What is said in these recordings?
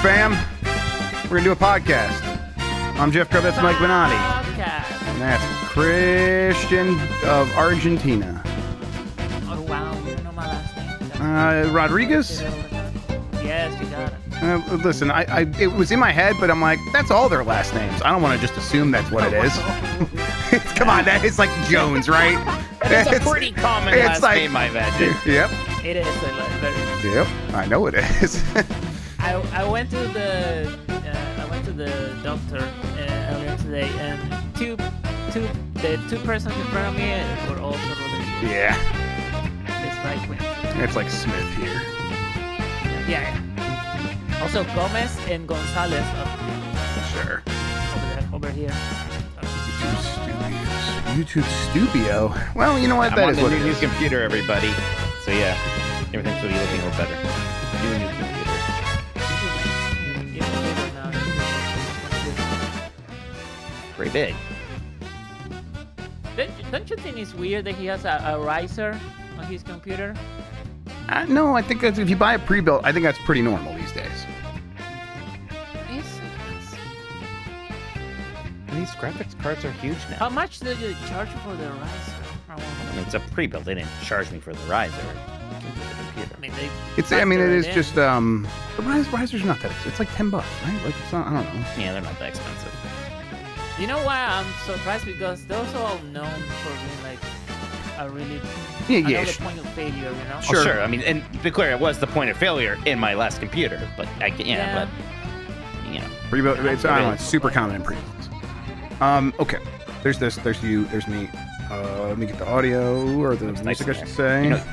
fam. We're going to do a podcast. I'm Jeff Grubb. That's Mike Minotti. And that's Christian of Argentina. Oh, wow. You don't know my last name. Rodriguez? Yes, you got it. Listen, it was in my head, but I'm like, that's all their last names. I don't want to just assume that's what it is. Come on, that is like Jones, right? It's a pretty common last name, I imagine. Yep. It is very. Yep, I know it is. I went to the doctor earlier today, and the two persons in front of me were also related. Yeah. It's like It's like Smith here. yeah. Also Gomez and Gonzalez Sure. over here. YouTube Studio. Well, you know what? That I'm is on what the it new is. computer, everybody. So yeah, everything should be looking a little better. New computer. Pretty big. Don't you think it's weird that he has a riser on his computer? No, I think that's, if you buy a pre-built, I think that's pretty normal these days. These graphics cards are huge now. How much do you charge for the riser? I mean, it's a pre-built. They didn't charge me for the riser. I mean, it is just the riser's not that. It's like $10, right? Like it's not. I don't know. Yeah, they're not that expensive. You know why I'm surprised? Because they're also all known for being like a really another point of failure, you know? Sure. Oh, sure. I mean, and to be clear, it was the point of failure in my last computer, but but you know. Pre-built. It's I don't know. It's super common in pre-builts. Okay. There's this. There's you. There's me. Let me get the audio or the music, nice I should say. You know,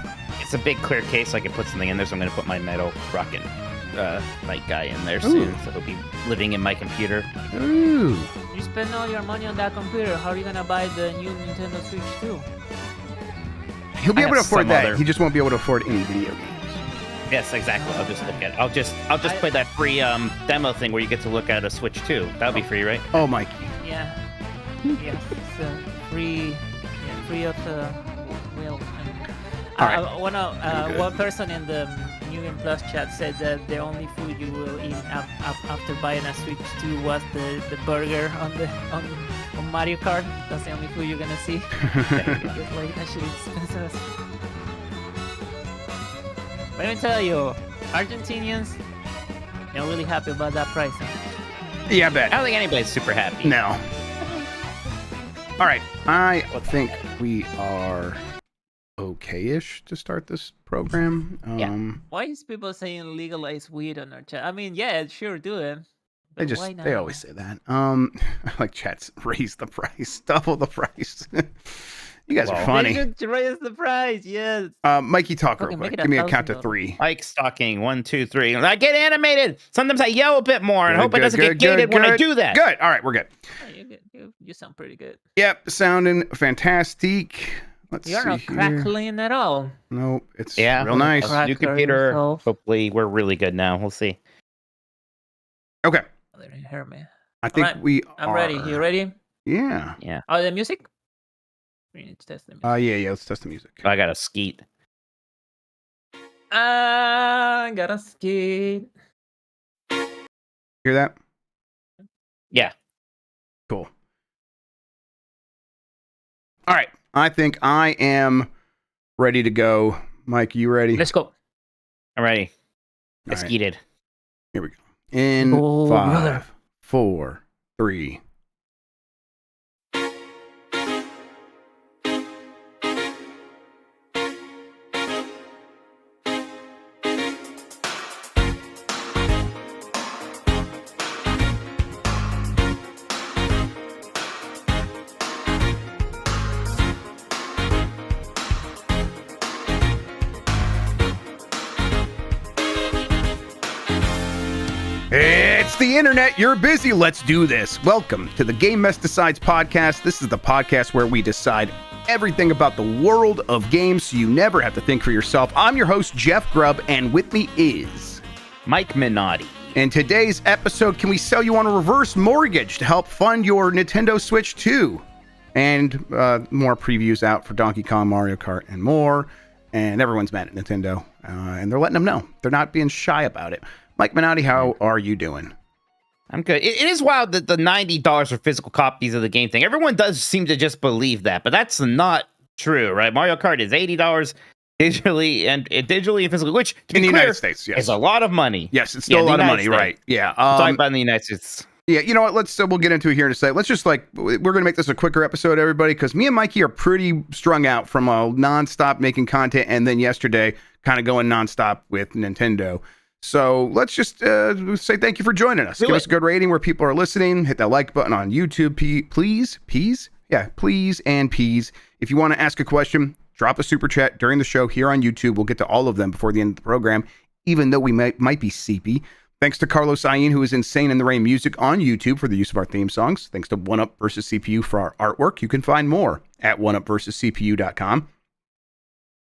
it's a big clear case. I can put something in there, so I'm going to put my metal rockin' light guy in there soon. So he'll be living in my computer. Ooh. You spend all your money on that computer. How are you gonna buy the new Nintendo Switch 2? He'll be able to afford that. Other... He just won't be able to afford any video games. Yes, exactly. I'll just look at it. I'll just play that free demo thing where you get to look at a Switch 2. That'll be free, right? Oh, Mikey. Yeah. Yes, it's free of the wheel. All right. One person in the New Game Plus chat said that the only food you will eat after buying a Switch 2 was the burger on Mario Kart. That's the only food you're gonna see. Because like that shit is expensive. But let me tell you, Argentinians, they're really happy about that pricing. Yeah, I bet. I don't think anybody's super happy. No. All right. I think we are okay-ish to start this program. Why is people saying legalize weed on our chat? I mean, yeah, sure, do it. They always say that. Like chats raise the price, double the price. You guys are funny. They should raise the price, yes. Mikey, talk real quick. Give me a count to 3. Mike's talking 1, 2, 3. I get animated. Sometimes I yell a bit more and hope it doesn't get gated when I do that. Good. All right, we're good. You sound pretty good. Yep, sounding fantastic. Let's You're see not crackling at all. Nope, it's real nice. New computer. Hopefully, we're really good now. We'll see. Okay. Oh, they didn't hear me. I think I'm ready. You ready? Yeah. Yeah. Oh, the music? We need to test the music. Yeah. Let's test the music. I got a skeet. I got a skeet. Hear that? Yeah. Cool. All right. I think I am ready to go. Mike, you ready? Let's go. I'm ready. I All right. skeeted. Here we go. In 5, brother. 4, 3. It's the internet. You're busy. Let's do this. Welcome to the Game Mess Decides podcast. This is the podcast where we decide everything about the world of games so you never have to think for yourself. I'm your host, Jeff Grubb, and with me is Mike Minotti. In today's episode, can we sell you on a reverse mortgage to help fund your Nintendo Switch 2? And more previews out for Donkey Kong, Mario Kart, and more. And everyone's mad at Nintendo, and they're letting them know. They're not being shy about it. Mike Minotti, how are you doing? I'm good. It is wild that the $90 for physical copies of the game thing. Everyone does seem to just believe that, but that's not true, right? Mario Kart is $80 digitally and physically, which to in be the clear, United States, yes, is a lot of money. Yes, it's still a lot of money, States. right? Yeah. I'm talking about in the United States. Yeah, you know what? We'll get into it here in a second. Let's just we're going to make this a quicker episode, everybody, because me and Mikey are pretty strung out from a nonstop making content, and then yesterday kind of going nonstop with Nintendo. So let's just say thank you for joining us. Give us a good rating where people are listening. Hit that like button on YouTube, please. Yeah, please and peas. If you want to ask a question, drop a super chat during the show here on YouTube. We'll get to all of them before the end of the program, even though we might be seepy. Thanks to Carlos Ayin, who is Insane in the Rain Music on YouTube for the use of our theme songs. Thanks to 1UP versus CPU for our artwork. You can find more at 1UpVersusCPU.com.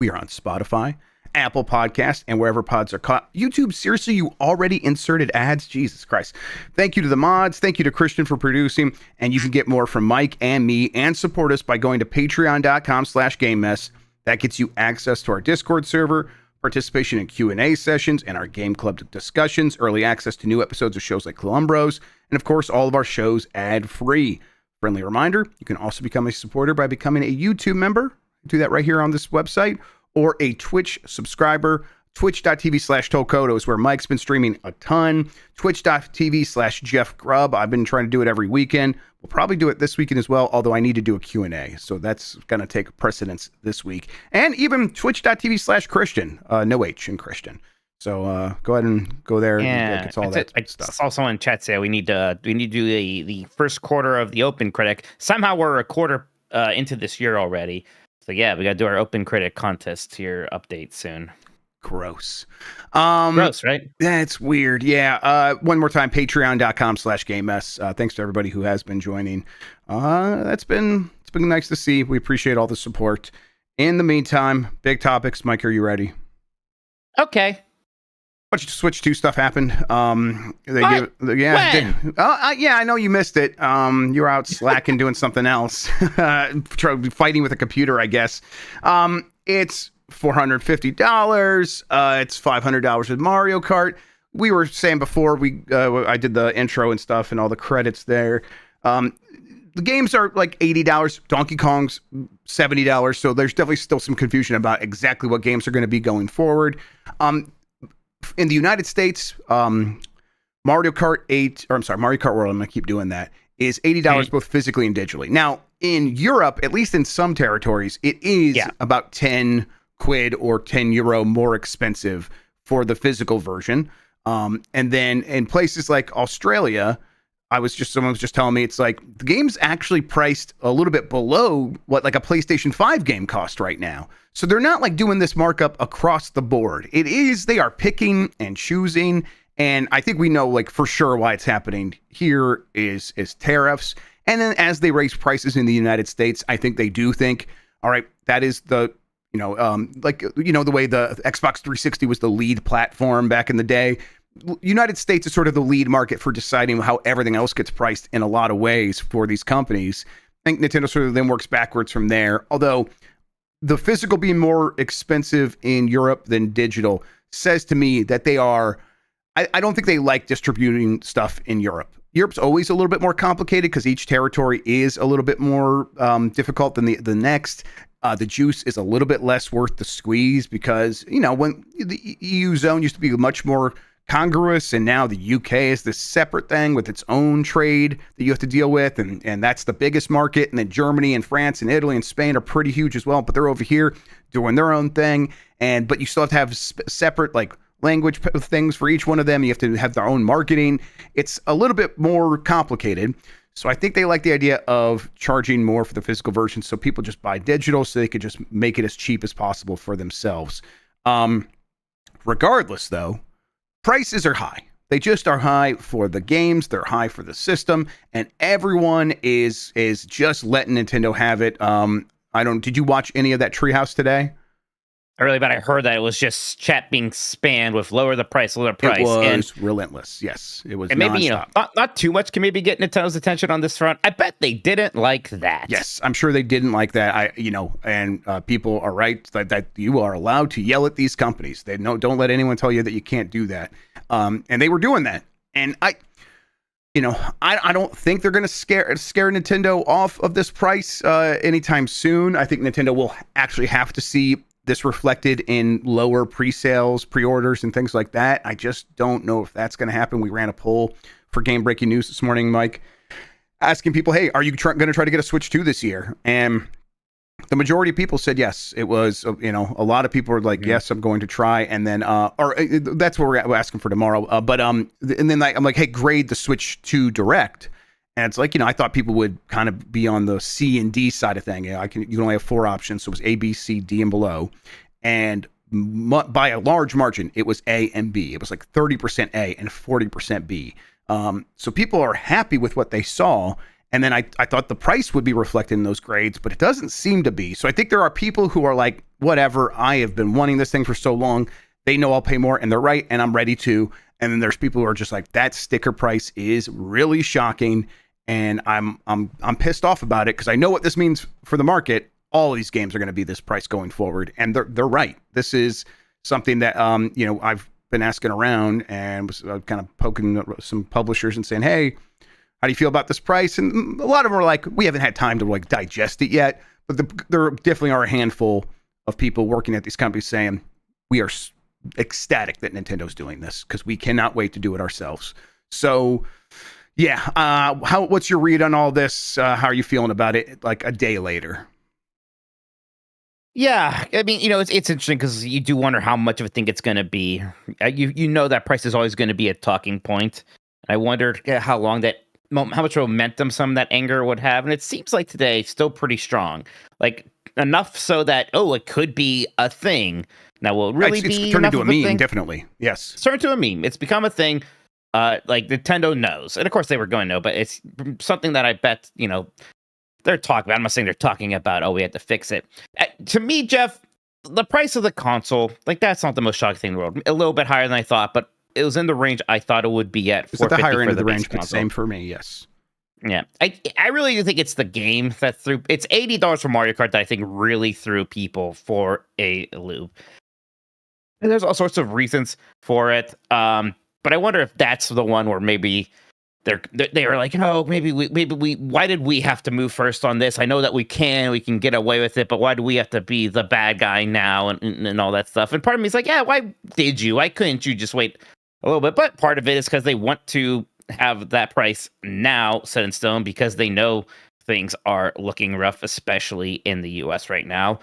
We are on Spotify, Apple Podcasts, and wherever pods are caught. YouTube, seriously, you already inserted ads? Jesus Christ. Thank you to the mods. Thank you to Christian for producing. And you can get more from Mike and me and support us by going to patreon.com/GameMess. That gets you access to our Discord server, participation in Q&A sessions and our game club discussions, early access to new episodes of shows like Columbros, and of course, all of our shows ad-free. Friendly reminder, you can also become a supporter by becoming a YouTube member. Do that right here on this website, or a Twitch subscriber. Twitch.tv/Tolkoto is where Mike's been streaming a ton. Twitch.tv/Jeff Grubb. I've been trying to do it every weekend. We'll probably do it this weekend as well, although I need to do a Q&A. So that's going to take precedence this week. And even Twitch.tv/Christian. No H in Christian. So go ahead and go there. Yeah, it's all that I stuff. saw someone in chat say we need to do the first quarter of the Open Critic. Somehow we're a quarter into this year already. So yeah, we got to do our Open Critic contest here update soon. Gross. Gross, right? That's weird. Yeah. One more time, patreon.com/GameMess. Thanks to everybody who has been joining. It's been nice to see. We appreciate all the support. In the meantime, big topics. Mike, are you ready? Okay. Watch Switch 2 stuff happened. What? Yeah, I know you missed it. You were out slacking doing something else, fighting with a computer, I guess. It's $450. It's $500 with Mario Kart. We were saying before I did the intro and stuff and all the credits there. The games are like $80. Donkey Kong's $70. So there's definitely still some confusion about exactly what games are going to be going forward. In the United States, Mario Kart World, I'm going to keep doing that, is $80 both physically and digitally. Now, in Europe, at least in some territories, it is about 10 quid or 10 euro more expensive for the physical version. And then in places like Australia, someone was just telling me it's like the game's actually priced a little bit below what like a PlayStation 5 game cost right now. So they're not like doing this markup across the board. They are picking and choosing. And I think we know like for sure why it's happening here is tariffs. And then as they raise prices in the United States, I think they do think, all right, that is the, the way the Xbox 360 was the lead platform back in the day. United States is sort of the lead market for deciding how everything else gets priced in a lot of ways for these companies. I think Nintendo sort of then works backwards from there. Although the physical being more expensive in Europe than digital says to me that they are, I don't think they like distributing stuff in Europe. Europe's always a little bit more complicated because each territory is a little bit more difficult than the next. The juice is a little bit less worth the squeeze because, when the EU zone used to be much more congruous, and now the UK is this separate thing with its own trade that you have to deal with, and that's the biggest market. And then Germany and France and Italy and Spain are pretty huge as well, but they're over here doing their own thing. But you still have to have separate like language things for each one of them. You have to have their own marketing. It's a little bit more complicated. So I think they like the idea of charging more for the physical version, so people just buy digital so they could just make it as cheap as possible for themselves. Regardless, though, prices are high. They just are high for the games. They're high for the system, and everyone is just letting Nintendo have it. Did you watch any of that Treehouse today? early, but I heard that it was just chat being spammed with lower the price. It was relentless. Yes, it was. And maybe nonstop. not too much can maybe get Nintendo's attention on this front. I bet they didn't like that. Yes, I'm sure they didn't like that. And people are right that you are allowed to yell at these companies. Don't let anyone tell you that you can't do that. And they were doing that. And I don't think they're going to scare Nintendo off of this price anytime soon. I think Nintendo will actually have to see this reflected in lower pre-sales, pre-orders, and things like that. I just don't know if that's going to happen. We ran a poll for Game Breaking News this morning, Mike, asking people, hey, are you going to try to get a Switch 2 this year? And the majority of people said yes. It was, a lot of people were like, yes, I'm going to try. And then, that's what we're asking for tomorrow. And then I'm like, hey, grade the Switch 2 Direct. And it's like, I thought people would kind of be on the C and D side of thing. You can only have 4 options. So it was A, B, C, D, and below. And by a large margin, it was A and B. It was like 30% A and 40% B. So people are happy with what they saw. And then I thought the price would be reflected in those grades, but it doesn't seem to be. So I think there are people who are like, whatever, I have been wanting this thing for so long. They know I'll pay more, and they're right, and I'm ready to. And then there's people who are just like, that sticker price is really shocking, and I'm pissed off about it because I know what this means for the market. All of these games are going to be this price going forward, and they're right. This is something that I've been asking around and was kind of poking some publishers and saying, hey, how do you feel about this price? And a lot of them are like, we haven't had time to like digest it yet, but there definitely are a handful of people working at these companies saying we are ecstatic that Nintendo's doing this because we cannot wait to do it ourselves. So yeah, what's your read on all this? How are you feeling about it like a day later? Yeah, I mean, it's interesting because you do wonder how much of a thing it's going to be. That price is always going to be a talking point. I wondered how much momentum some of that anger would have, and it seems like today still pretty strong, like enough so that it could be a thing. Now, will it really be turned into a meme? Thing? Definitely, yes. It's turned into a meme. It's become a thing. Like Nintendo knows, and of course they were going to know, but it's something that I bet they're talking about. I'm not saying they're talking about, we had to fix it. To me, Jeff, the price of the console, like that's not the most shocking thing in the world. A little bit higher than I thought, but it was in the range I thought it would be at. It's at the higher end of the range, console. but same for me, yes. Yeah, I really do think it's the game that threw. It's $80 for Mario Kart that I think really threw people for a loop. And there's all sorts of reasons for it. But I wonder if that's the one where maybe they were like, maybe we why did we have to move first on this? I know that we can get away with it, but why do we have to be the bad guy now and all that stuff? And part of me is like, yeah, why did you? Why couldn't you just wait a little bit? But part of it is because they want to have that price now set in stone because they know things are looking rough, especially in the US right now,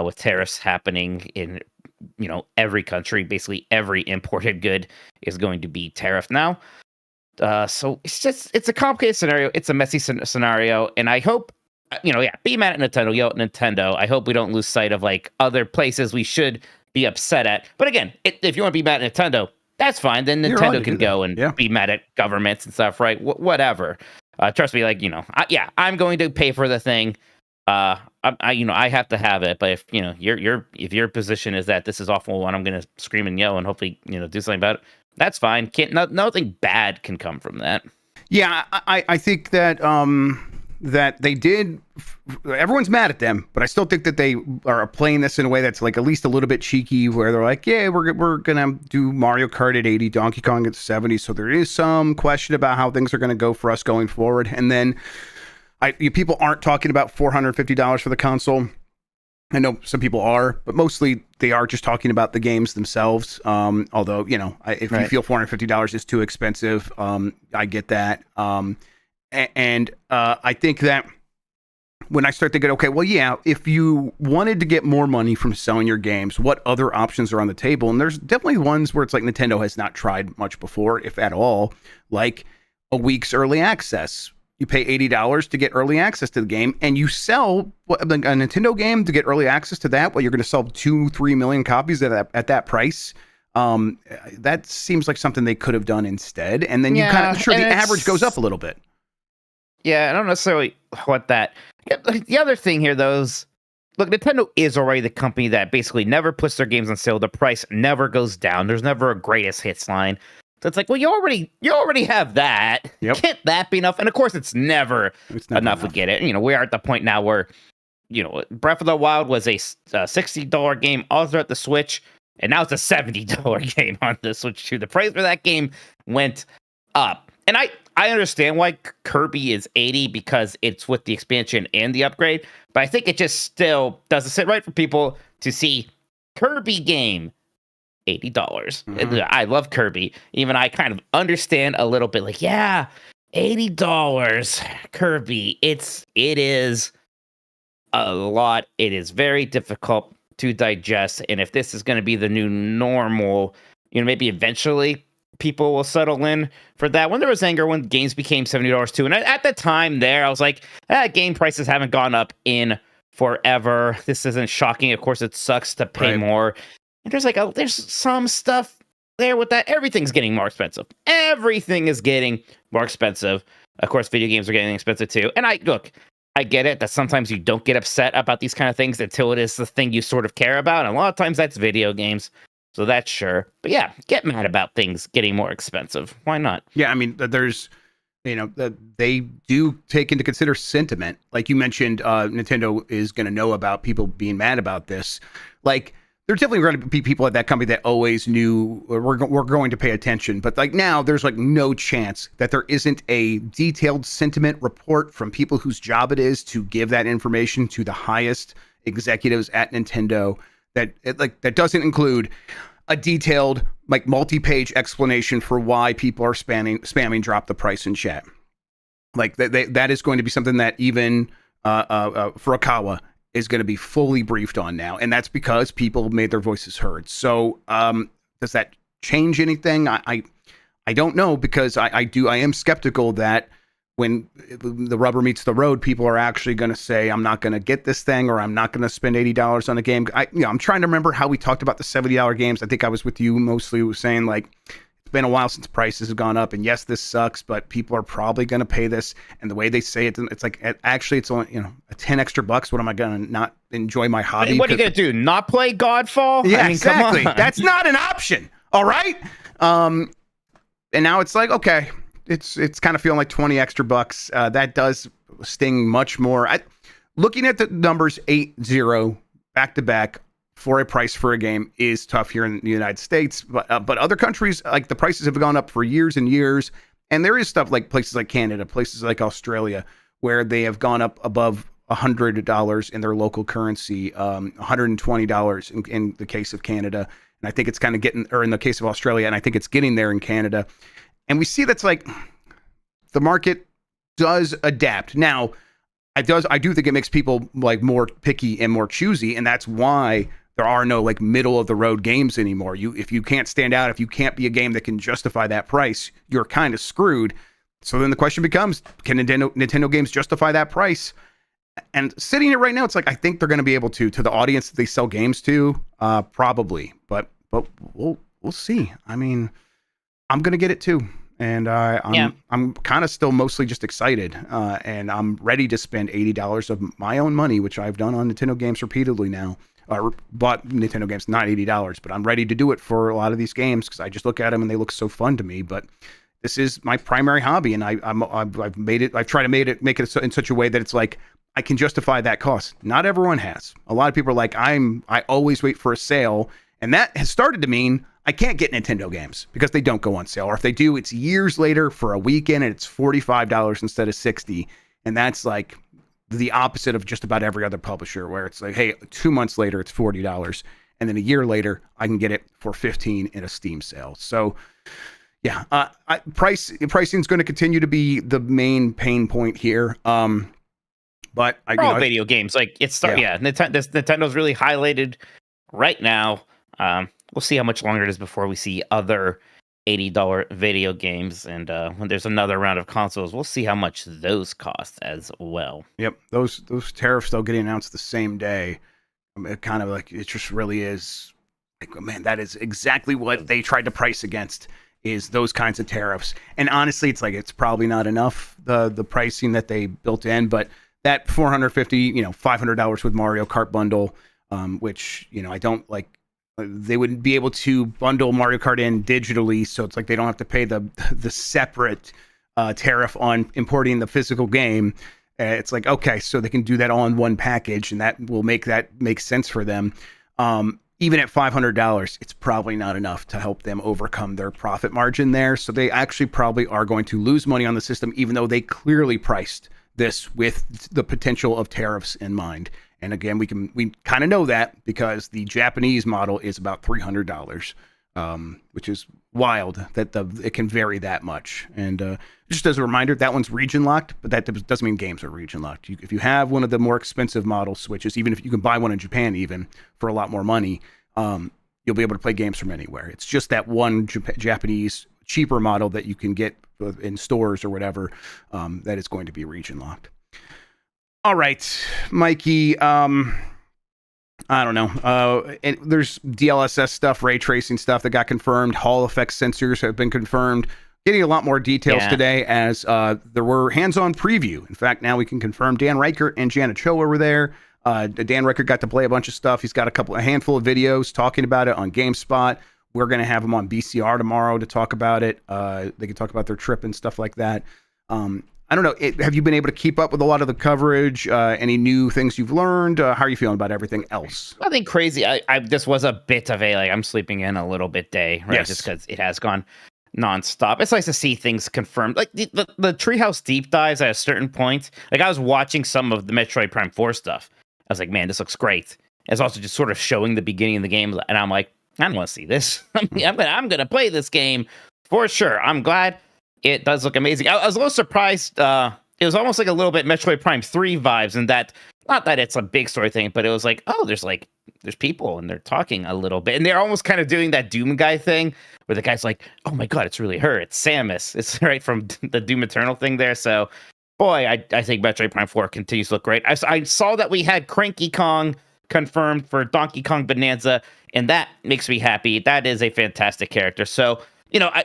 with tariffs happening in every country. Basically every imported good is going to be tariffed now. So it's a complicated scenario. It's a messy scenario. And I hope, be mad at Nintendo, yell at Nintendo. I hope we don't lose sight of like other places we should be upset at. But again, if you want to be mad at Nintendo, that's fine. Then Nintendo can go and be mad at governments and stuff, right? Whatever. Trust me, I'm going to pay for the thing. I have to have it. But if if your position is that this is awful and I'm going to scream and yell and hopefully do something about it, that's fine. Nothing bad can come from that. Yeah, I think that that they did. Everyone's mad at them, but I still think that they are playing this in a way that's like at least a little bit cheeky, where they're like, yeah, we're gonna do Mario Kart at 80, Donkey Kong at 70. So there is some question about how things are gonna go for us going forward. And then people aren't talking about $450 for the console. I know some people are, but mostly they are just talking about the games themselves. Although, if you feel $450 is too expensive, I get that. And I think that when I start thinking, okay, well, yeah, if you wanted to get more money from selling your games, what other options are on the table? And there's definitely ones where it's like Nintendo has not tried much before, if at all, like a week's early access. You pay $80 to get early access to the game, and you sell a Nintendo game to get early access to that. Well, you're going to sell 2-3 million copies at that price. That seems like something they could have done instead. And then the average goes up a little bit. Yeah, I don't necessarily want that. The other thing here, though, is look, Nintendo is already the company that basically never puts their games on sale. The price never goes down. There's never a greatest hits line. So it's like, well, you already have that. Yep. Can't that be enough? And of course, it's never enough. We get it. We are at the point now where, Breath of the Wild was a $60 game all throughout the Switch, and now it's a $70 game on the Switch too. The price for that game went up. And I understand why Kirby is $80 because it's with the expansion and the upgrade, but I think it just still doesn't sit right for people to see Kirby game $80. Mm-hmm. I love Kirby. Even I kind of understand a little bit, like, yeah, $80 Kirby. It is a lot. It is very difficult to digest, and if this is going to be the new normal, maybe eventually people will settle in for that. When there was anger when games became $70 too, and at the time there, I was like, game prices haven't gone up in forever. This isn't shocking. Of course, it sucks to pay more. And there's some stuff there with that. Everything's getting more expensive. Everything is getting more expensive. Of course, video games are getting expensive too. And I get it that sometimes you don't get upset about these kind of things until it is the thing you sort of care about. And a lot of times that's video games. So that's sure. But yeah, get mad about things getting more expensive. Why not? Yeah, I mean, there's, they do take into consider sentiment. Like you mentioned, Nintendo is going to know about people being mad about this. Like, there's definitely going to be people at that company that always knew we're going to pay attention. But like now, there's like no chance that there isn't a detailed sentiment report from people whose job it is to give that information to the highest executives at Nintendo. That doesn't include a detailed, like, multi-page explanation for why people are spamming drop the price in chat. Like that is going to be something that even Furukawa is going to be fully briefed on now, and that's because people made their voices heard. So does that change anything? I don't know, because I am skeptical that when the rubber meets the road, people are actually going to say, I'm not going to get this thing, or I'm not going to spend $80 on a game. I'm trying to remember how we talked about the $70 games. I think I was with you mostly, was saying like, it's been a while since prices have gone up, and yes, this sucks, but people are probably going to pay this. And the way they say it, it's like, actually, it's only, a 10 extra bucks. What am I going to not enjoy my hobby? What are you going to do? Not play Godfall? Yeah, exactly. That's not an option. All right. And now it's like, okay, it's kind of feeling like 20 extra bucks. That does sting much more. Looking at the numbers 8-0 back to back for a price for a game is tough here in the United States, but other countries, like, the prices have gone up for years and years. And there is stuff like places like Canada, places like Australia, where they have gone up above $100 in their local currency, $120 in the case of Canada. And I think it's kind of getting, or in the case of Australia, and I think it's getting there in Canada. And we see that's like, the market does adapt. Now, I do think it makes people like more picky and more choosy, and that's why there are no like middle of the road games anymore. If you can't stand out, if you can't be a game that can justify that price, you're kind of screwed. So then the question becomes, can Nintendo games justify that price? And sitting here right now, it's like, I think they're going to be able to the audience that they sell games to, probably, but we'll see. I mean, I'm going to get it too. And I'm kind of still mostly just excited, and I'm ready to spend $80 of my own money, which I've done on Nintendo games repeatedly now. Bought Nintendo games, not $80, but I'm ready to do it for a lot of these games because I just look at them and they look so fun to me. But this is my primary hobby, and I've made it. I've tried to make it in such a way that it's like I can justify that cost. Not everyone has. A lot of people are like, I always wait for a sale, and that has started to mean I can't get Nintendo games because they don't go on sale. Or if they do, it's years later for a weekend, and it's $45 instead of $60. And that's like the opposite of just about every other publisher, where it's like, hey, 2 months later, it's $40. And then a year later, I can get it for $15 in a Steam sale. So yeah, pricing is going to continue to be the main pain point here. But all video games, like Nintendo's really highlighted right now. We'll see how much longer it is before we see other $80 video games, and when there's another round of consoles, we'll see how much those cost as well. Yep, those tariffs though getting announced the same day, it kind of like, it just really is like, man, that is exactly what they tried to price against, is those kinds of tariffs. And honestly, it's like, it's probably not enough, the pricing that they built in, but that $450, $500 with Mario Kart bundle, which, I don't like. They wouldn't be able to bundle Mario Kart in digitally, so it's like they don't have to pay the separate tariff on importing the physical game. It's like, okay, so they can do that all in one package, and that will make sense for them. Even at $500, it's probably not enough to help them overcome their profit margin there. So they actually probably are going to lose money on the system, even though they clearly priced this with the potential of tariffs in mind. And again, we kind of know that because the Japanese model is about $300, which is wild that it can vary that much. And just as a reminder, that one's region locked, but that doesn't mean games are region locked. If you have one of the more expensive model Switches, even if you can buy one in Japan even for a lot more money, you'll be able to play games from anywhere. It's just that one Japanese cheaper model that you can get in stores or whatever that is going to be region locked. All right, Mikey. I don't know. And there's DLSS stuff, ray tracing stuff that got confirmed. Hall effect sensors have been confirmed. Getting a lot more details today as there were hands-on preview. In fact, now we can confirm Dan Reichert and Jana Choa were there. Dan Reichert got to play a bunch of stuff. He's got a handful of videos talking about it on GameSpot. We're going to have him on BCR tomorrow to talk about it. They can talk about their trip and stuff like that. I don't know. Have you been able to keep up with a lot of the coverage? Any new things you've learned? How are you feeling about everything else? Nothing crazy. This was a bit of a I'm sleeping in a little bit day, right? Yes. Just because it has gone nonstop. It's nice to see things confirmed. Like the Treehouse deep dives at a certain point. Like I was watching some of the Metroid Prime 4 stuff. I was like, man, this looks great. It's also just sort of showing the beginning of the game, and I'm like, I don't want to see this. I'm gonna play this game for sure. I'm glad. It does look amazing. I was a little surprised. It was almost like a little bit Metroid Prime 3 vibes in that, not that it's a big story thing, but it was like, oh, there's people and they're talking a little bit. And they're almost kind of doing that Doom guy thing where the guy's like, oh my God, it's really her. It's Samus. It's right from the Doom Eternal thing there. So, boy, I think Metroid Prime 4 continues to look great. I saw that we had Cranky Kong confirmed for Donkey Kong Bonanza, and that makes me happy. That is a fantastic character. So,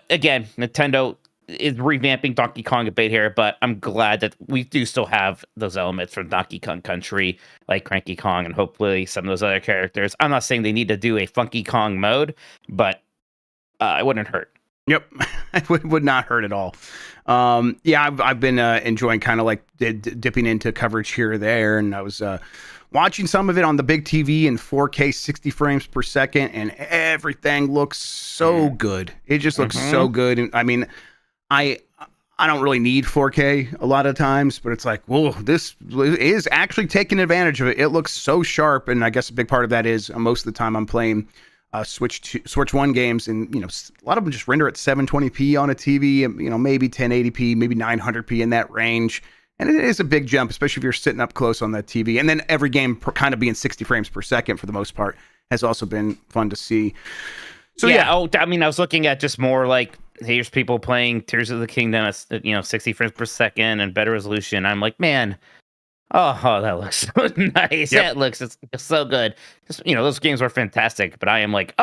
again, Nintendo is revamping Donkey Kong a bit here, but I'm glad that we do still have those elements from Donkey Kong Country, like Cranky Kong, and hopefully some of those other characters. I'm not saying they need to do a Funky Kong mode, but it wouldn't hurt. Yep, it would not hurt at all. I've been enjoying kind of like dipping into coverage here or there, and I was watching some of it on the big TV in 4K 60 frames per second, and everything looks so good. It just looks so good. And I mean, I don't really need 4K a lot of times, but it's like, whoa, this is actually taking advantage of it. It looks so sharp, and I guess a big part of that is most of the time I'm playing Switch 1 games, and a lot of them just render at 720p on a TV, maybe 1080p, maybe 900p in that range. And it is a big jump, especially if you're sitting up close on that TV. And then every game kind of being 60 frames per second for the most part has also been fun to see. So yeah. I was looking at just more like, here's people playing Tears of the Kingdom at 60 frames per second and better resolution. I'm like, man, oh, that looks so nice. Yep. That looks it's so good. Just, those games are fantastic, but I am like,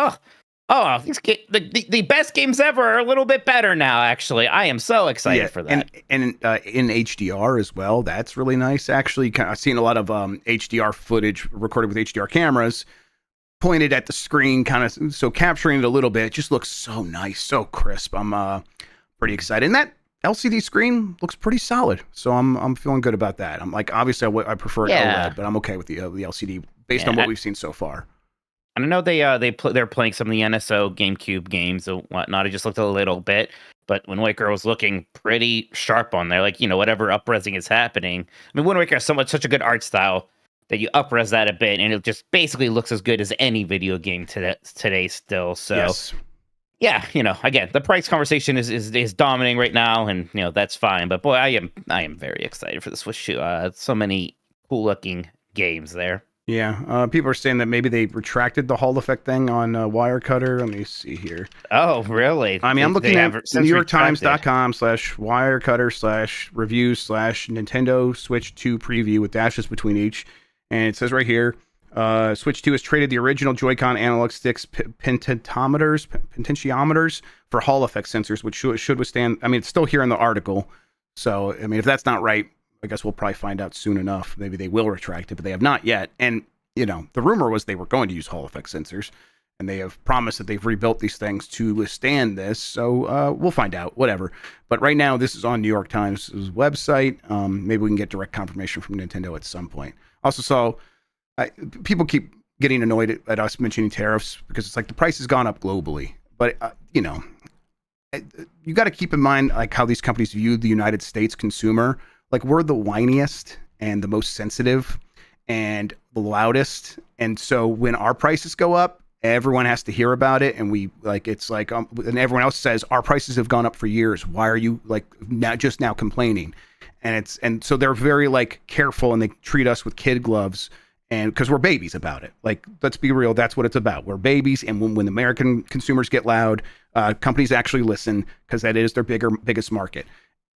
these the best games ever are a little bit better now. Actually, I am so excited for that. And in HDR as well. That's really nice. Actually, I've seen a lot of HDR footage recorded with HDR cameras pointed at the screen, kind of so capturing it a little bit. It just looks so nice, so crisp. I'm pretty excited, and that LCD screen looks pretty solid. So I'm feeling good about that. I'm like, obviously I prefer OLED, but I'm okay with the LCD based on what we've seen so far. I know they're playing some of the NSO GameCube games and whatnot. I just looked a little bit, but Wind Waker was looking pretty sharp on there. Like, whatever up-resing is happening. I mean, Wind Waker has such a good art style that you up-res that a bit, and it just basically looks as good as any video game today still. So, yes. Yeah, again, the price conversation is dominating right now, and that's fine. But boy, I am very excited for the Switch 2. So many cool-looking games there. Yeah, people are saying that maybe they retracted the Hall effect thing on Wirecutter. Let me see here. Oh, really? I mean, I'm looking at NewYorkTimes.com/wirecutter/reviews/Nintendo Switch 2 preview with dashes between each. And it says right here, Switch 2 has traded the original Joy-Con analog sticks potentiometers for Hall effect sensors, which should withstand. I mean, it's still here in the article. So, I mean, if that's not right, I guess we'll probably find out soon enough. Maybe they will retract it, but they have not yet. And, you know, the rumor was they were going to use Hall effect sensors, and they have promised that they've rebuilt these things to withstand this. So we'll find out, whatever. But right now, this is on New York Times' website. Maybe we can get direct confirmation from Nintendo at some point. Also saw people keep getting annoyed at us mentioning tariffs because it's like the price has gone up globally. But, you know, you got to keep in mind like how these companies view the United States consumer. Like, we're the whiniest and the most sensitive and the loudest. And so when our prices go up, everyone has to hear about it. And we like, it's like, and everyone else says our prices have gone up for years. Why are you like now complaining? And so they're very like careful, and they treat us with kid gloves. And because we're babies about it. Like, let's be real, that's what it's about. We're babies, and when American consumers get loud, companies actually listen because that is their biggest market.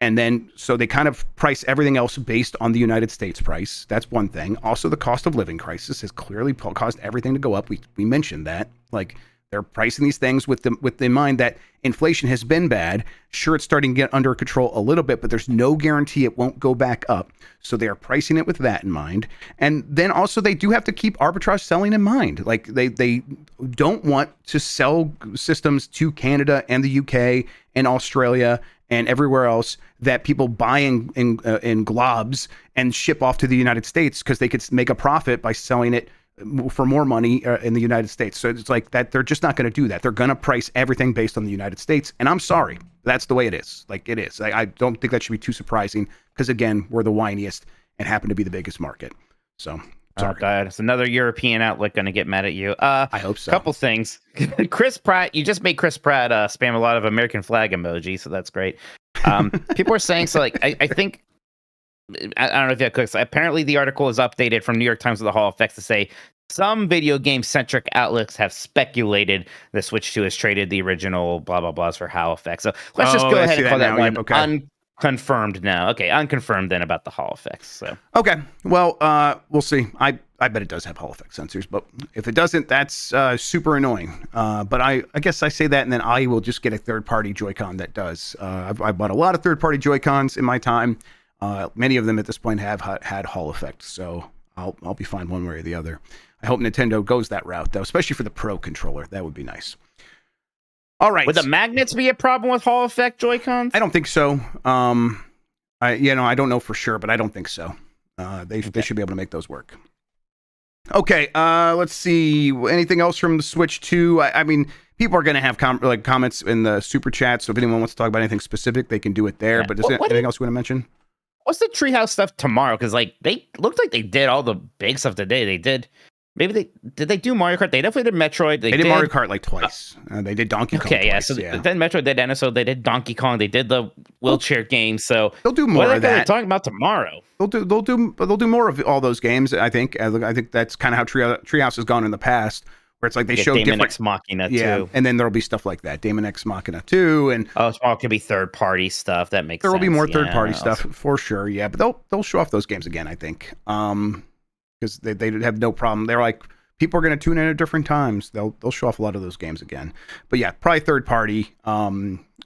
And then, so they kind of price everything else based on the United States price. That's one thing. Also, the cost of living crisis has clearly caused everything to go up. We mentioned that. Like, they're pricing these things with in mind that inflation has been bad. Sure, it's starting to get under control a little bit, but there's no guarantee it won't go back up. So they are pricing it with that in mind. And then also they do have to keep arbitrage selling in mind. Like they don't want to sell systems to Canada and the UK and Australia and everywhere else that people buy in globs and ship off to the United States because they could make a profit by selling it for more money in the United States. So it's like that. They're just not going to do that. They're going to price everything based on the United States. And I'm sorry, that's the way it is. Like, it is. I don't think that should be too surprising because, again, we're the whiniest and happen to be the biggest market. So, sorry. Oh, God. It's another European outlet going to get mad at you. I hope so. Couple things. Chris Pratt, you just made Chris Pratt spam a lot of American flag emoji, so that's great. People are saying, so like, I think, I don't know if you have clicks. Apparently, the article is updated from New York Times with the Hall effects to say some video game centric outlets have speculated the Switch 2 has traded the original blah blah blahs for Hall effects. So let's just go ahead and call that one unconfirmed now. Okay, unconfirmed then about the Hall effects. So okay, well, we'll see. I bet it does have Hall effect sensors, but if it doesn't, that's super annoying. But I guess I say that, and then I will just get a third party Joy-Con that does. I bought a lot of third party Joy-Cons in my time. Many of them at this point have had Hall effects, so I'll be fine one way or the other. I hope Nintendo goes that route, though, especially for the Pro controller. That would be nice. All right. Would the magnets be a problem with Hall effect Joy-Cons? I don't think so. I don't know for sure, but I don't think so. They should be able to make those work. Okay. Let's see. Anything else from the Switch 2? I mean, people are going to have comments in the super chat, so if anyone wants to talk about anything specific, they can do it there. Yeah. But is there anything else you want to mention? What's the Treehouse stuff tomorrow? Because like they looked like they did all the big stuff today. They did. Maybe they do Mario Kart? They definitely did Metroid. They did Mario Kart like twice. They did Donkey Kong. Okay, twice, yeah. So then Metroid did NSO. They did Donkey Kong. They did the wheelchair game. So they'll do more of that. They're talking about tomorrow. They'll do more of all those games. I think that's kind of how Treehouse has gone in the past, where it's like they show Daemon different X Machina yeah, too. and then there'll be stuff like that, Daemon X Machina too, and tomorrow could be third party stuff. That makes there will sense. be more third party stuff for sure. Yeah, but they'll show off those games again. I think because they have no problem. They're like, people are going to tune in at different times. They'll show off a lot of those games again. But yeah, probably third party. I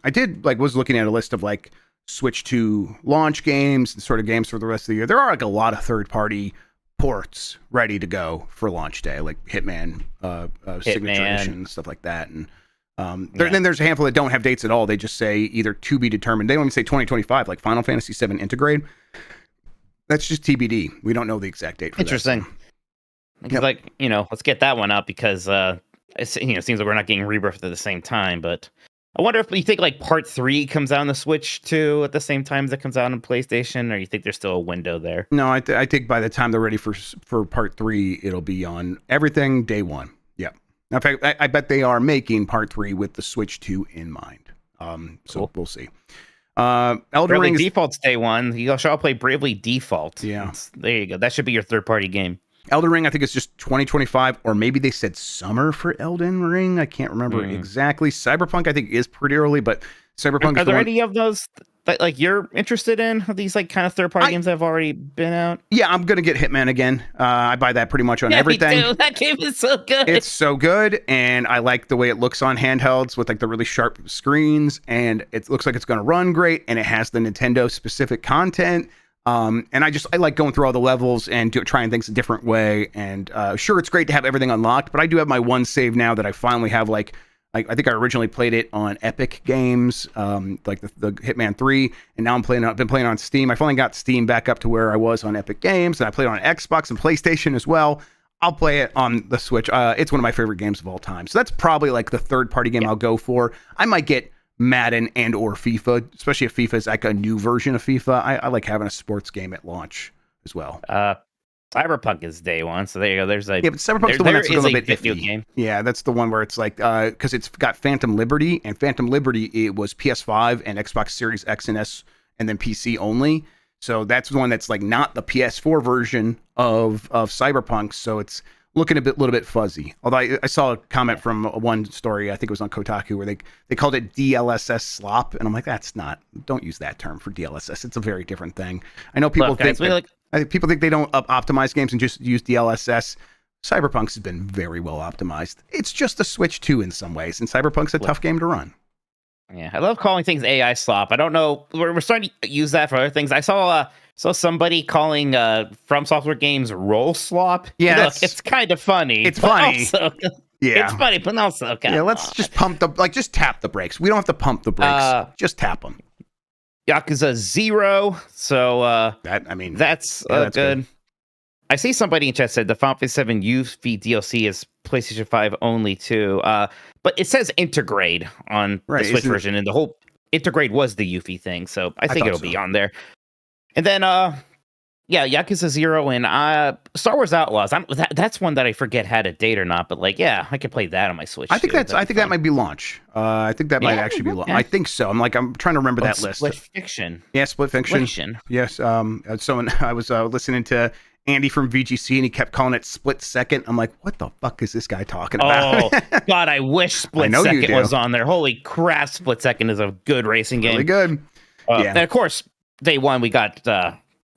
was looking at a list of like Switch 2 launch games and sort of games for the rest of the year. There are like a lot of third party ports ready to go for launch day, like Hitman, Signature Edition, stuff like that. And then there's a handful that don't have dates at all. They just say either to be determined. They don't even say 2025, like Final Fantasy VII Integrate. That's just TBD. We don't know the exact date for Interesting. that. Yep. Like, let's get that one up because it seems like we're not getting Rebirth at the same time. But I wonder if you think like Part 3 comes out on the Switch 2 at the same time as it comes out on PlayStation, or you think there's still a window there? No, I think by the time they're ready for Part 3, it'll be on everything day one. Yeah. In fact, I bet they are making Part 3 with the Switch 2 in mind. So cool. We'll see. Elden Bravely Ring Default's day one. You shall play Bravely Default. Yeah. There you go. That should be your third party game. Elden Ring, I think it's just 2025, or maybe they said summer for Elden Ring. I can't remember exactly. Cyberpunk, I think, is pretty early, but Cyberpunk. Are there any of those that like you're interested in? Are these like kind of third party games that have already been out? Yeah, I'm gonna get Hitman again. I buy that pretty much on everything. Me too. That game is so good. It's so good, and I like the way it looks on handhelds with like the really sharp screens, and it looks like it's gonna run great, and it has the Nintendo specific content. And I like going through all the levels and trying things a different way. And sure, it's great to have everything unlocked, but I do have my one save now that I finally have. Like I think I originally played it on Epic Games, like the Hitman 3, and now I've been playing on Steam. I finally got Steam back up to where I was on Epic Games, and I played on Xbox and PlayStation as well. I'll play it on the Switch. It's one of my favorite games of all time. So that's probably like the third party game I'll go for. I might get Madden and or FIFA, especially if FIFA is like a new version of FIFA. I like having a sports game at launch as well. Cyberpunk is day one, so there you go. But Cyberpunk's the one that's a little bit video iffy. game. Yeah, that's the one where it's like because it's got Phantom Liberty, and Phantom Liberty it was PS5 and Xbox Series X and S, and then PC only. So that's the one that's like not the PS4 version of Cyberpunk. So it's looking a little bit fuzzy. Although I saw a comment from one story, I think it was on Kotaku, where they called it DLSS slop, and I'm like, don't use that term for DLSS. It's a very different thing. I know people think people think they don't optimize games and just use DLSS. Cyberpunk's has been very well optimized. It's just a Switch 2 in some ways, and Cyberpunk's a tough game to run. Yeah, I love calling things AI slop. I don't know. We're starting to use that for other things. I saw somebody calling From Software games roll slop. Yeah, it's kind of funny. It's funny. Also, yeah, it's funny, but also let's just just tap the brakes. We don't have to pump the brakes. Just tap them. Yakuza 0. So that's good. I see somebody in chat said the Final Fantasy 7 Yuffie DLC is PlayStation 5 only too. But it says Intergrade on the Switch version, and the whole Intergrade was the Yuffie thing, so I think it'll be on there. And then Yakuza 0 and Star Wars Outlaws. That's one that I forget had a date or not, but I could play that on my Switch. I think that might be launch. I think that might actually be launch. I think so. I'm trying to remember that list. Split Fiction. Yeah, Split Fiction. Yes. So I was listening to Andy from VGC, and he kept calling it Split Second. I'm like, what the fuck is this guy talking about? Oh, God, I wish Split Second was on there. Holy crap, Split Second is a good racing game. Really good. And of course, day one, we got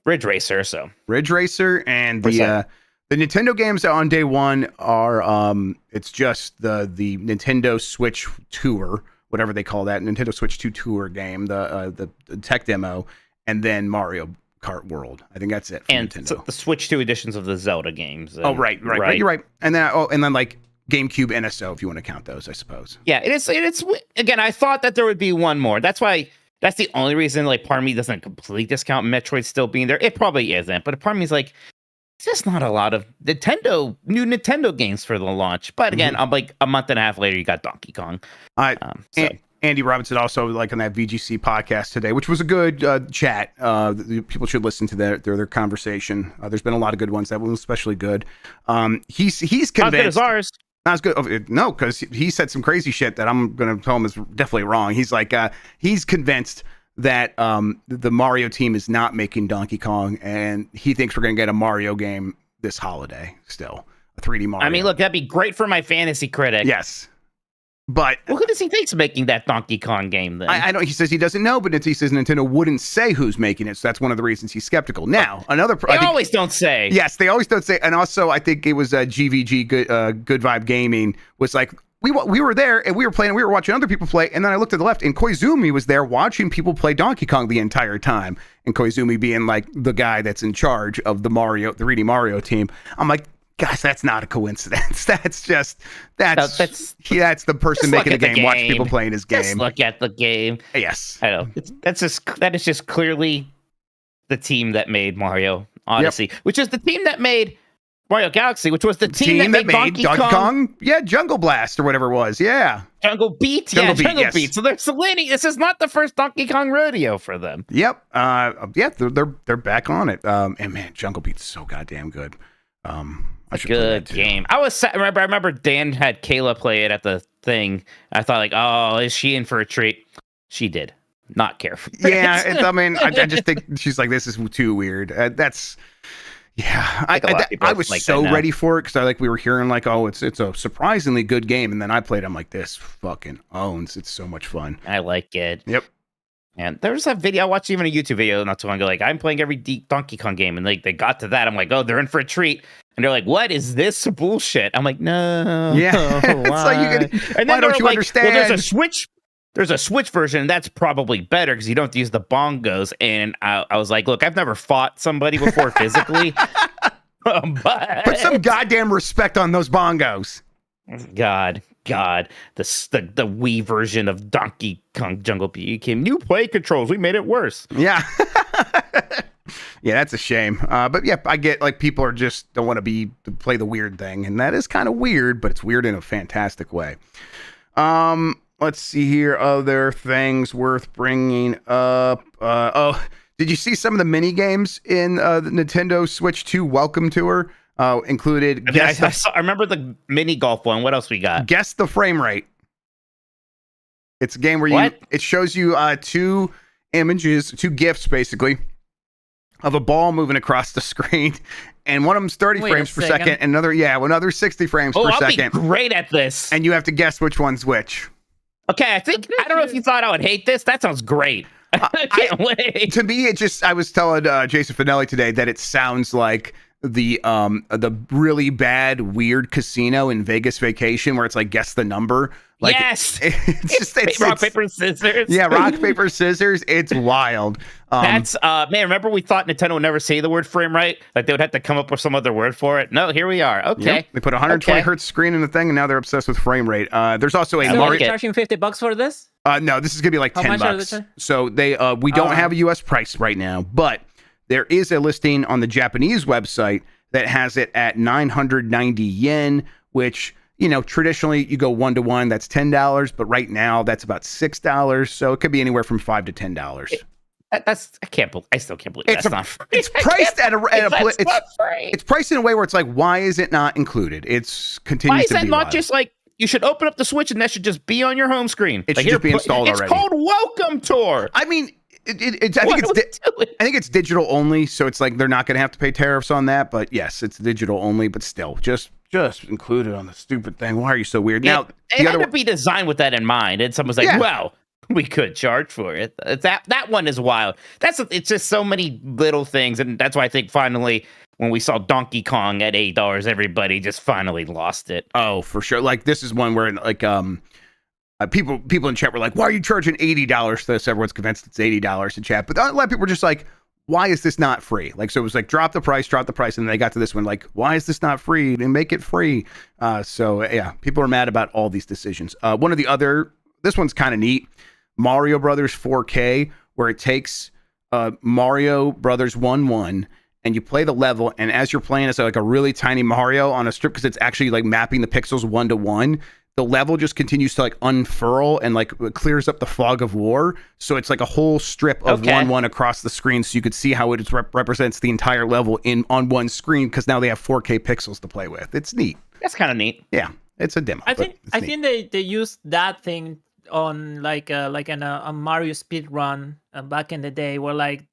Ridge Racer. So Ridge Racer and the Nintendo games on day one are it's just the Nintendo Switch Tour, whatever they call that, Nintendo Switch 2 Tour game, the tech demo, and then Mario Kart World. I think that's it. And Nintendo. The Switch 2 editions of the Zelda games. Right. You're right. And then like GameCube NSO, if you want to count those, I suppose. Yeah, it's again. I thought that there would be one more. That's the only reason. Part of me doesn't completely discount Metroid still being there. It probably isn't, but part of me is like, it's just not a lot of new Nintendo games for the launch. But again, I'm like a month and a half later, you got Donkey Kong. Andy Robinson also on that VGC podcast today, which was a good chat. People should listen to their conversation. There's been a lot of good ones. That one was especially good. He's convinced. Not as good as ours. Not as good. No, because he said some crazy shit that I'm going to tell him is definitely wrong. He's like, he's convinced that the Mario team is not making Donkey Kong, and he thinks we're going to get a Mario game this holiday still. A 3D Mario. I mean, look, that'd be great for my fantasy critic. Yes. But who does he think's making that Donkey Kong game then? I don't. He says he doesn't know, but he says Nintendo wouldn't say who's making it, so that's one of the reasons he's skeptical. Now, they always don't say. Yes, they always don't say. And also, I think it was GVG, Good Vibe Gaming, was like we were there and we were playing, we were watching other people play, and then I looked to the left, and Koizumi was there watching people play Donkey Kong the entire time, and Koizumi being like the guy that's in charge of the 3D Mario team. I'm like, guys, that's not a coincidence. That's the person making the game. Watch people playing his game. Just look at the game. Yes, I know. That is just clearly the team that made Mario Odyssey, which is the team that made Mario Galaxy, which was the team that made Donkey Kong. Yeah, Jungle Blast or whatever it was. Yeah, Jungle Beat. Jungle Beat. So there's this is not the first Donkey Kong rodeo for them. Yep. They're back on it. And man, Jungle Beat's so goddamn good. A good game. I remember Dan had Kayla play it at the thing. I thought like, oh, is she in for a treat? She did not care for it. Yeah, I just think she's like, this is too weird. I was like so ready for it because we were hearing like, oh, it's a surprisingly good game, and then I played. I'm like, this fucking owns. It's so much fun. I like it. Yep. And there was a video, I watched even a YouTube video not too long ago, like, I'm playing every Donkey Kong game, and they got to that, I'm like, oh, they're in for a treat. And they're like, what is this bullshit? I'm like, no. Yeah. It's like, and then why don't you understand? Well, there's a Switch. there's a Switch version that's probably better because you don't have to use the bongos. And I was like, look, I've never fought somebody before physically. But Put some goddamn respect on those bongos. God, the Wii version of Donkey Kong Jungle Beat came. New play controls. We made it worse. Yeah. Yeah, that's a shame. But yeah, I get like people are just don't want to play the weird thing, and that is kind of weird, but it's weird in a fantastic way. Let's see here. Other things worth bringing up. Did you see some of the mini games in the Nintendo Switch 2 Welcome Tour? Included. I remember the mini golf one. What else we got? Guess the frame rate. It's a game where it shows you two images, two GIFs basically, of a ball moving across the screen, and one of them's 30 frames per second, and another 60 frames per second. I'll be great at this. And you have to guess which one's which. Okay, I don't know if you thought I would hate this. That sounds great. I can't wait. To me, I was telling Jason Finelli today that it sounds like the really bad weird casino in Vegas Vacation where it's like guess the number. Like, yes, it's rock paper scissors. Yeah, rock paper scissors. It's wild. That's man. Remember we thought Nintendo would never say the word frame rate. Like they would have to come up with some other word for it. No, here we are. Okay, yep. They put 120 hertz screen in the thing, and now they're obsessed with frame rate. There's also a Mario. Charging $50 for this? No, this is gonna be like $10. So we don't have a U.S. price right now, but there is a listing on the Japanese website that has it at 990 yen, which, you know, traditionally you go 1-to-1, that's $10, but right now that's about $6. So it could be anywhere from $5 to $10. I still can't believe that's not free. It's priced it's priced in a way where it's like, why is it not included? It's continues. Why is to that be not wild. just like you should open up the Switch and that should just be on your home screen? It should just be installed already. It's called Welcome Tour. I mean, I think it's digital only, so it's like they're not going to have to pay tariffs on that. But yes, it's digital only, but still, just include it on the stupid thing. Why are you so weird? Now, it had to be designed with that in mind, and someone's like, "Well, we could charge for it." That one is wild. It's just so many little things, and that's why I think finally, when we saw Donkey Kong at $8, everybody just finally lost it. Oh, for sure. Like this is one where like people in chat were like, why are you charging $80 for this? Everyone's convinced it's $80 in chat. But a lot of people were just like, why is this not free? Like, so it was like, drop the price. And then they got to this one, like, why is this not free? And make it free. So yeah, people are mad about all these decisions. This one's kind of neat. Mario Brothers 4K, where it takes Mario Brothers 1-1 and you play the level. And as you're playing, it's like a really tiny Mario on a strip because it's actually like mapping the pixels 1-to-1. The level just continues to like unfurl and like clears up the fog of war. So it's like a whole strip of 1-1 across the screen. So you could see how it represents the entire level on one screen because now they have 4K pixels to play with. It's neat. That's kind of neat. Yeah, it's a demo. I think they used that thing on like in a Mario speed run back in the day where like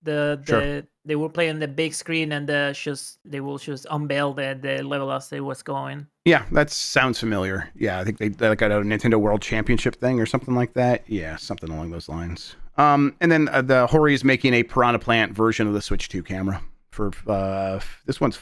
they were playing the big screen and they will just unveil the level as it was going. Yeah, that sounds familiar. Yeah, I think they got a Nintendo World Championship thing or something like that. Yeah, something along those lines. And then the Hori is making a Piranha Plant version of the Switch 2 camera for this one's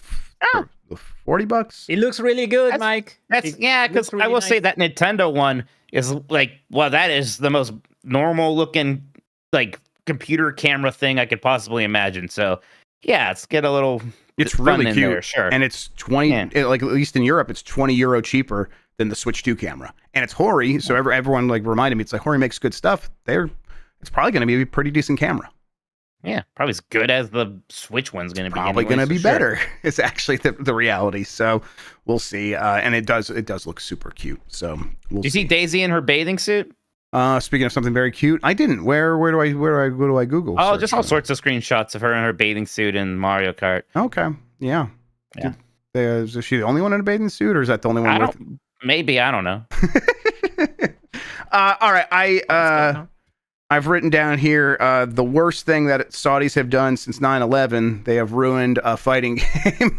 $40. It looks really good, Mike. Because I will say that Nintendo one is like, well, that is the most normal looking like computer camera thing I could possibly imagine. So yeah, let's get a little. It's really cute, there, sure. And it's 20. Like at least in Europe, it's €20 cheaper than the Switch 2 camera, and it's Hori. So everyone like reminded me, it's like Hori makes good stuff. It's probably going to be a pretty decent camera. Yeah, probably as good as the Switch one's going to be. Probably going to be better. It's actually the reality. So we'll see. And it does look super cute. So we'll. Did you see Daisy in her bathing suit? Speaking of something very cute, I didn't. Where do I Google? Oh, just all sorts of screenshots of her in her bathing suit in Mario Kart. Okay, yeah. Is she the only one in a bathing suit, or is that the only one? Maybe, I don't know. All right, I've written down here the worst thing that Saudis have done since 9/11. They have ruined a fighting game.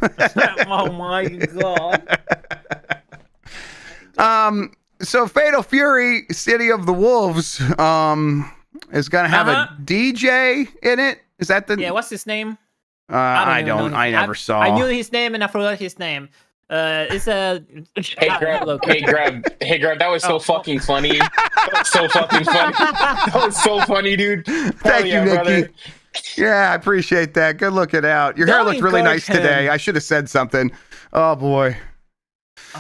Oh my god. So Fatal Fury, City of the Wolves, is gonna have a DJ in it. Is that the? Yeah. What's his name? I never saw. I knew his name and I forgot his name. It's a Hey, Grubb. Hey, Grubb. Hey, Grubb. That was so fucking funny. That was so fucking funny. That was so funny, dude. Thank you, Nikki. Brother. Yeah, I appreciate that. Good looking out. Your hair Don't looked really nice encourage him. today. I should have said something. Oh boy.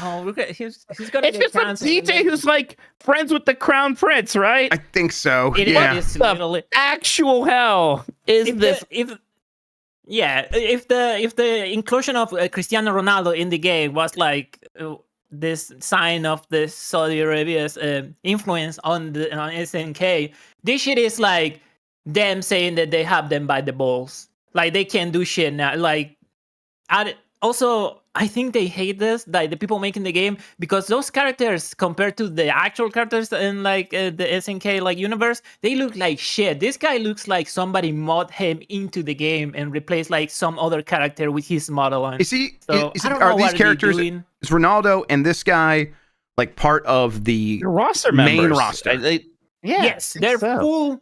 Oh, look at he's gonna It's get just some canceled. DJ who's like friends with the crown prince, right? I think so. It yeah. is The literally. actual hell is If this? if the inclusion of Cristiano Ronaldo in the game was like this sign of the Saudi Arabia's influence on SNK, this shit is like them saying that they have them by the balls, like they can't do shit now. Like, I think they hate this, like the people making the game, because those characters compared to the actual characters in like the SNK like universe, they look like shit. This guy looks like somebody mod him into the game and replaced like some other character with his model on. Is he? So, Is I it, don't know are these what they're characters? doing. Is Ronaldo and this guy like part of the roster main members. roster? Yeah, Yes, I they're think so.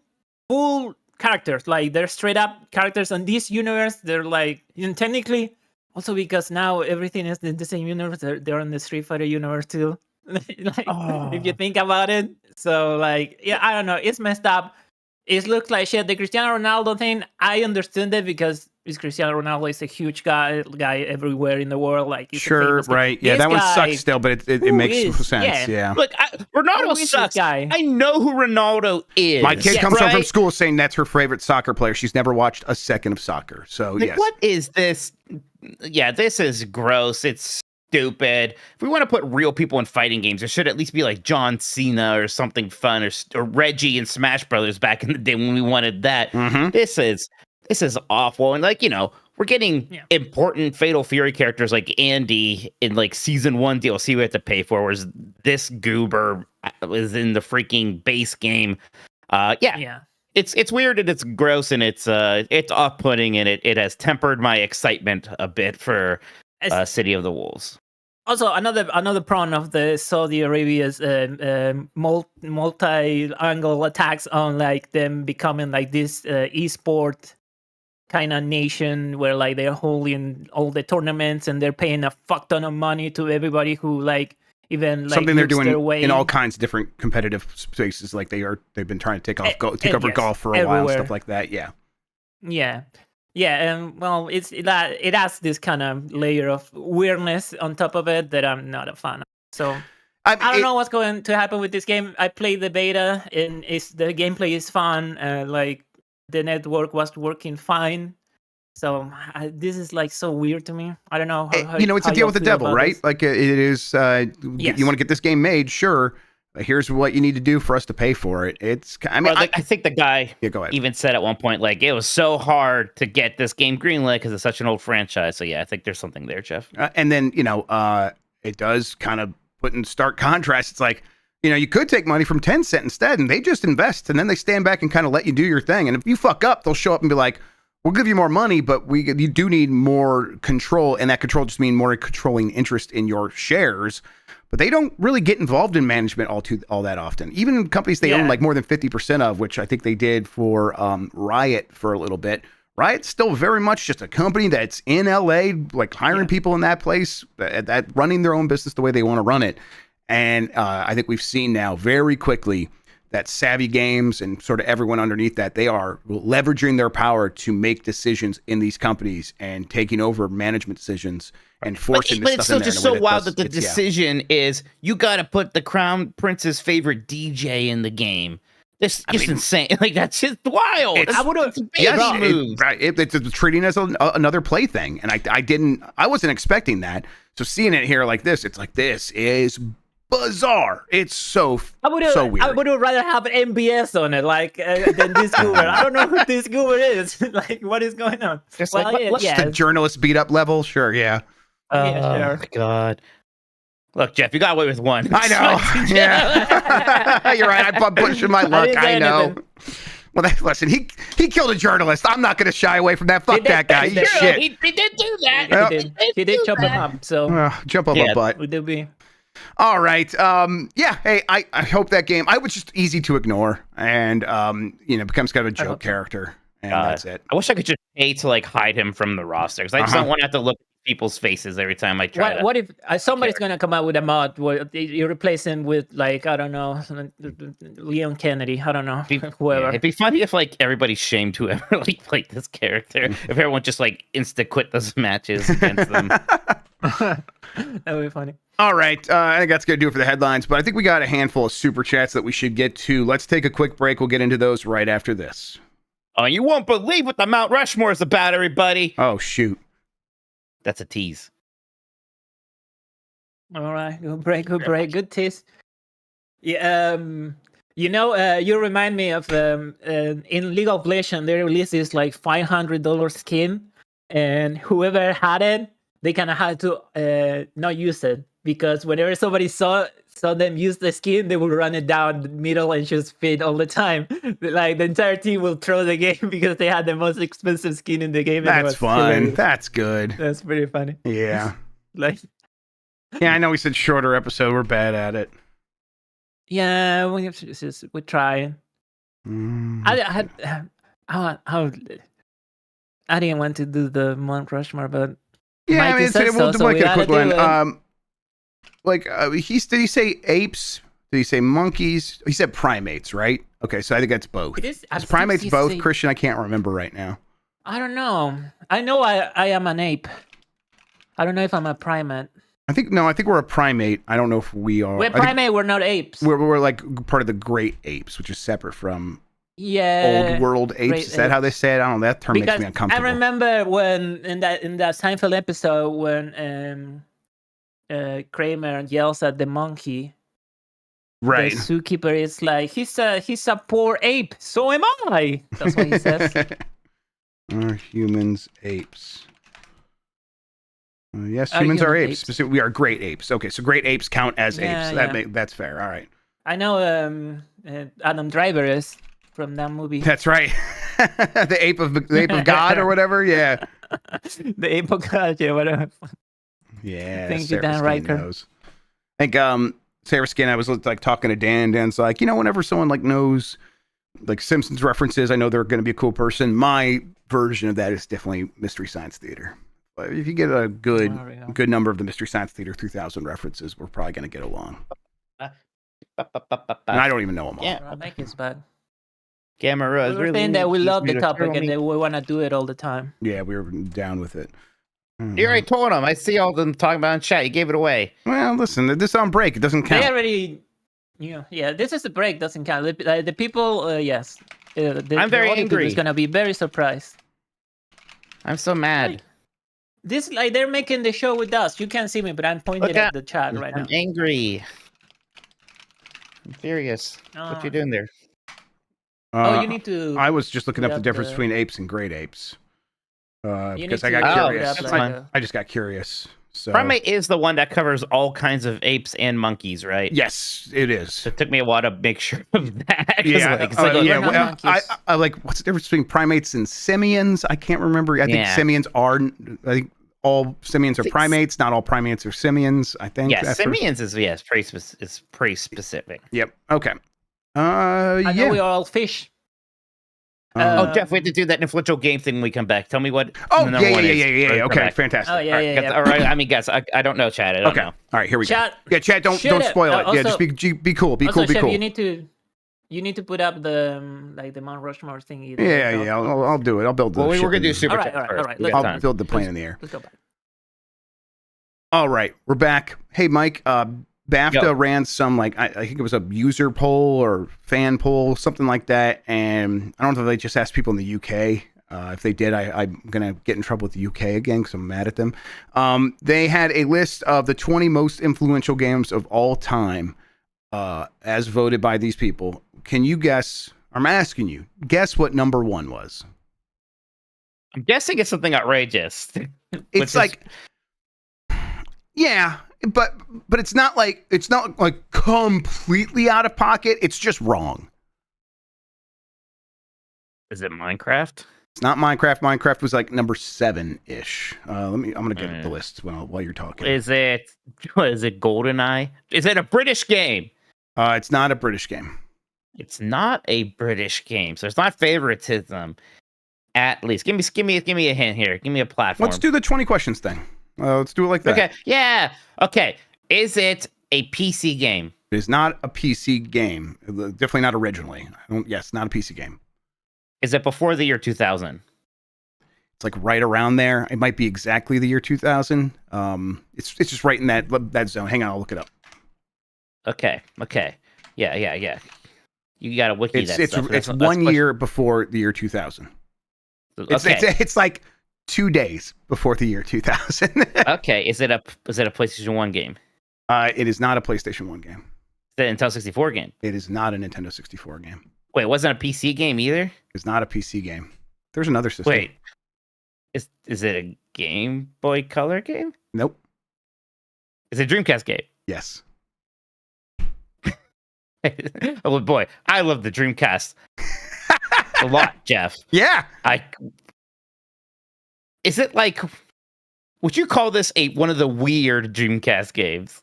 full characters. Like they're straight up characters on this universe. They're like, and technically, also because now everything is in the same universe. They're in the Street Fighter universe too. Like, if you think about it. So like, yeah, I don't know. It's messed up. It looks like shit. The Cristiano Ronaldo thing, I understand it because Cristiano Ronaldo is a huge guy everywhere in the world. Like, he's a Sure, famous guy. right. Yeah, This that one guy, sucks still, but it makes is- sense. Yeah. Look, who Ronaldo is this sucks. guy? I know who Ronaldo is. My kid Yeah, comes home from right? school saying that's her favorite soccer player. She's never watched a second of soccer. So Like, yes. what is this? Yeah, this is gross. It's stupid. If we want to put real people in fighting games, there should at least be like John Cena or something fun, or Reggie in Smash Brothers back in the day when we wanted that. Mhm. This is awful. And like, we're getting important Fatal Fury characters like Andy in like season 1 DLC we have to pay for, whereas this goober is in the freaking base game. Yeah. It's weird and it's gross and it's off-putting, and it has tempered my excitement a bit for City of the Wolves. Also, another prong of the Saudi Arabia's multi-angle attacks on like them becoming like this esport kind of nation where like they're holding all the tournaments and they're paying a fuck ton of money to everybody who like even like Something they're looks their doing way. in all kinds of different competitive spaces. Like they've been trying to take over yes, golf for a while and everywhere. stuff like that. Yeah. Yeah, and well, it has this kind of layer of weirdness on top of it that I'm not a fan of. So I don't know what's going to happen with this game. I played the beta, and the gameplay is fun. Like the network was working fine. So this is like so weird to me. I don't know. It's a deal with the devil, right? This. Like it is. Yes. You want to get this game made, sure. Here's what you need to do for us to pay for it. I think the guy go ahead. even said at one point, like, it was so hard to get this game greenlit because it's such an old franchise. So yeah, I think there's something there, Jeff. And then it does kind of put in stark contrast. It's like, you could take money from Tencent instead, and they just invest, and then they stand back and kind of let you do your thing. And if you fuck up, they'll show up and be like, we'll give you more money, but you do need more control, and that control just means more controlling interest in your shares. But they don't really get involved in management all that often. Even companies they own like more than 50% of, which I think they did for Riot for a little bit. Riot's still very much just a company that's in LA, like hiring people in that place, that running their own business the way they want to run it. And I think we've seen now very quickly that Savvy Games and sort of everyone underneath that, they are leveraging their power to make decisions in these companies and taking over management decisions and forcing but this it's stuff in still there. just so wild that the decision is you got to put the Crown Prince's favorite DJ in the game. This just insane. Like, that's just wild. It's treating it as another plaything, and I wasn't expecting that. So seeing it here like this, it's like, this is bizarre. It's so weird. I would rather have MBS on it, like than this goober. I don't know who this goober is. Like, what is going on? Just the journalist beat up level. Sure, yeah. Yeah, sure. God. Look, Jeff, you got away with one. I know. Yeah. You're right. I'm pushing my luck. I know. Well, listen, he killed a journalist. I'm not going to shy away from that. Fuck that guy. Shit. He did do that. He did chop him up. So jump up a butt. Would there be? All right. Hey, I hope that game. I was just easy to ignore, and becomes kind of a joke character, and that's it. I wish I could just pay to like hide him from the roster because I just don't want to have to look at people's faces every time I try that. What if somebody's gonna come out with a mod where you replace him with, like, I don't know, Leon Kennedy? I don't know, whoever. Yeah, it'd be funny if like everybody shamed whoever like played this character. If everyone just like insta quit those matches against them. That would be funny. All right, I think that's going to do it for the headlines, but I think we got a handful of super chats that we should get to. Let's take a quick break. We'll get into those right after this. Oh, you won't believe what the Mount Rushmore is about, everybody. Oh, shoot. That's a tease. All right, good break, good tease. Yeah, you remind me of in League of Legends, they released this like $500 skin, and whoever had it, they kind of had to not use it, because whenever somebody saw them use the skin, they would run it down the middle and just feed all the time. Like the entire team will throw the game because they had the most expensive skin in the game. That's fun. Hilarious. That's good. That's pretty funny. Yeah. Like, yeah, I know we said shorter episode. We're bad at it. yeah, we're trying. Mm. I didn't want to do the Mount Rushmore, but Yeah, Mikey I mean, said we'll so make we it a gotta quick one. do it. Did he say apes? Did he say monkeys? He said primates, right? Okay, so I think that's both. It is. Is primates both, Christian? I can't remember right now. I don't know. I know I am an ape. I don't know if I'm a primate. I think we're a primate. I don't know if we are. We're primate. We're not apes. We're like part of the great apes, which is separate from old world apes. great Is that how they say it? I don't know. That term Because makes me uncomfortable. I remember when in that Seinfeld episode when Kramer yells at the monkey. Right. The zookeeper is like, he's a poor ape. So am I. That's what he says. Are humans apes? Yes, Are humans are human apes. We are great apes. Okay, so great apes count as apes. That's fair. All right. I know Adam Driver is from that movie. That's right. the ape of God or whatever. Yeah. The ape of God. Yeah, whatever. Yeah. Thank you, Sarah Dan Skin Riker. knows. I think Sarah Skin. I was like talking to Dan. Dan's like, whenever someone like knows like Simpsons references, I know they're going to be a cool person. My version of that is definitely Mystery Science Theater. But if you get a good number of the Mystery Science Theater 3000 references, we're probably going to get along. And I don't even know them all. Yeah, Mike is bad. Gamera is We're really saying that we love the to topic throw and me. that we want to do it all the time. Yeah, we were down with it. You already told them. I see all of them talking about it in chat. You gave it away. Well, listen, this is on break. It doesn't count. They already, yeah. This is a break. Doesn't count. The people, yes. I'm very angry. Is gonna be very surprised. I'm so mad. This they're making the show with us. You can't see me, but I'm pointing at the chat right now. I'm angry. I'm furious. What you doing there? You need to. I was just looking up the difference between apes and great apes. Because I got curious. I just got curious. So Primate is the one that covers all kinds of apes and monkeys, right? Yes, it is. So it took me a while to make sure of that. Yeah, I like what's the difference between primates and simians? I can't remember. I think simians are. I think all simians are primates. Not all primates are simians. I think. Yeah, simians is pretty specific. Yep. Okay. I know we are all fish. Jeff, we have to do that influential game thing when we come back. Tell me what. Oh, yeah. Okay, fantastic. Oh, yeah. All right. I mean, guys, I don't know, Chad. I don't know. All right, here we Chat, go. Yeah, Chad, don't spoil it. Yeah, just be cool. Be cool. Chef, you need to put up the the Mount Rushmore thing. Yeah. I'll do it. I'll build the. Well, we're gonna do super. All right. I'll build the plane in the air. Let's go back. All right, we're back. Hey, Mike. BAFTA ran some I think it was a user poll or fan poll, something like that, and I don't know if they just asked people in the UK. If they did, I'm gonna get in trouble with the UK again because I'm mad at them. They had a list of the 20 most influential games of all time, as voted by these people. Can you guess? I'm asking you, guess what number one was? I'm guessing it's something outrageous. It's yeah. But it's not like completely out of pocket. It's just wrong. Is it Minecraft? It's not Minecraft. Minecraft was like number 7-ish. I'm gonna get the list while you're talking. Is it GoldenEye? Is it a British game? It's not a British game. It's not a British game, so it's not favoritism. At least, give me a hint here. Give me a platform. Let's do the 20 questions thing. Let's do it like that. Okay. Yeah. Okay. Is it a PC game? It is not a PC game. Definitely not originally. Yes, not a PC game. Is it before the year 2000? It's like right around there. It might be exactly the year 2000. It's just right in that zone. Hang on, I'll look it up. Okay. Yeah. You got to wiki that stuff. It's 1 year before the year 2000. It's like 2 days before the year 2000. Okay. Is it a PlayStation 1 game? It is not a PlayStation 1 game. Is it a Nintendo 64 game? It is not a Nintendo 64 game. Wait, it wasn't a PC game either? It's not a PC game. There's another system. Wait. Is it a Game Boy Color game? Nope. Is it a Dreamcast game? Yes. Oh boy, I love the Dreamcast a lot, Jeff. Yeah. Is it like? Would you call this one of the weird Dreamcast games?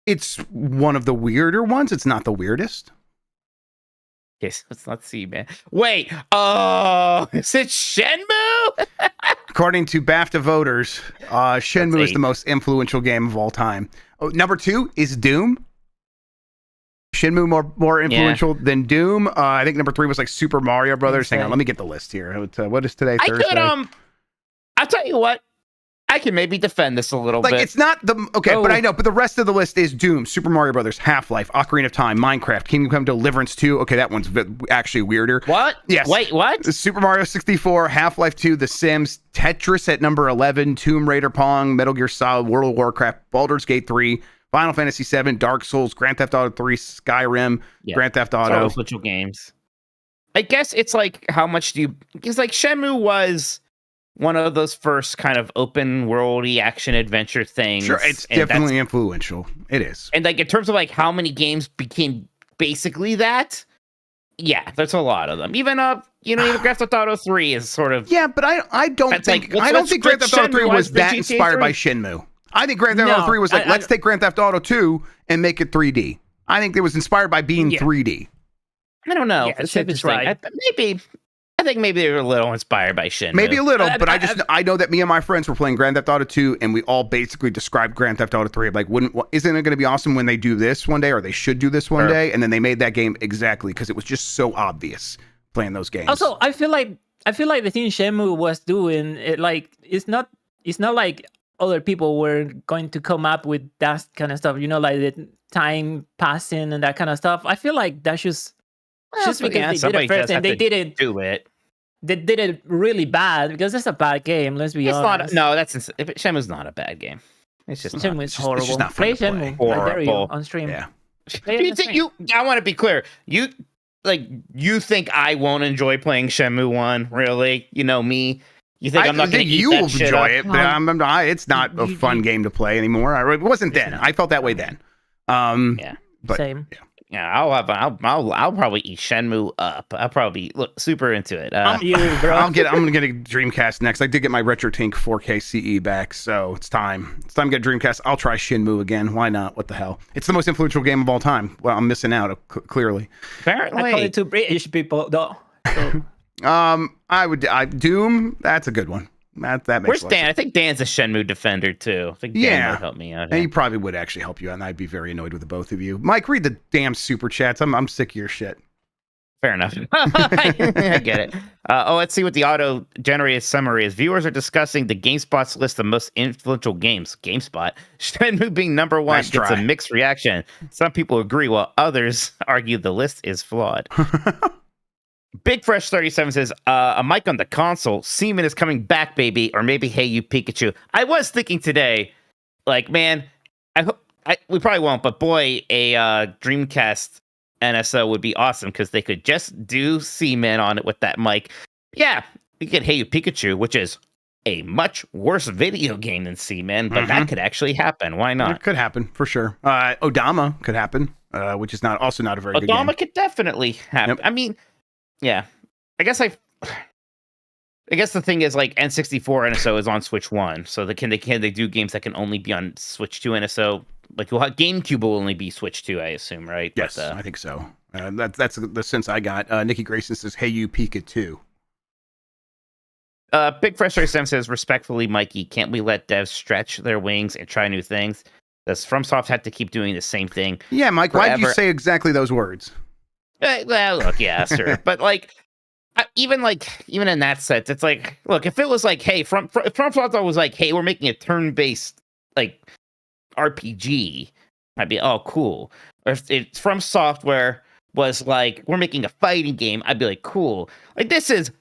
It's one of the weirder ones. It's not the weirdest. Yes, let's see, man. Wait, is it Shenmue? According to BAFTA voters, Shenmue is the most influential game of all time. Oh, number 2 is Doom. Shenmue more influential than Doom. I think number 3 was like Super Mario Brothers. Hang on, let me get the list here. What is today? Thursday. I'll tell you what. I can maybe defend this a little bit. It's not but I know. But the rest of the list is Doom, Super Mario Brothers, Half-Life, Ocarina of Time, Minecraft, Kingdom Come Deliverance 2. Okay, that one's actually weirder. What? Yes. Wait, what? Super Mario 64, Half-Life 2, The Sims, Tetris at number 11, Tomb Raider, Pong, Metal Gear Solid, World of Warcraft, Baldur's Gate 3, Final Fantasy 7, Dark Souls, Grand Theft Auto 3, Skyrim, Grand Theft Auto. Virtual games. I guess it's like, how much do you... Because like Shenmue was one of those first kind of open worldy action adventure things. Sure, it's definitely influential. It is. And like in terms of like how many games became basically that, yeah, there's a lot of them. Even even Grand Theft Auto 3 is sort of... Yeah, but I don't think Grand Theft Auto 3 was that inspired by Shenmue. I think Grand Theft Auto 3 was like, let's take Grand Theft Auto 2 and make it 3D. I think it was inspired by being 3D. I don't know. Yeah, it's right. I think maybe they were a little inspired by Shenmue. Maybe a little, but I know that me and my friends were playing Grand Theft Auto 2, and we all basically described Grand Theft Auto 3. Like, isn't it going to be awesome when they do this one day, or they should do this one day? And then they made that game exactly because it was just so obvious playing those games. Also, I feel like the thing Shenmue was doing, it's not like other people were going to come up with that kind of stuff. Like the time passing and that kind of stuff. I feel like that's just because they did it first and they didn't do it. They did it really bad because it's a bad game. Let's be honest. Shenmue's not a bad game. It's just Shenmue's horrible. It's just not fun play to Shenmue. play. I dare you on stream. Yeah. I want to be clear. You think I won't enjoy playing Shenmue 1? Really? You know me. You think I'm not going to eat that shit up? You will enjoy it, but it's not a fun game to play anymore. It wasn't then. I felt that way then. But, same. Yeah, I'll probably eat Shenmue up. I'll probably look super into it. I'm gonna get a Dreamcast next. I did get my RetroTink 4K CE back, so it's time. It's time to get a Dreamcast. I'll try Shenmue again. Why not? What the hell? It's the most influential game of all time. Well, I'm missing out clearly. Apparently, I call it to British people though. So. Doom. That's a good one. That makes. Where's Dan? I think Dan's a Shenmue defender too. I think Dan would help me out. And he probably would actually help you out, and I'd be very annoyed with the both of you. Mike, read the damn super chats. I'm sick of your shit. Fair enough. I get it. Let's see what the auto-generated summary is. Viewers are discussing the GameSpot's list of most influential games. GameSpot. Shenmue being number 1 gets a mixed reaction. Some people agree, while others argue the list is flawed. Big Fresh 37 says, a mic on the console. Seaman is coming back, baby. Or maybe Hey You Pikachu. I was thinking today, like, man, we probably won't, but boy, a Dreamcast NSO would be awesome because they could just do Seaman on it with that mic. Yeah, you get Hey You Pikachu, which is a much worse video game than Seaman, but that could actually happen. Why not? It could happen, for sure. Odama could happen, which is also not a very good game. Odama could definitely happen. Yep. I mean... Yeah, I guess the thing is like N64 NSO is on Switch 1, so can they do games that can only be on Switch 2 NSO? Like GameCube will only be Switch 2, I assume, right? Yes, I think so. That's the sense I got. Nikki Grayson says, "Hey You Pika 2." Big Frustrated Sam says, respectfully, Mikey, can't we let devs stretch their wings and try new things? Does FromSoft have to keep doing the same thing? Yeah, Mike, why did you forever? say exactly those words? Well, look, yeah, sure. But even in that sense, it's like, look, if it was like, hey, if FromSoft was like, hey, we're making a turn-based like RPG, I'd be, oh, cool. Or if it's From Software was like, we're making a fighting game, I'd be like, cool. Like, this is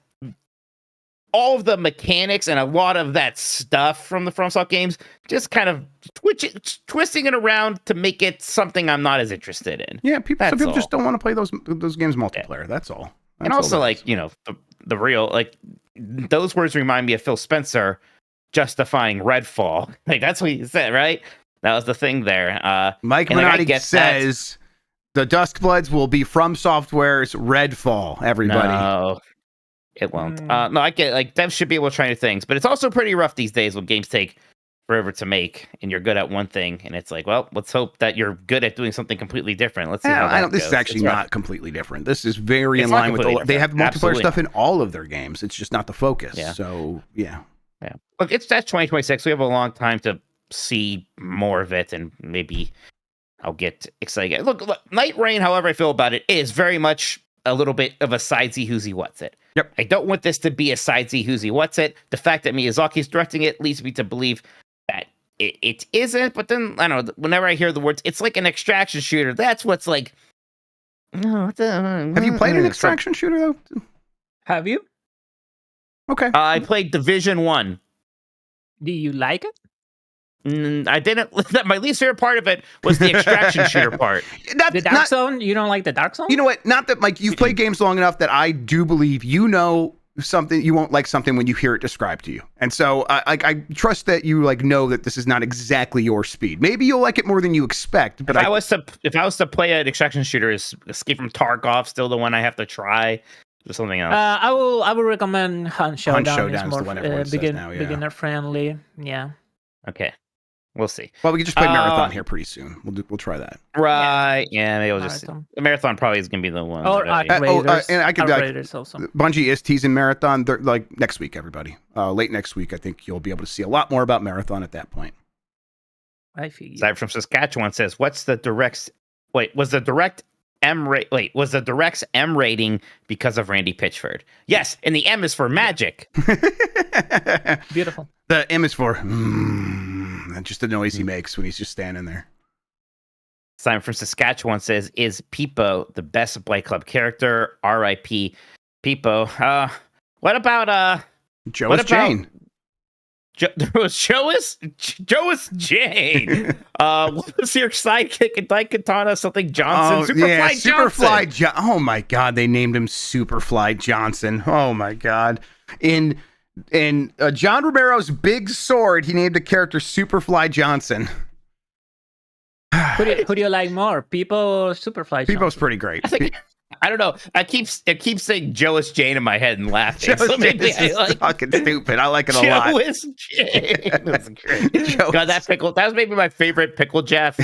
all of the mechanics and a lot of that stuff from the FromSoft games, just kind of twisting it around to make it something I'm not as interested in. Yeah, some people all. just don't want to play those games multiplayer. That's all. That's And also, all like, you know, the real, like, those words remind me of Phil Spencer justifying Redfall. Like, that's what he said, right? That was the thing there. Mike Minotti says the Duskbloods will be From Software's Redfall, everybody. No, it won't. No, I get, like, devs should be able to try new things, but it's also pretty rough these days when games take forever to make and you're good at one thing, and it's like, well, let's hope that you're good at doing something completely different. Let's see how that This goes. is actually not completely different. This is very in It's not line with completely they have multiplayer Absolutely stuff not. in all of their games. It's just not the focus. Yeah. So, yeah. Yeah. Look, that's 2026. We have a long time to see more of it, and maybe I'll get excited. Look, Night Rain, however I feel about it, is very much a little bit of a sidesy who's what's it. Yep. I don't want this to be a sidesy who's what's it. The fact that Miyazaki's directing it leads me to believe that it isn't, but then, I don't know, whenever I hear the words, it's like an extraction shooter, that's what's like, no, Have you played an extraction shooter, though? Have you? Okay. I played Division 1. Do you like it? I didn't. My least favorite part of it was the extraction shooter part. The Dark Zone? You don't like the Dark Zone? You know what? Not that, Mike, you've played games long enough that I do believe you know something. You won't like something when you hear it described to you. And so I trust that you like know that this is not exactly your speed. Maybe you'll like it more than you expect. But if I was to play an extraction shooter, is Escape from Tarkov still the one I have to try? Or something else? I will recommend Hunt Showdown. Showdown It's is more the one everyone says now, yeah. beginner friendly. Yeah. Okay, we'll see. Well, we can just play Marathon here pretty soon. We'll try that. Right? Yeah, maybe we'll just. Marathon. The Marathon probably is gonna be the one. Or Outriders. And I could Outriders also. Bungie is teasing Marathon. They're like next week, everybody. Late next week, I think you'll be able to see a lot more about Marathon at that point. I figure. Aside from Saskatchewan says, "What's the direct? Wait, was the direct M rate? Wait, was the direct's M rating because of Randy Pitchford? Yes, and the M is for magic. Beautiful. The M is for just the noise he makes when he's just standing there. Simon from Saskatchewan says, "Is Peepo the best Blight Club character? R.I.P. Peepo. What about Joas Jane? Joas Jane. What was your sidekick in Daikatana? Something Johnson? Superfly Johnson. Oh my God, they named him Superfly Johnson. Oh my God. In John Romero's Big Sword, he named a character Superfly Johnson. Who do you like more, Peepo or Superfly? Peepo's pretty great. I don't know. I keep saying Joas Jane in my head and laughing. So maybe it's fucking stupid. I like it a lot. Joas Jane. That's great. God, that pickle. That was maybe my favorite pickle giraffe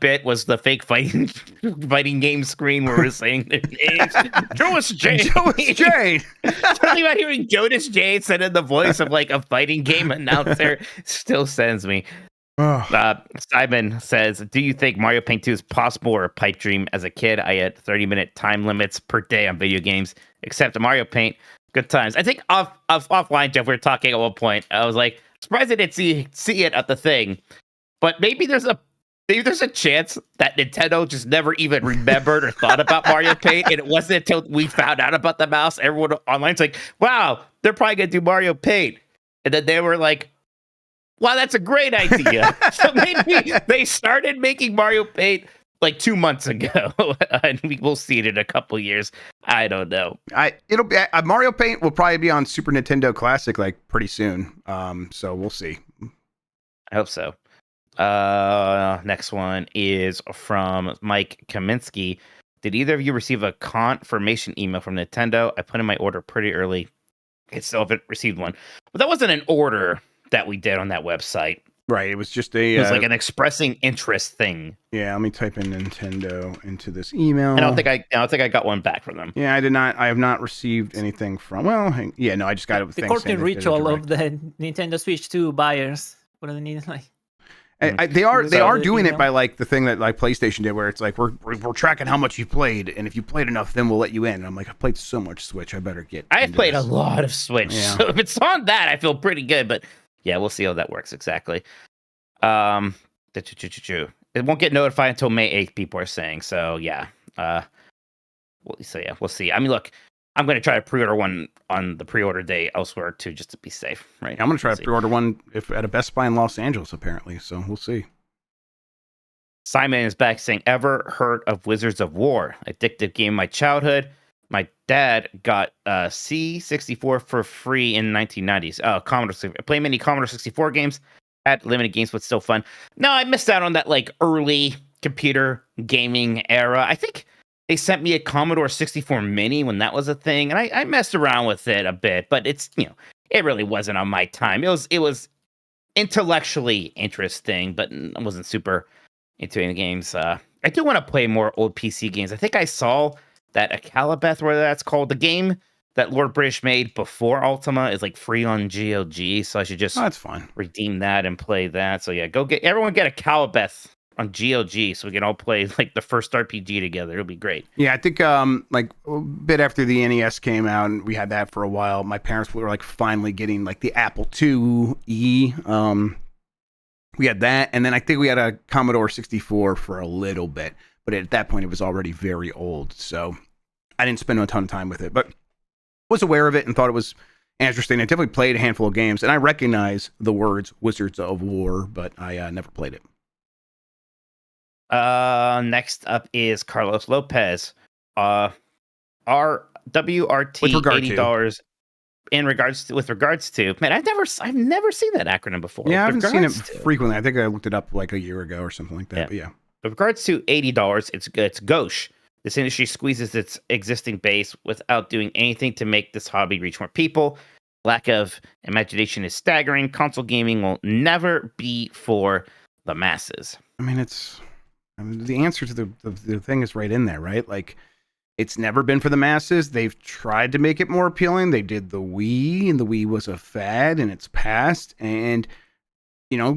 bit. Was the fake fighting game screen where we're saying their names. Joas Jane. Joas Jane. Something about hearing Jonas Jane said in the voice of like a fighting game announcer still sends me. Simon says, "Do you think Mario Paint 2 is possible or a pipe dream? As a kid, I had 30-minute time limits per day on video games, except Mario Paint. Good times." I think offline, Jeff, we were talking at one point. I was like, surprised I didn't see it at the thing, but maybe there's a chance that Nintendo just never even remembered or thought about Mario Paint, and it wasn't until we found out about the mouse. Everyone online's like, "Wow, they're probably gonna do Mario Paint," and then they were like, "Wow, that's a great idea." So maybe they started making Mario Paint like 2 months ago, and we'll see it in a couple years. I don't know. It'll be Mario Paint will probably be on Super Nintendo Classic like pretty soon. So we'll see. I hope so. Next one is from Mike Kaminsky. Did either of you receive a confirmation email from Nintendo? I put in my order pretty early. I still haven't received one, but that wasn't an order that we did on that website. Right. It was just It was like an expressing interest thing. Yeah, let me type in Nintendo into this email. I don't think I got one back from them. Yeah, I did not. I have not received anything from. Well, yeah, no, I just got it with The thanks corporate saying they did a ritual of direct. the Nintendo Switch 2 buyers. What do they need? Like, They are So- doing it email. by like the thing that like PlayStation did, where it's like we're tracking how much you played, and if you played enough, then we'll let you in. And I'm like, I played so much Switch, I better get. I've into played this. a lot of Switch, Yeah. so if it's on that, I feel pretty good. But yeah, we'll see how that works exactly. It won't get notified until May 8th. People are saying so. Yeah. We'll see. I mean, look, I'm going to try to pre-order one on the pre-order day elsewhere too, just to be safe. Right. I'm gonna try We'll to see. pre-order one at a Best Buy in Los Angeles, apparently. So we'll see. Simon is back saying, "Ever heard of Wizards of War? Addictive game of my childhood. My dad got C64 for free in 1990s. Oh, Commodore 64. I play many Commodore 64 games. Had limited games, but still fun. No, I missed out on that like early computer gaming era. I think they sent me a Commodore 64 Mini when that was a thing, and I messed around with it a bit, but it's it really wasn't on my time. It was intellectually interesting, but I wasn't super into any games. I do want to play more old PC games. I think I saw that Akalabeth, where that's called, the game that Lord British made before Ultima, is like free on GOG, so I should just That's fine. redeem that and play that. So yeah, everyone get Akalabeth on GOG so we can all play like the first RPG together. It'll be great. Yeah, I think like a bit after the NES came out, and we had that for a while. My parents were like finally getting like the Apple IIe. We had that, and then I think we had a Commodore 64 for a little bit, but at that point it was already very old, so I didn't spend a ton of time with it, but was aware of it and thought it was interesting. I definitely played a handful of games, and I recognize the words Wizards of War, but I never played it. Next up is Carlos Lopez. Our WRT With regard to. $80 with regards to, man, I've never seen that acronym before. Yeah, I haven't seen it Regards to. frequently. I think I looked it up like a year ago or something like that. Yeah. But yeah, With regards to $80, it's gauche. This industry squeezes its existing base without doing anything to make this hobby reach more people. Lack of imagination is staggering. Console gaming will never be for the masses. I mean, the answer to the thing is right in there, right? Like, it's never been for the masses. They've tried to make it more appealing. They did the Wii, and the Wii was a fad, and it's passed. And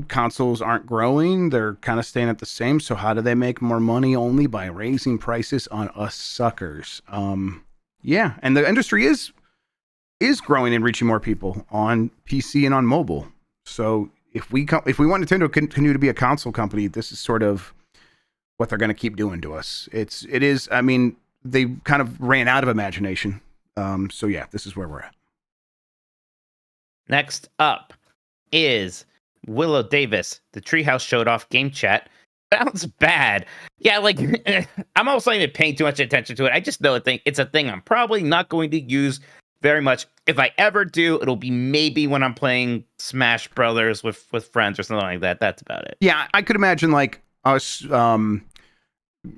consoles aren't growing. They're kind of staying at the same. So how do they make more money? Only by raising prices on us suckers. Yeah, and the industry is growing and reaching more people on PC and on mobile. So if we want Nintendo to continue to be a console company, this is sort of what they're going to keep doing to us. It is. I mean, they kind of ran out of imagination. So yeah, this is where we're at. Next up is Willow Davis. The Treehouse showed off game chat. Sounds bad. Yeah, like I'm also not even paying too much attention to it. I just know it's a thing I'm probably not going to use very much. If I ever do, it'll be maybe when I'm playing Smash Brothers with friends or something like that. That's about it. Yeah, I could imagine like us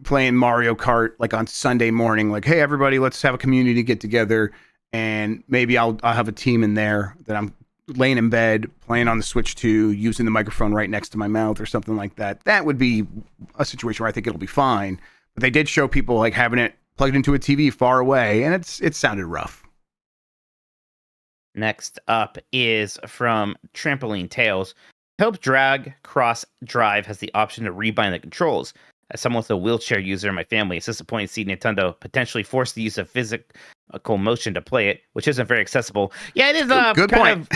playing Mario Kart like on Sunday morning. Like, hey everybody, let's have a community get together, and maybe I'll have a team in there that I'm laying in bed playing on the Switch 2, using the microphone right next to my mouth or something like that. That would be a situation where I think it'll be fine. But they did show people like having it plugged into a TV far away, and it sounded rough. Next up is from Trampoline Tales. Help Drag Cross Drive has the option to rebind the controls. As someone with a wheelchair user in my family, it's disappointing to see Nintendo potentially force the use of physical motion to play it, which isn't very accessible. Yeah, it is Good point.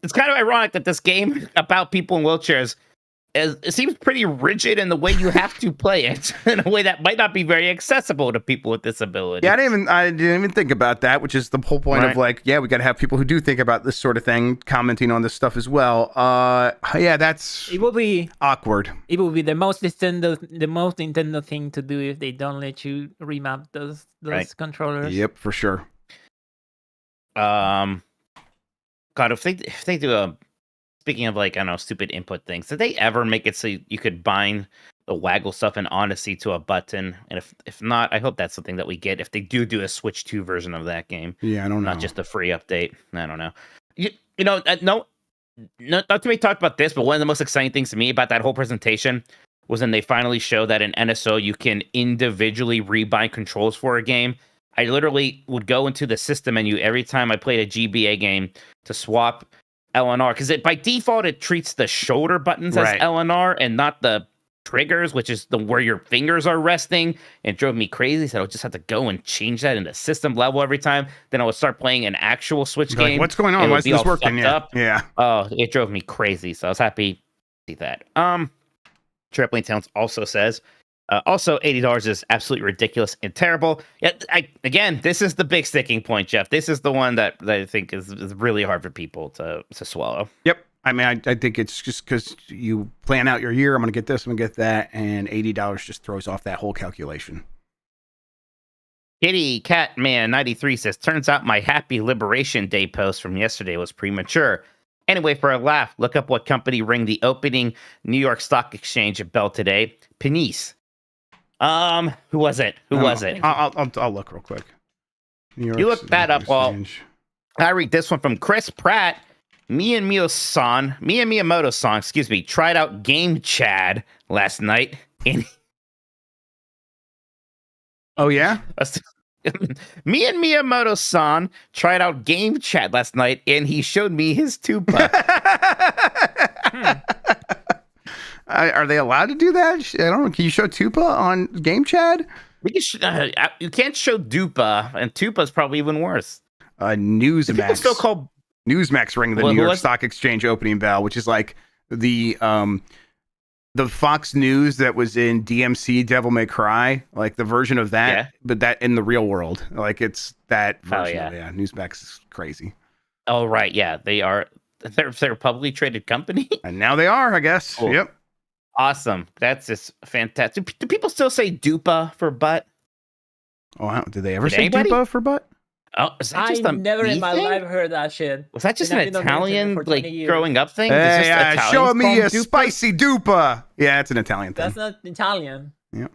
It's kind of ironic that this game about people in wheelchairs it seems pretty rigid in the way you have to play it, in a way that might not be very accessible to people with disabilities. Yeah, I didn't even think about that, which is the whole point of like, yeah, we got to have people who do think about this sort of thing commenting on this stuff as well. Yeah, It will be awkward. It will be the most Nintendo thing to do if they don't let you remap those controllers. Yep, for sure. God, if they do a, speaking of like, I don't know, stupid input things, did they ever make it so you could bind the waggle stuff in Odyssey to a button? And if not, I hope that's something that we get if they do a Switch 2 version of that game. Yeah, I don't know. Not just a free update. I don't know. You know, no, not to be talked about this, but one of the most exciting things to me about that whole presentation was when they finally showed that in NSO you can individually rebind controls for a game. I literally would go into the system menu every time I played a GBA game to swap LNR, because by default it treats the shoulder buttons as LNR and not the triggers, which is where your fingers are resting. And it drove me crazy, so I would just have to go and change that in the system level every time. Then I would start playing an actual Switch game. Like, what's going on? Why isn't this working? Yeah. Oh, it drove me crazy, so I was happy to see that. Tripling Towns also says, also $80 is absolutely ridiculous and terrible. Yeah, again, this is the big sticking point, Jeff. This is the one that I think is really hard for people to swallow. Yep. I mean, I think it's just because you plan out your year. I'm going to get this, I'm going to get that, and $80 just throws off that whole calculation. Kitty Catman 93 says, turns out my Happy Liberation Day post from yesterday was premature. Anyway, for a laugh, look up what company rang the opening New York Stock Exchange bell today. Penice. Who was it? Who was it? I'll look real quick. You look that up while I read this one from Chris Pratt. Miyamoto-san, excuse me, tried out Game Chad last night. Oh, yeah? Miyamoto-san tried out Game Chat last night, and he showed me his Tupa. Are they allowed to do that? I don't know. Can you show Tupa on Game Chat? You can't show Dupa, and Tupa's probably even worse. Newsmax. Still called Newsmax rang the New York Stock Exchange opening bell, which is like the Fox News that was in DMC Devil May Cry, like the version of that, but that in the real world. Like it's that version of it. Yeah, Newsmax is crazy. Oh, right. Yeah, they're a publicly traded company. And now they are, I guess. Cool. Yep. Awesome. That's just fantastic. Do people still say dupa for butt? Oh, wow. Did they ever say dupa for butt? Oh, is that just never in my life heard that shit. Was that just an Italian growing up thing? Hey, show me a spicy dupa. Yeah, it's an Italian thing. That's not Italian. Yeah,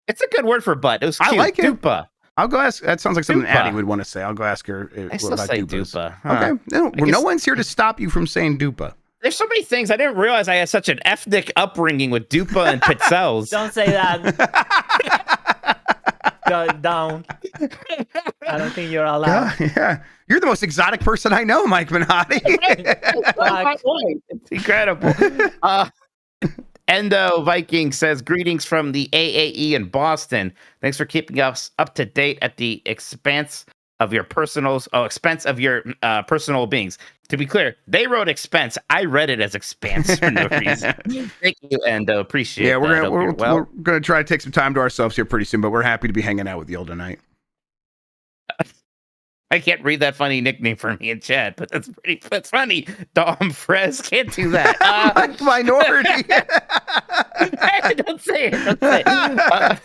it's a good word for butt. It was cute. I like it. Dupa. I'll go ask. That sounds like something Addie would want to say. I'll go ask her. I still say dupa. Huh. Okay. No one's here to stop you from saying dupa. There's so many things. I didn't realize I had such an ethnic upbringing with dupa and pizzelles. Don't say that. Down. I don't think you're allowed. Yeah. You're the most exotic person I know, Mike Minotti. It's incredible. Endo Viking says, greetings from the AAE in Boston. Thanks for keeping us up to date at the expense of your personal beings. To be clear, they wrote expense. I read it as expanse for no reason. Thank you, Endo. Appreciate it. Yeah, we're gonna try to take some time to ourselves here pretty soon, but we're happy to be hanging out with you all tonight. I can't read that funny nickname for me in chat, but that's funny. Dom Frez can't do that. Minority. Don't say it.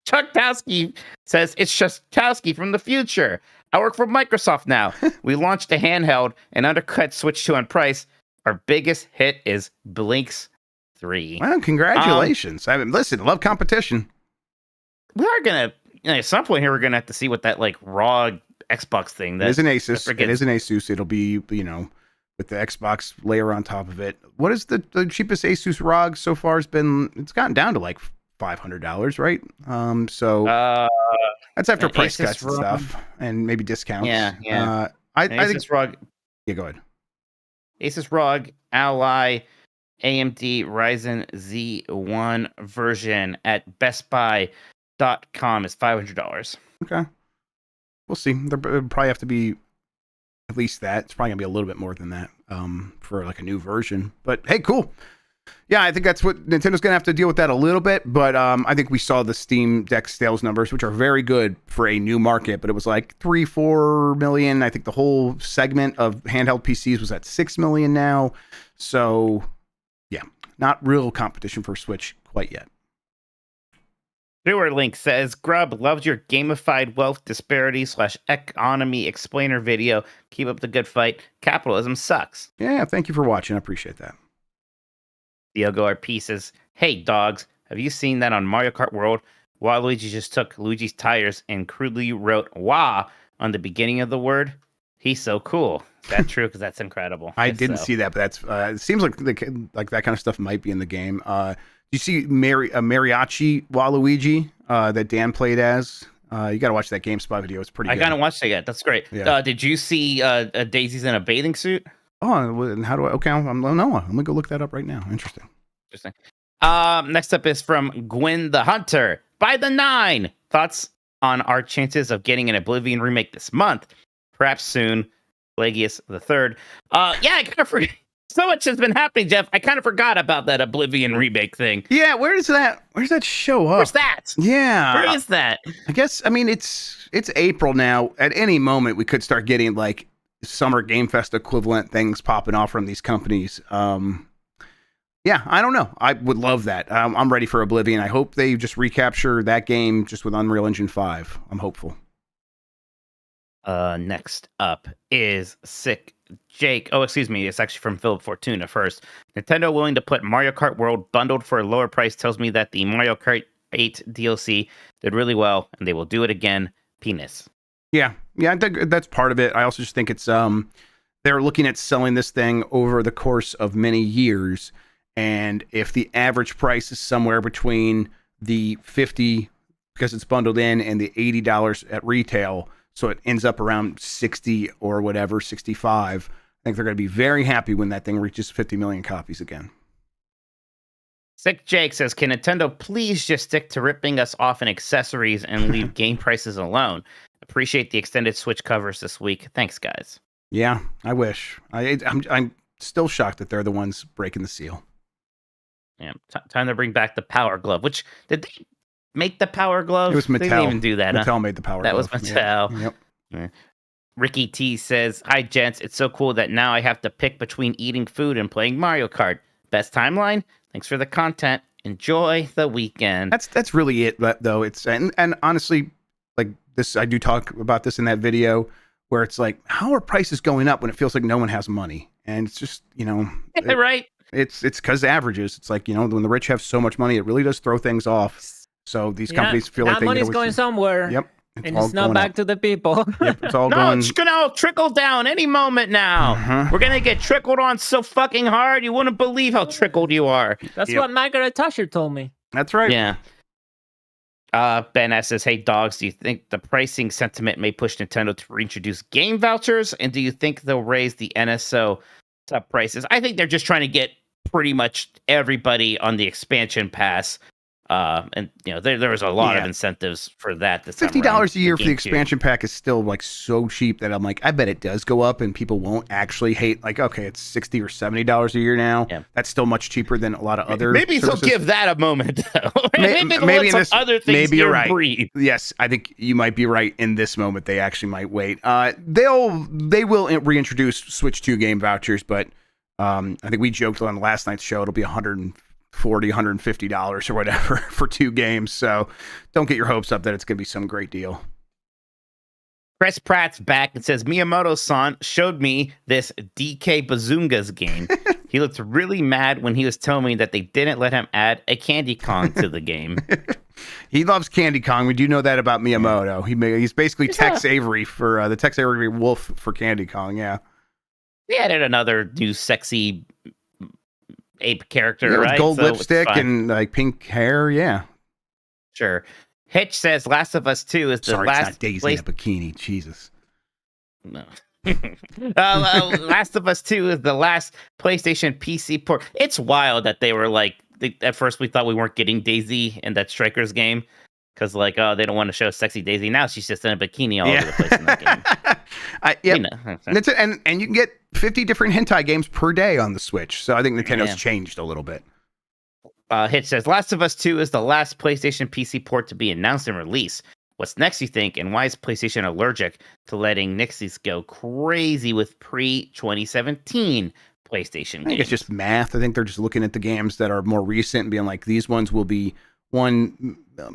Chuck Towski says, it's Chutowski from the future. I work for Microsoft now. We launched a handheld and undercut Switch 2 on price. Our biggest hit is Blinks 3. Well, congratulations. Listen, love competition. We are going to, at some point here, we're going to have to see what that raw Xbox thing. It is an Asus. It is an Asus. It'll be, with the Xbox layer on top of it. What is the cheapest Asus ROG so far has been? It's gotten down to $500, right? So that's after price Asus cuts and stuff, and maybe discounts. Yeah. I think ROG. Yeah, go ahead. Asus ROG Ally AMD Ryzen Z1 version at BestBuy.com is $500. Okay, we'll see. There probably have to be at least that. It's probably gonna be a little bit more than that for a new version. But hey, cool. Yeah, I think that's what Nintendo's going to have to deal with that a little bit. But I think we saw the Steam Deck sales numbers, which are very good for a new market. But it was 3-4 million. I think the whole segment of handheld PCs was at 6 million now. So, yeah, not real competition for Switch quite yet. Sewer Link says, Grubb, loved your gamified wealth disparity / economy explainer video. Keep up the good fight. Capitalism sucks. Yeah, thank you for watching. I appreciate that. Diogo RP says, hey, dogs, have you seen that on Mario Kart World? Waluigi just took Luigi's tires and crudely wrote wah on the beginning of the word. He's so cool. Is that true? Because that's incredible. I If didn't so. see that, but that's it seems like like that kind of stuff might be in the game. You see Mariachi Waluigi that Dan played as? You got to watch that GameSpot video. It's pretty I good. gotta watch that yet. That's great. Yeah. Did you see Daisy's in a bathing suit? Oh, and how do I? Okay, I'm gonna go look that up right now. Interesting. Interesting. Next up is from Gwen the Hunter. By the 9. Thoughts on our chances of getting an Oblivion remake this month? Perhaps soon. Plagueis the Third. Yeah, I kind of forgot. So much has been happening, Jeff. I kind of forgot about that Oblivion remake thing. Yeah, where's that show up? Where's that? Yeah, Where is that? I guess. I mean, it's April now. At any moment, we could start getting like Summer Game Fest equivalent things popping off from these companies. Yeah, I don't know. I would love that. I'm ready for Oblivion. I hope they just recapture that game just with Unreal Engine 5. I'm hopeful. Next up is Sick Jake. Oh, excuse me. It's actually from Philip Fortuna first. Nintendo willing to put Mario Kart World bundled for a lower price tells me that the Mario Kart 8 DLC did really well, and they will do it again. Penis. Yeah, I think that's part of it. I also just think it's they're looking at selling this thing over the course of many years, and if the average price is somewhere between the $50 because it's bundled in and the $80 at retail, so it ends up around 60 or whatever, 65. I think they're going to be very happy when that thing reaches 50 million copies again. Sick Jake says, can Nintendo please just stick to ripping us off in accessories and leave game prices alone? Appreciate the extended Switch covers this week. Thanks, guys. Yeah, I wish. I'm still shocked that they're the ones breaking the seal. Yeah, time to bring back the Power Glove. Which did they make the Power Glove? It was Mattel. They didn't even do that. Mattel made the Power That Glove. was Mattel. Yep. Yeah. Ricky T says, hi, gents. It's so cool that now I have to pick between eating food and playing Mario Kart. Best timeline? Thanks for the content. Enjoy the weekend. That's really it, though. It's and honestly, like this, I do talk about this in that video where it's like, how are prices going up when it feels like no one has money? And it's just, Right. It's because averages. It's like, when the rich have so much money, it really does throw things off. So these companies feel like that they money's always going somewhere. Yep. And it's not back to the people. Yep, it's all No, going. it's gonna trickle down any moment now. Uh-huh. We're gonna get trickled on so fucking hard, you wouldn't believe how trickled you are. That's what Margaret Thatcher told me. That's right. Yeah. Ben S says, hey, dogs, do you think the pricing sentiment may push Nintendo to reintroduce game vouchers? And do you think they'll raise the NSO sub prices? I think they're just trying to get pretty much everybody on the expansion pass. And there was a lot of incentives for that. $50 a year for the expansion pack is still like so cheap that I'm like, I bet it does go up and people won't actually hate. Like, okay, it's $60 or $70 a year now. Yeah. That's still much cheaper than a lot of other. Maybe services. They'll give that a moment though. maybe in this, other things. Maybe you're right. Breathe. Yes, I think you might be right. In this moment, they actually might wait. They will reintroduce Switch 2 game vouchers, but I think we joked on last night's show it'll be $140, $150 or whatever for 2 games. So don't get your hopes up that it's going to be some great deal. Chris Pratt's back and says, Miyamoto-san showed me this DK Bazungas game. He looked really mad when he was telling me that they didn't let him add a Candy Kong to the game. He loves Candy Kong. We do know that about Miyamoto. He's basically Tex Avery for the Tex Avery Wolf for Candy Kong. Yeah. He added another new sexy ape character, right? Gold lipstick and like pink hair. Yeah. Sure. Hitch says Last of Us 2 is the Sorry, last. It's not Daisy in a bikini. Jesus. No. Last of Us 2 is the last PlayStation PC port. It's wild that they were like, at first we thought we weren't getting Daisy in that Strikers game because like, oh, they don't want to show sexy Daisy. Now she's just in a bikini all over the place in that game. And you can get 50 different hentai games per day on the Switch. So I think Nintendo's changed a little bit. Hitch says, Last of Us 2 is the last PlayStation PC port to be announced and released. What's next, you think? And why is PlayStation allergic to letting Nixies go crazy with pre-2017 PlayStation games? I think it's just math. I think they're just looking at the games that are more recent and being like, these ones will be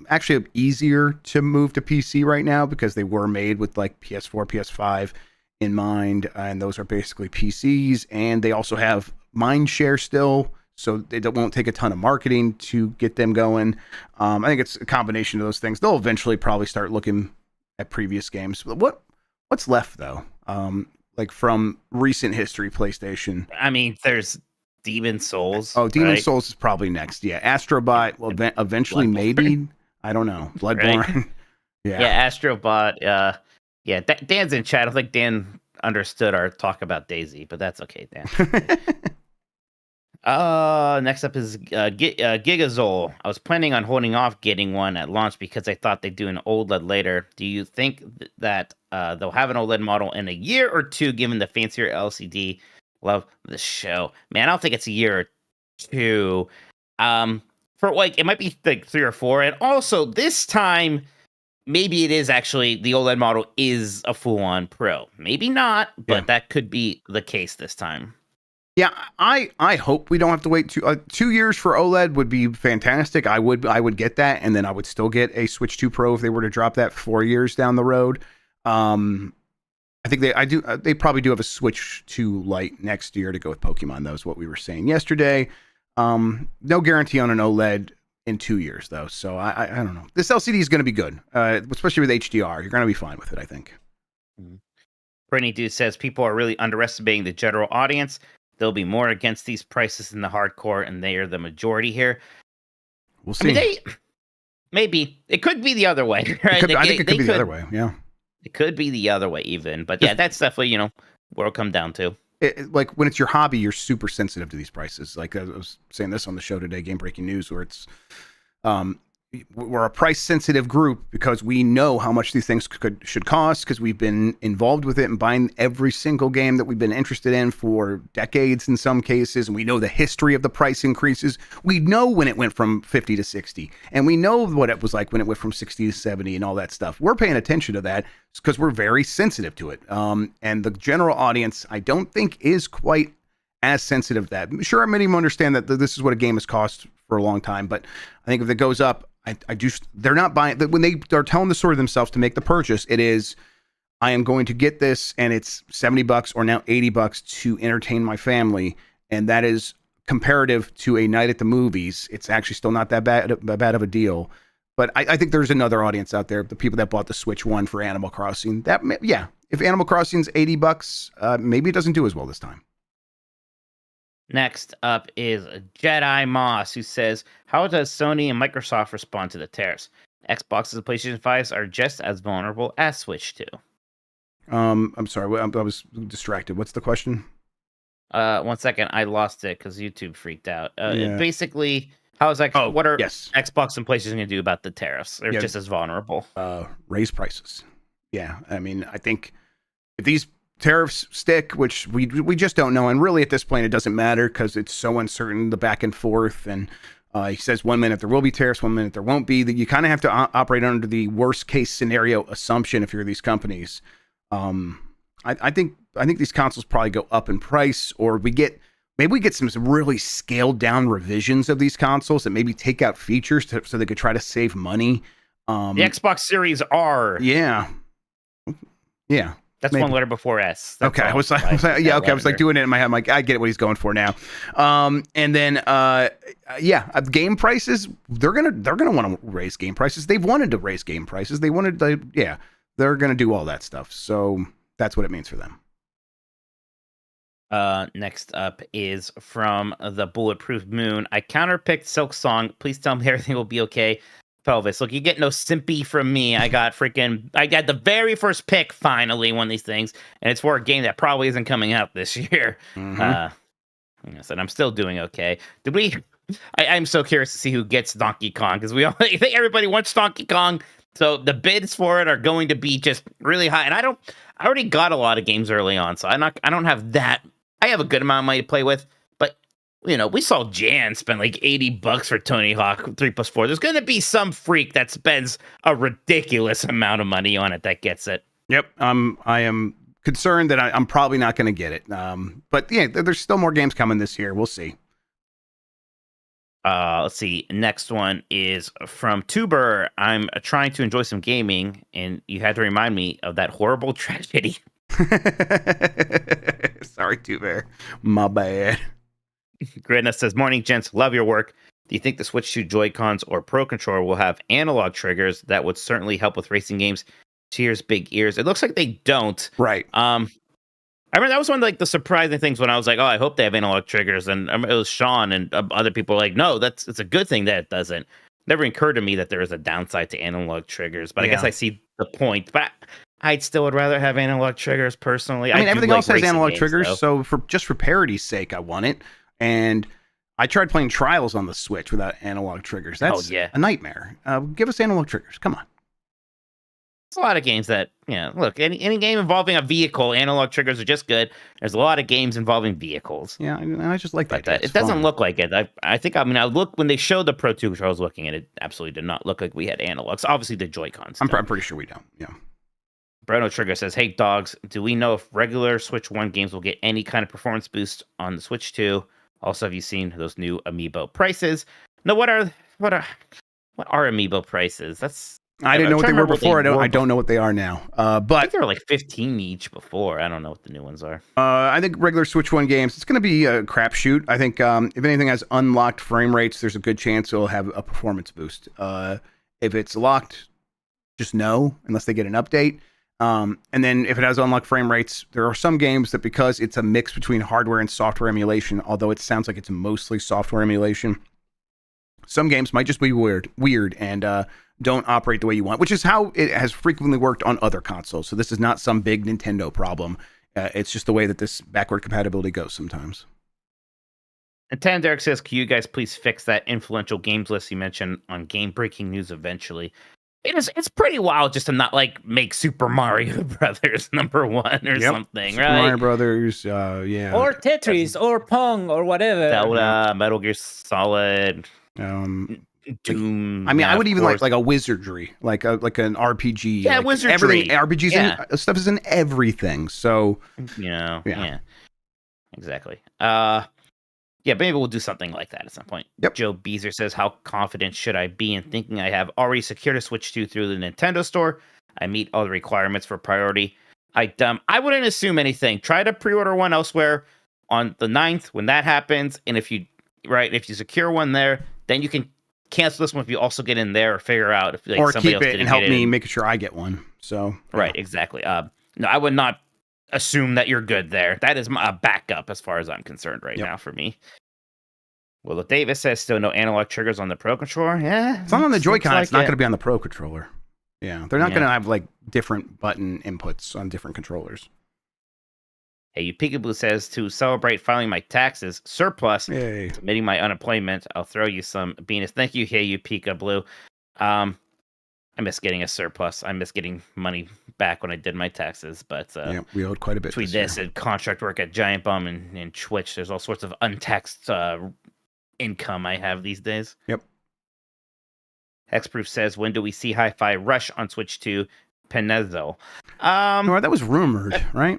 actually easier to move to PC right now because they were made with like PS4, PS5 in mind. And those are basically PCs. And they also have mind share still. So it won't take a ton of marketing to get them going. I think it's a combination of those things. They'll eventually probably start looking at previous games. What's left though? like from recent history PlayStation? I mean, there's Demon Souls. Oh, Demon right? Souls is probably next. Yeah, Astrobot. Well, eventually, Bloodborne. maybe. I don't know. Bloodborne. Right? Yeah, Astrobot. Yeah, Dan's in chat. I don't think Dan understood our talk about Daisy, but that's okay, Dan. Next up is Gigazol. I was planning on holding off getting one at launch because I thought they'd do an OLED later. Do you think that they'll have an OLED model in a year or two, given the fancier LCD? Love the show, man. I don't think it's a year or two. For like, it might be like 3 or 4, and also this time, maybe it is actually the OLED model is a full-on Pro. Maybe not, but that could be the case this time. Yeah, I hope we don't have to wait 2 years for OLED would be fantastic. I would get that, and then I would still get a Switch 2 Pro if they were to drop that 4 years down the road. I think they probably do have a Switch 2 Lite next year to go with Pokemon. That was what we were saying yesterday. No guarantee on an OLED in 2 years though, so I don't know. This LCD is going to be good, especially with HDR. You're going to be fine with it, I think. Brittany Dude says people are really underestimating the general audience. There'll be more against these prices than the hardcore, and they are the majority here. We'll see. I mean, maybe it could be the other way, right? I think it could be the other way. Yeah, it could be the other way even, but yeah, that's definitely where it'll come down to. Like when it's your hobby, you're super sensitive to these prices. Like I was saying this on the show today, Game Breaking News, where it's we're a price sensitive group because we know how much these things should cost because we've been involved with it and buying every single game that we've been interested in for decades in some cases, and we know the history of the price increases. We know when it went from 50 to 60, and we know what it was like when it went from 60 to 70 and all that stuff. We're paying attention to that because we're very sensitive to it. And the general audience, I don't think, is quite as sensitive to that. Sure, many of them understand that this is what a game has cost for a long time, but I think if it goes up, they're not buying when they are telling the story themselves to make the purchase. It is, I am going to get this, and it's $70 or now $80 to entertain my family, and that is comparative to a night at the movies. It's actually still not that bad of a deal. But I think there's another audience out there, the people that bought the Switch One for Animal Crossing. If Animal Crossing's $80, maybe it doesn't do as well this time. Next up is Jedi Moss, who says, how does Sony and Microsoft respond to the tariffs? Xboxes and PlayStation 5s are just as vulnerable as Switch 2. I'm sorry, I was distracted. What's the question? 1 second, I lost it because YouTube freaked out. Basically, how is what are Xbox and PlayStation going to do about the tariffs? They're just as vulnerable. Raise prices. Yeah, I mean, I think if these tariffs stick, which we just don't know, and really at this point it doesn't matter because it's so uncertain, the back and forth, and he says 1 minute there will be tariffs, 1 minute there won't be. That you kind of have to operate under the worst case scenario assumption if you're these companies. I think these consoles probably go up in price, or maybe we get some really scaled down revisions of these consoles that maybe take out features so they could try to save money. The Xbox Series R. Yeah. That's maybe one letter before S. That's okay, I was like doing it in my head. I'm like, I get what he's going for now. And then game prices. They're gonna want to raise game prices. They've wanted to raise game prices. They're gonna do all that stuff. So that's what it means for them. Next up is from the Bulletproof Moon. I counterpicked Silk Song. Please tell me everything will be okay. Pelvis. Look, you get no simpy from me. I got the very first pick finally, one of these things, and it's for a game that probably isn't coming out this year. Mm-hmm. I said I'm still doing okay. I'm so curious to see who gets Donkey Kong, because I think everybody wants Donkey Kong, so the bids for it are going to be just really high. And I already got a lot of games early on, so I don't have that. I have a good amount of money to play with. We saw Jan spend like $80 for Tony Hawk 3+4. There's going to be some freak that spends a ridiculous amount of money on it that gets it. Yep. I am concerned that I'm probably not going to get it. But yeah, there's still more games coming this year. We'll see. Let's see. Next one is from Tuber. I'm trying to enjoy some gaming, and you had to remind me of that horrible tragedy. Sorry, Tuber. My bad. Gridna says, morning, gents. Love your work. Do you think the Switch 2 Joy-Cons or Pro Controller will have analog triggers? That would certainly help with racing games. Cheers, big ears. It looks like they don't. Right. I I remember that was one of like the surprising things when I was like, oh, I hope they have analog triggers, and it was Sean and other people were like, no, it's a good thing that it doesn't. Never occurred to me that there is a downside to analog triggers, but I guess I see the point. But I still would rather have analog triggers personally. I mean, everything else has analog games, triggers, though. so for parity's sake, I want it. And I tried playing Trials on the Switch without analog triggers. That's a nightmare. Give us analog triggers. Come on. There's a lot of games that, look, any game involving a vehicle, analog triggers are just good. There's a lot of games involving vehicles. Yeah, and I just like that. It doesn't look like it. I think, I look, when they showed the Pro 2 controller, I was looking at it, absolutely did not look like we had analogs. Obviously, the Joy-Cons. I'm pretty sure we don't, yeah. Bruno Trigger says, hey, dogs, do we know if regular Switch 1 games will get any kind of performance boost on the Switch 2? Also, have you seen those new Amiibo prices? No, what are Amiibo prices? I didn't know what they were before. I don't know what they are now. But I think they were like 15 each before. I don't know what the new ones are. I think regular Switch 1 games, it's going to be a crapshoot. I think if anything has unlocked frame rates, there's a good chance it'll have a performance boost. If it's locked, just no, unless they get an update. And then if it has unlocked frame rates, there are some games that, because it's a mix between hardware and software emulation, although it sounds like it's mostly software emulation, some games might just be weird and don't operate the way you want, which is how it has frequently worked on other consoles. So this is not some big Nintendo problem. It's just the way that this backward compatibility goes sometimes. And Tan Derek says, can you guys please fix that influential games list you mentioned on Game Breaking News eventually? It's pretty wild just to not make Super Mario Brothers #1 or something, Super right? Mario Brothers, yeah. Or Tetris, or Pong, or whatever. Zelda, Metal Gear Solid, Doom. I would even like a wizardry, like an RPG. Yeah, wizardry. Everything, RPGs stuff is in everything. So yeah, exactly. Yeah, maybe we'll do something like that at some point. Yep. Joe Beezer says, how confident should I be in thinking I have already secured a Switch 2 through the Nintendo Store? I meet all the requirements for priority. I wouldn't assume anything. Try to pre-order one elsewhere on the 9th when that happens. And if you secure one there, then you can cancel this one if you also get in there, or figure out if or somebody keep else it and help me make sure I get one. So right, exactly. No, I would not assume that you're good there. That is a backup as far as I'm concerned right now for me. Willow Davis says still no analog triggers on the Pro Controller. Yeah, it's not on the Joy-Con. It's not going to be on the Pro Controller. Yeah, they're not going to have different button inputs on different controllers. Hey, you Peekaboo says, to celebrate filing my taxes surplus, submitting my unemployment, I'll throw you some Venus. Thank you, hey, you Peekaboo. I miss getting a surplus. I miss getting money back when I did my taxes. But we owed quite a bit. Between this and contract work at Giant Bomb and Twitch, there's all sorts of untaxed income I have these days. Yep. Hexproof says, when do we see Hi-Fi Rush on Switch 2? Penezzo. No, that was rumored, right?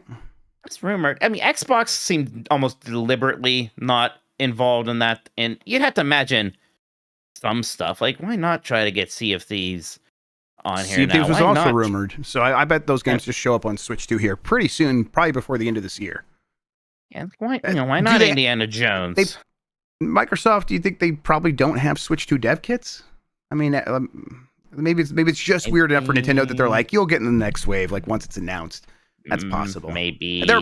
It's rumored. I mean, Xbox seemed almost deliberately not involved in that, and you'd have to imagine some stuff. Like, why not try to get Sea of Thieves on here now? Sea of Thieves was also rumored, so I bet those games just show up on Switch 2 here pretty soon, probably before the end of this year. Yeah, why not Indiana Jones? Microsoft, do you think they probably don't have Switch 2 dev kits? I mean, maybe it's just weird enough for Nintendo that they're like, you'll get in the next wave, like once it's announced. That's possible. Maybe. They're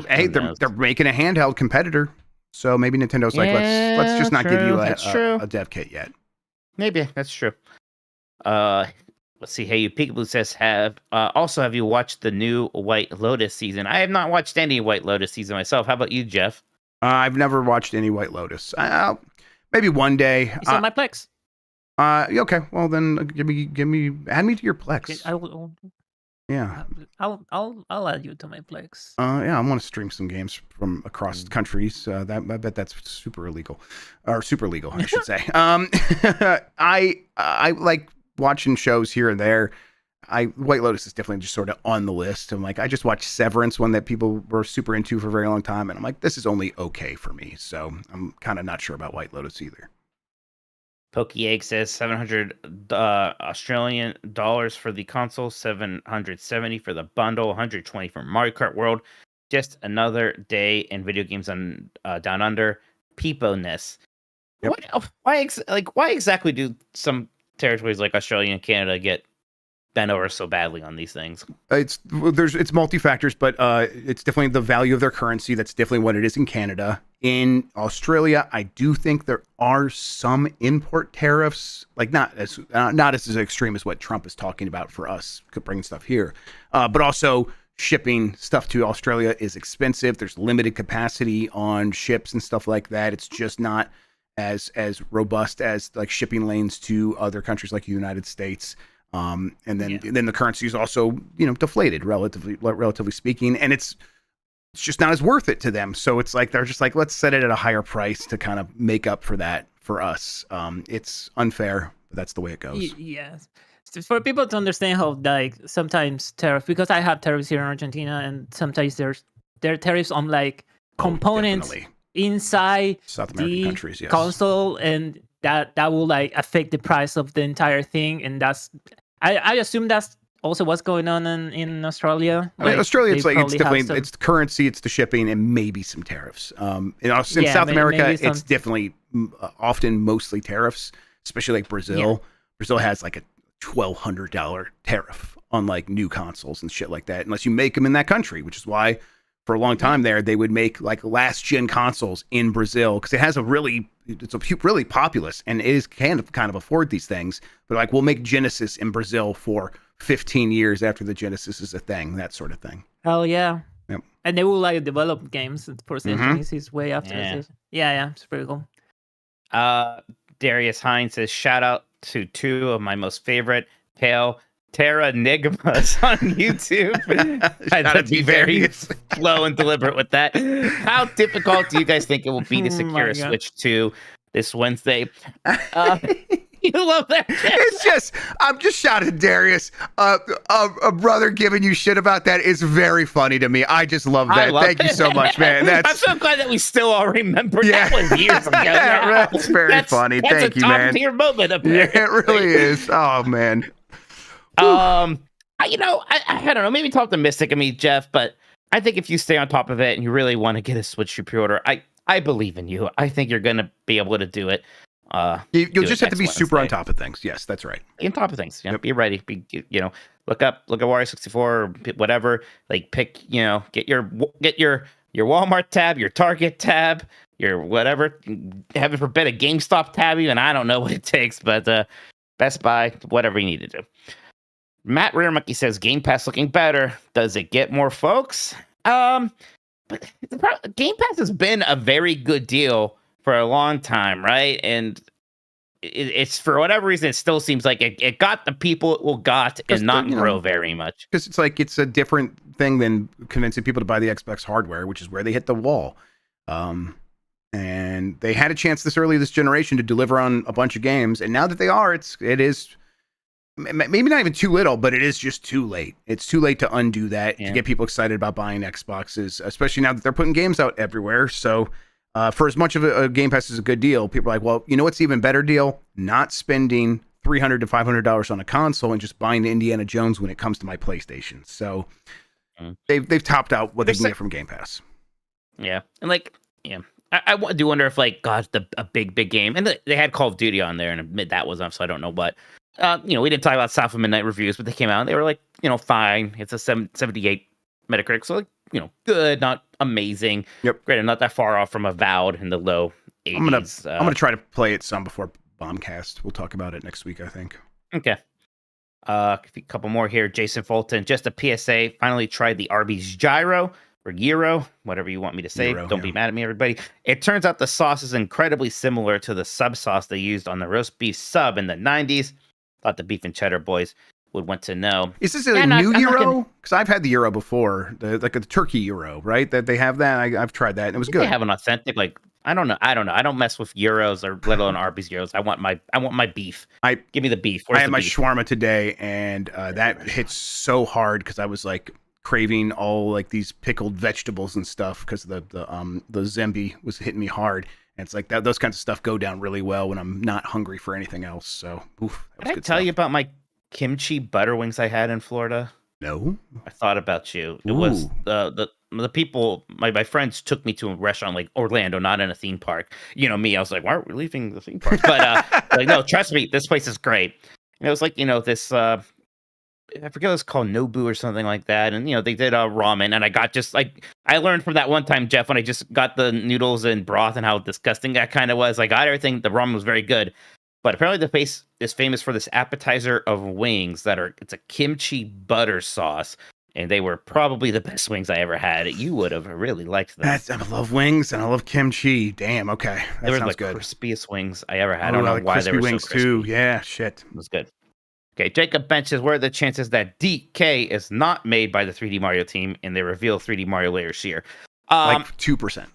making a handheld competitor, so maybe Nintendo's like, let's just not give you a dev kit yet. Maybe that's true. Let's see. Hey, you Peekaboo says, have you watched the new White Lotus season? I have not watched any White Lotus season myself. How about you, Jeff? I've never watched any White Lotus. Maybe one day. It's on my Plex. Okay. Well, then add me to your Plex. Yeah. I'll add you to my Plex. Yeah, I want to stream some games from across countries. I bet that's super illegal, or super legal, I should say. I like watching shows here and there. White Lotus is definitely just sort of on the list. I'm like, I just watched Severance, one that people were super into for a very long time, and I'm like, this is only okay for me. So I'm kind of not sure about White Lotus either. PokeEgg says 700 Australian dollars for the console, 770 for the bundle, 120 for Mario Kart World. Just another day in video games on down under. Peepo-ness. Yep. Why exactly do some territories like Australia and Canada get bent over so badly on these things. It's multi-factors, but it's definitely the value of their currency. That's definitely what it is in Canada. In Australia, I do think there are some import tariffs, like not as extreme as what Trump is talking about for us, bringing stuff here, but also shipping stuff to Australia is expensive. There's limited capacity on ships and stuff like that. It's just not as robust as like shipping lanes to other countries like the United States. And then the currency is also, deflated relatively speaking, and it's just not as worth it to them. So it's like they're just like, let's set it at a higher price to kind of make up for that for us. It's unfair, but that's the way it goes. Yes. So for people to understand how like sometimes tariffs, because I have tariffs here in Argentina, and sometimes there are tariffs on like components inside South American the countries, yes. console, and that will like affect the price of the entire thing, and that's I assume that's also what's going on in Australia. Like, Australia, it's definitely it's the currency, it's the shipping, and maybe some tariffs. In South America, it's definitely often mostly tariffs, especially like Brazil. Yeah. Brazil has like a $1,200 tariff on like new consoles and shit like that, unless you make them in that country, which is why for a long time there they would make like last gen consoles in Brazil, because it has really populous, and it is kind of afford these things. But like, we'll make Genesis in Brazil for 15 years after the Genesis is a thing, that sort of thing. Oh yeah. Yep. And they will like develop games for centuries way after this. Yeah, it's pretty cool. Darius Hines says, shout out to two of my most favorite Terra Nigmas on YouTube. I had to be very slow and deliberate with that. How difficult do you guys think it will be to secure a Switch 2 this Wednesday? You love that. It's just, I'm just shouting, Darius. A brother giving you shit about that is very funny to me. I just love that. Thank you so much, man. I'm so glad that we still all remember that was years ago. That's very funny. Thank you, man. That's a top-tier moment up there. Yeah, it really is. Oh, man. I don't know. Maybe too optimistic of me, Jeff, but I think if you stay on top of it and you really want to get a Switch pre-order, I believe in you. I think you're going to be able to do it. You'll just have to be super on top of things. Yes, that's right. Be on top of things. Be ready. Look up Wario 64 or whatever. Like pick. Get your Walmart tab, your Target tab, your whatever. Heaven forbid a GameStop tab. Even I don't know what it takes, but Best Buy, whatever you need to do. Matt Rear Monkey says Game Pass looking better. Does it get more folks? But Game Pass has been a very good deal for a long time, right? And it's for whatever reason, it still seems like it got the people it got and not grow very much. Because it's a different thing than convincing people to buy the Xbox hardware, which is where they hit the wall. And they had a chance this early this generation to deliver on a bunch of games, and now that they are, it is maybe not even too little, but it is just too late. It's too late to undo that, to get people excited about buying Xboxes, especially now that they're putting games out everywhere. So for as much of a Game Pass is a good deal, people are like, well, you know what's even better deal? Not spending $300 to $500 on a console and just buying Indiana Jones when it comes to my PlayStation. So they've topped out what they can get from Game Pass. Yeah, and I do wonder if a big game, and they had Call of Duty on there, and admit that was up, so I don't know what. We didn't talk about South of Midnight reviews, but they came out and they were like, fine. It's a 78 Metacritic, so good, not amazing. Yep. Great, not that far off from Avowed in the low 80s. I'm gonna try to play it some before Bombcast. We'll talk about it next week, I think. Okay. A couple more here. Jason Fulton, just a PSA. Finally tried the Arby's Gyro or Gyro, whatever you want me to say. Don't be mad at me, everybody. It turns out the sauce is incredibly similar to the sub sauce they used on the roast beef sub in the 90s. Thought the beef and cheddar boys would want to know. Is this a new Gyro? Because I've had the Gyro before, the turkey Gyro, right? That they have that. I've tried that, and it was good. They have an authentic, I don't know. I don't mess with Gyros or let alone Arby's Gyros. I want my beef. Give me the beef. I had my shawarma today, and that hits so hard because I was craving all these pickled vegetables and stuff because the Zembi was hitting me hard. And it's those kinds of stuff go down really well when I'm not hungry for anything else. So, did I tell you about my kimchi butter wings I had in Florida? No. I thought about you. It was the people, my friends took me to a restaurant like Orlando, not in a theme park. Me, I was like, why aren't we leaving the theme park? But no, trust me, this place is great. And it was this I forget what it's called, Nobu or something like that. And they did ramen, and I got just like I learned from that one time, Jeff, when I just got the noodles and broth and how disgusting that kind of was. I got everything. The ramen was very good, but apparently the place is famous for this appetizer of wings it's a kimchi butter sauce, and they were probably the best wings I ever had. You would have really liked them. I love wings and I love kimchi. Damn, okay, They were sounds the good. crispiest wings I ever had. I Oh, don't know like why they crispy were wings so crispy. too. Yeah, shit. It was good. Okay, Jacob Bench says, what are the chances that DK is not made by the 3D Mario team and they reveal 3D Mario later this year? Like 2%.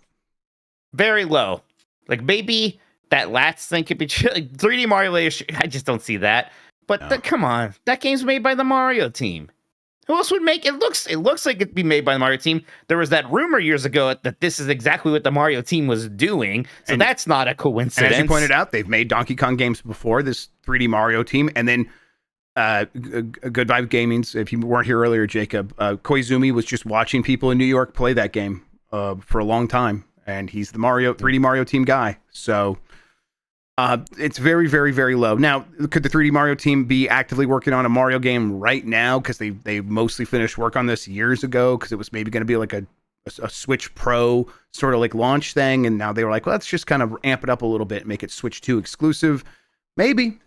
Very low. Like maybe that last thing could be like 3D Mario later this year. I just don't see that. But No. come on, that game's made by the Mario team. Who else would make it? It looks like it'd be made by the Mario team. There was that rumor years ago that this is exactly what the Mario team was doing. So And- that's not a coincidence. And as you pointed out, they've made Donkey Kong games before, this 3D Mario team. And then Good Vibe Gaming's, if you weren't here earlier, Jacob, Koizumi was just watching people in New York play that game for a long time. And he's the 3D Mario team guy. So it's very, very, very low. Now, could the 3D Mario team be actively working on a Mario game right now? Because they mostly finished work on this years ago, because it was maybe going to be like a Switch Pro sort of like launch thing. And now they were like, well, let's just kind of amp it up a little bit, make it Switch 2 exclusive. Maybe.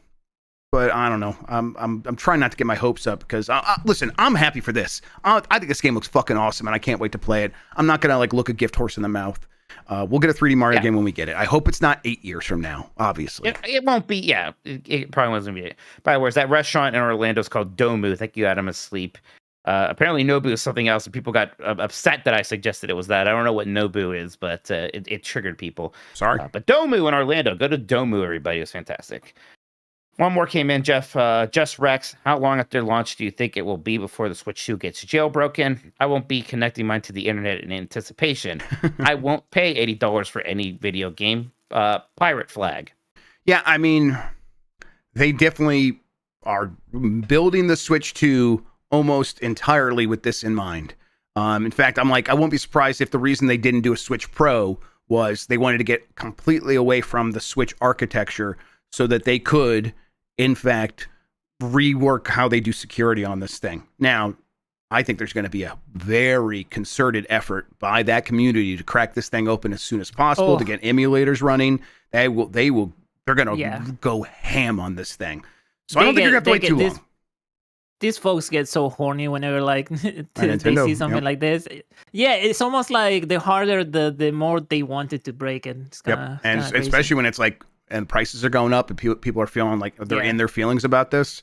But I don't know. I'm trying not to get my hopes up, because listen, I'm happy for this. I think this game looks fucking awesome, and I can't wait to play it. I'm not gonna like look a gift horse in the mouth. We'll get a 3D Mario game when we get it. I hope it's not 8 years from now. Obviously, it won't be. Yeah, it probably wasn't be. By the way, that restaurant in Orlando is called Domu. Thank you, Adam, asleep. Apparently, Nobu is something else, and people got upset that I suggested it was that. I don't know what Nobu is, but it triggered people. Sorry. But Domu in Orlando. Go to Domu, everybody. It's fantastic. One more came in, Jeff. Just Rex, how long after launch do you think it will be before the Switch 2 gets jailbroken? I won't be connecting mine to the internet in anticipation. I won't pay $80 for any video game. Pirate flag. Yeah, I mean, they definitely are building the Switch 2 almost entirely with this in mind. In fact, I'm like, I won't be surprised if the reason they didn't do a Switch Pro was they wanted to get completely away from the Switch architecture so that they could, in fact, rework how they do security on this thing. Now, I think there's going to be a very concerted effort by that community to crack this thing open as soon as possible, to get emulators running. They're going to go ham on this thing. So I don't think you're going to have to wait too long. These folks get so horny whenever like they Nintendo, see something like this. Yeah, it's almost like the harder, the more they wanted to break it. It's kinda, and kinda crazy. especially when it's like, and prices are going up and people are feeling like they're in their feelings about this.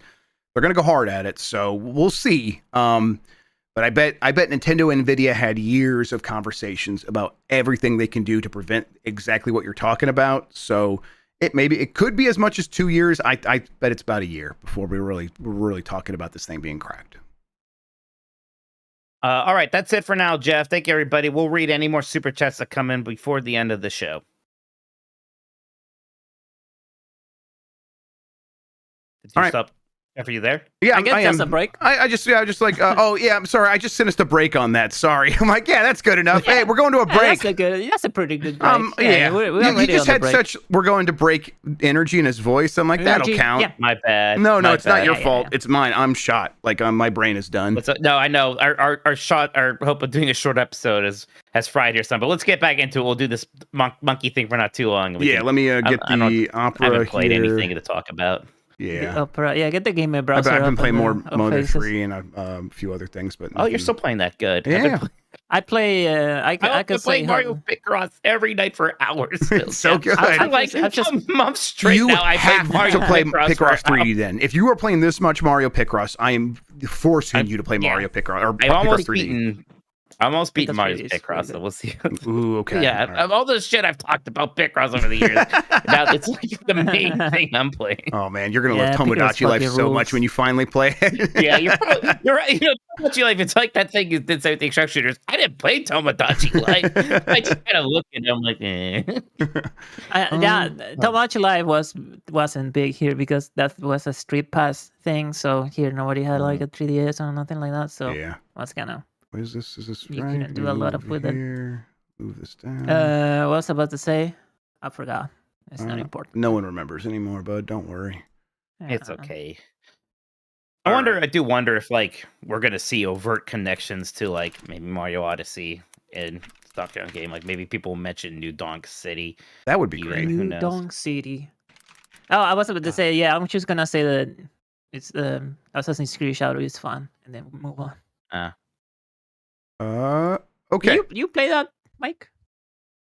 They're going to go hard at it. So we'll see. But I bet Nintendo and Nvidia had years of conversations about everything they can do to prevent exactly what you're talking about. So it could be as much as 2 years. I bet it's about a year before we're really talking about this thing being cracked. All right, that's it for now, Jeff. Thank you, everybody. We'll read any more super chats that come in before the end of the show. Did you stop? Jeff, are you there? Yeah, I guess that's a break. I just like, oh yeah, I'm sorry. I just sent us a break on that. Sorry. I'm like, yeah, that's good enough. Hey, we're going to a break. That's a pretty good break. You just had such, we're going to break energy in his voice. I'm like, that'll count. Yeah. My bad. No, it's not your fault. Yeah. It's mine. I'm shot. Like my brain is done. No, I know. Our hope of doing a short episode has fried or something. But let's get back into it. We'll do this monkey thing for not too long. Let me get the opera. I haven't played here. anything to talk about. Yeah. The Opera. Yeah, get the game browser. I've been playing more Mode Faces. 3 and a few other things, but Oh, you're still playing that good. Yeah. I play. I can say play Mario Picross every night for hours. It's so good. I'm like I've just- a month straight You now. I have played Mario to play Picross for 3D then. If you are playing this much Mario Picross, I am forcing you to play Mario Picross or I've Picross almost 3D. beaten. I almost beaten Mario Picross Picross, 3D. so we'll see. Ooh, okay. Yeah, All right. of all the shit I've talked about Picross over the years, now it's like the main thing I'm playing. Oh man, you're gonna Yeah, love Picross Tomodachi Life fucking so rules. much when you finally play it. Yeah, you're right. You know, Tomodachi Life, it's like that thing you did say with the extract shooters. I didn't play Tomodachi Life. I just kind of look at it, I'm like, Tomodachi Life wasn't big here because that was a Street Pass thing. So here nobody had like a 3DS or nothing like that. So Yeah. what's gonna? What is this? Is this You right? couldn't do a lot of with it. here. Move this down. What was I about to say? I forgot. It's not important. No one remembers anymore, bud. Don't worry. it's Yeah. okay. I do wonder if like we're gonna see overt connections to like maybe Mario Odyssey and Stockdown game. Like maybe people mention New Donk City. That would be Even great. who New knows? Dong City. Oh, I was about to say, yeah, I'm just gonna say that it's Assassin's Creed Shadow is fun, and then we'll move on. Okay. You play that, Mike?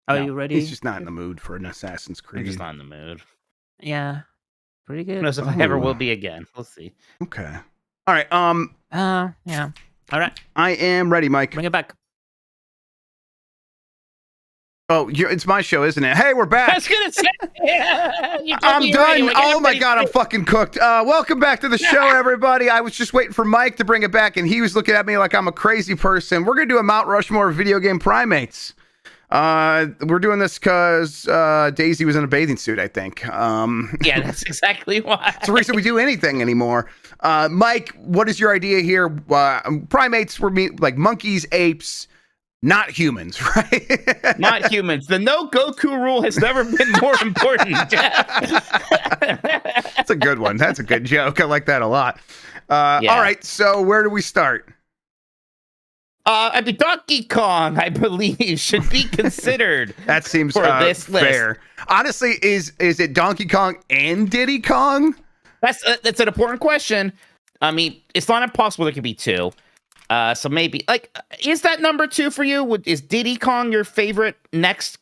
Are No, you ready? He's just not in the mood for an Assassin's I'm Creed. just not in the mood. Yeah, pretty Who good. knows if I ever Ooh. will be again? We'll see. Okay. All right. Yeah. All right, I am ready, Mike. bring it back. Oh, it's my show, isn't it? Hey, we're I back. was gonna say, you told I'm me done. already, we got Oh my everybody god, I'm fucking cooked. Welcome back to the show, everybody. I was just waiting for Mike to bring it back, and he was looking at me like I'm a crazy person. We're gonna do a Mount Rushmore of video game primates. We're doing this because Daisy was in a bathing suit, I think. Yeah, that's exactly why. It's the reason we do anything anymore. Mike, what is your idea here? Primates were like monkeys, apes, not humans, right? Not humans. The no Goku rule has never been more important. That's a good one. That's a good joke. I like that a lot. Yeah. All right, so where do we start? I mean, Donkey Kong, I believe, should be considered. That seems for this list. fair. Honestly, is it Donkey Kong and Diddy Kong? That's an important question. I mean, it's not impossible there could be two. So maybe, like, is that number two for you? Is Diddy Kong your favorite next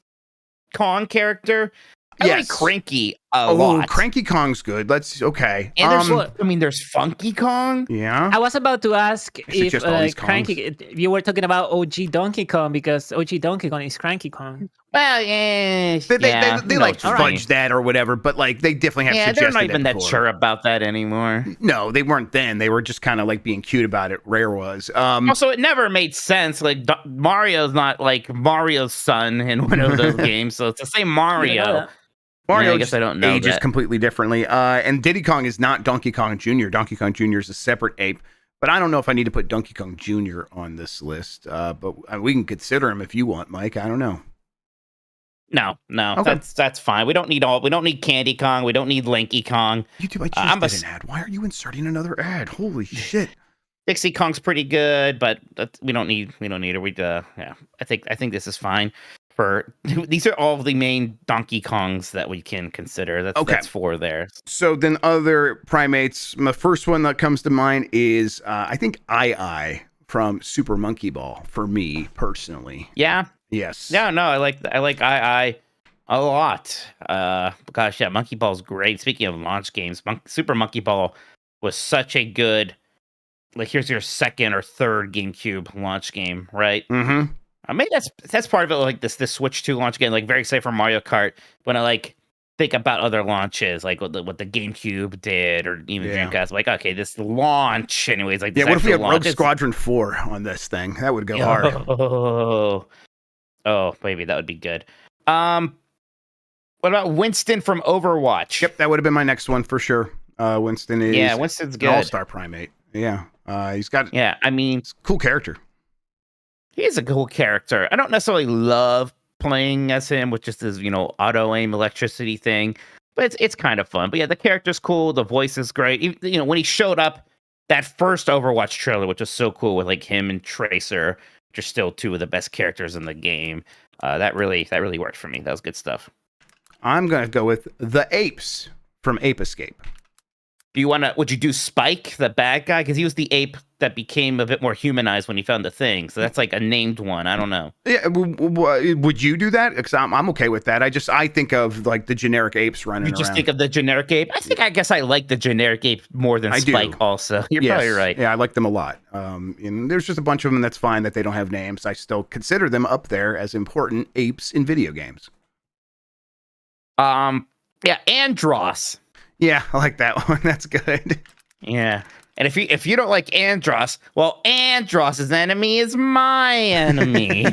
Kong character? I like Yes. Cranky a lot. Cranky Kong's good. Okay. And there's Funky Kong. Yeah. I was about to ask Is it if just all these Cranky, if you were talking about OG Donkey Kong, because OG Donkey Kong is Cranky Kong. Well, yeah, They like all fudge that or whatever, but like they definitely have Yeah, suggested they're not even it that before. sure about that anymore. No, they weren't then. They were just kind of like being cute about it. Rare was. Also, it never made sense. Like Mario's not like Mario's son in one of those games, so it's the same Mario. Mario, Yeah, I guess I don't know ages that. completely differently. And Diddy Kong is not Donkey Kong Jr. Donkey Kong Jr. is a separate ape. But I don't know if I need to put Donkey Kong Jr. on this list. But we can consider him if you want, Mike. I don't know. No, Okay. that's fine. We don't need Candy Kong. We don't need Lanky Kong. YouTube, I just did an ad. Why are you inserting another ad? Holy shit! Dixie Kong's pretty good, but we don't need her. Yeah, I think this is fine. These are all the main Donkey Kongs that we can consider. That's four there. So then other primates. My first one that comes to mind is I think I from Super Monkey Ball for me personally. Yeah. Yes. No, I like I a lot. Gosh, yeah, Monkey Ball's great. Speaking of launch games, Super Monkey Ball was such a good. Like, here's your second or third GameCube launch game, right? Mm-hmm. I mean, that's part of it. Like this Switch 2 launch game, like very excited for Mario Kart. When I like think about other launches, like what the GameCube did, or even Dreamcast, like okay, this launch, anyways. Like Yeah, this what if we had actual launch, Rogue Squadron 4 on this thing? That would go hard. Oh, maybe that would be good. What about Winston from Overwatch? Yep, that would have been my next one for sure. Winston is Winston's an good. all-star primate. Yeah, he's got I mean, a cool character. he is a cool character. I don't necessarily love playing as him with just his, auto aim electricity thing, but it's kind of fun. But yeah, the character's cool. The voice is great. When he showed up, that first Overwatch trailer, which was so cool with like him and Tracer, which are still two of the best characters in the game. That really worked for me. That was good stuff. I'm gonna go with the apes from Ape Escape. Would you do Spike, the bad guy? Because he was the ape that became a bit more humanized when he found the thing. So that's like a named one. I don't know. Yeah, would you do that? Because I'm okay with that. I think of like the generic apes running You just around. think of the generic ape? I guess I like the generic ape more than I do. Spike also. You're probably right. Yeah, I like them a lot. And there's just a bunch of them that's fine that they don't have names. I still consider them up there as important apes in video games. Yeah, Andros. Yeah, I like that one. That's good. Yeah. And if you don't like Andros, well, Andros's enemy is my enemy.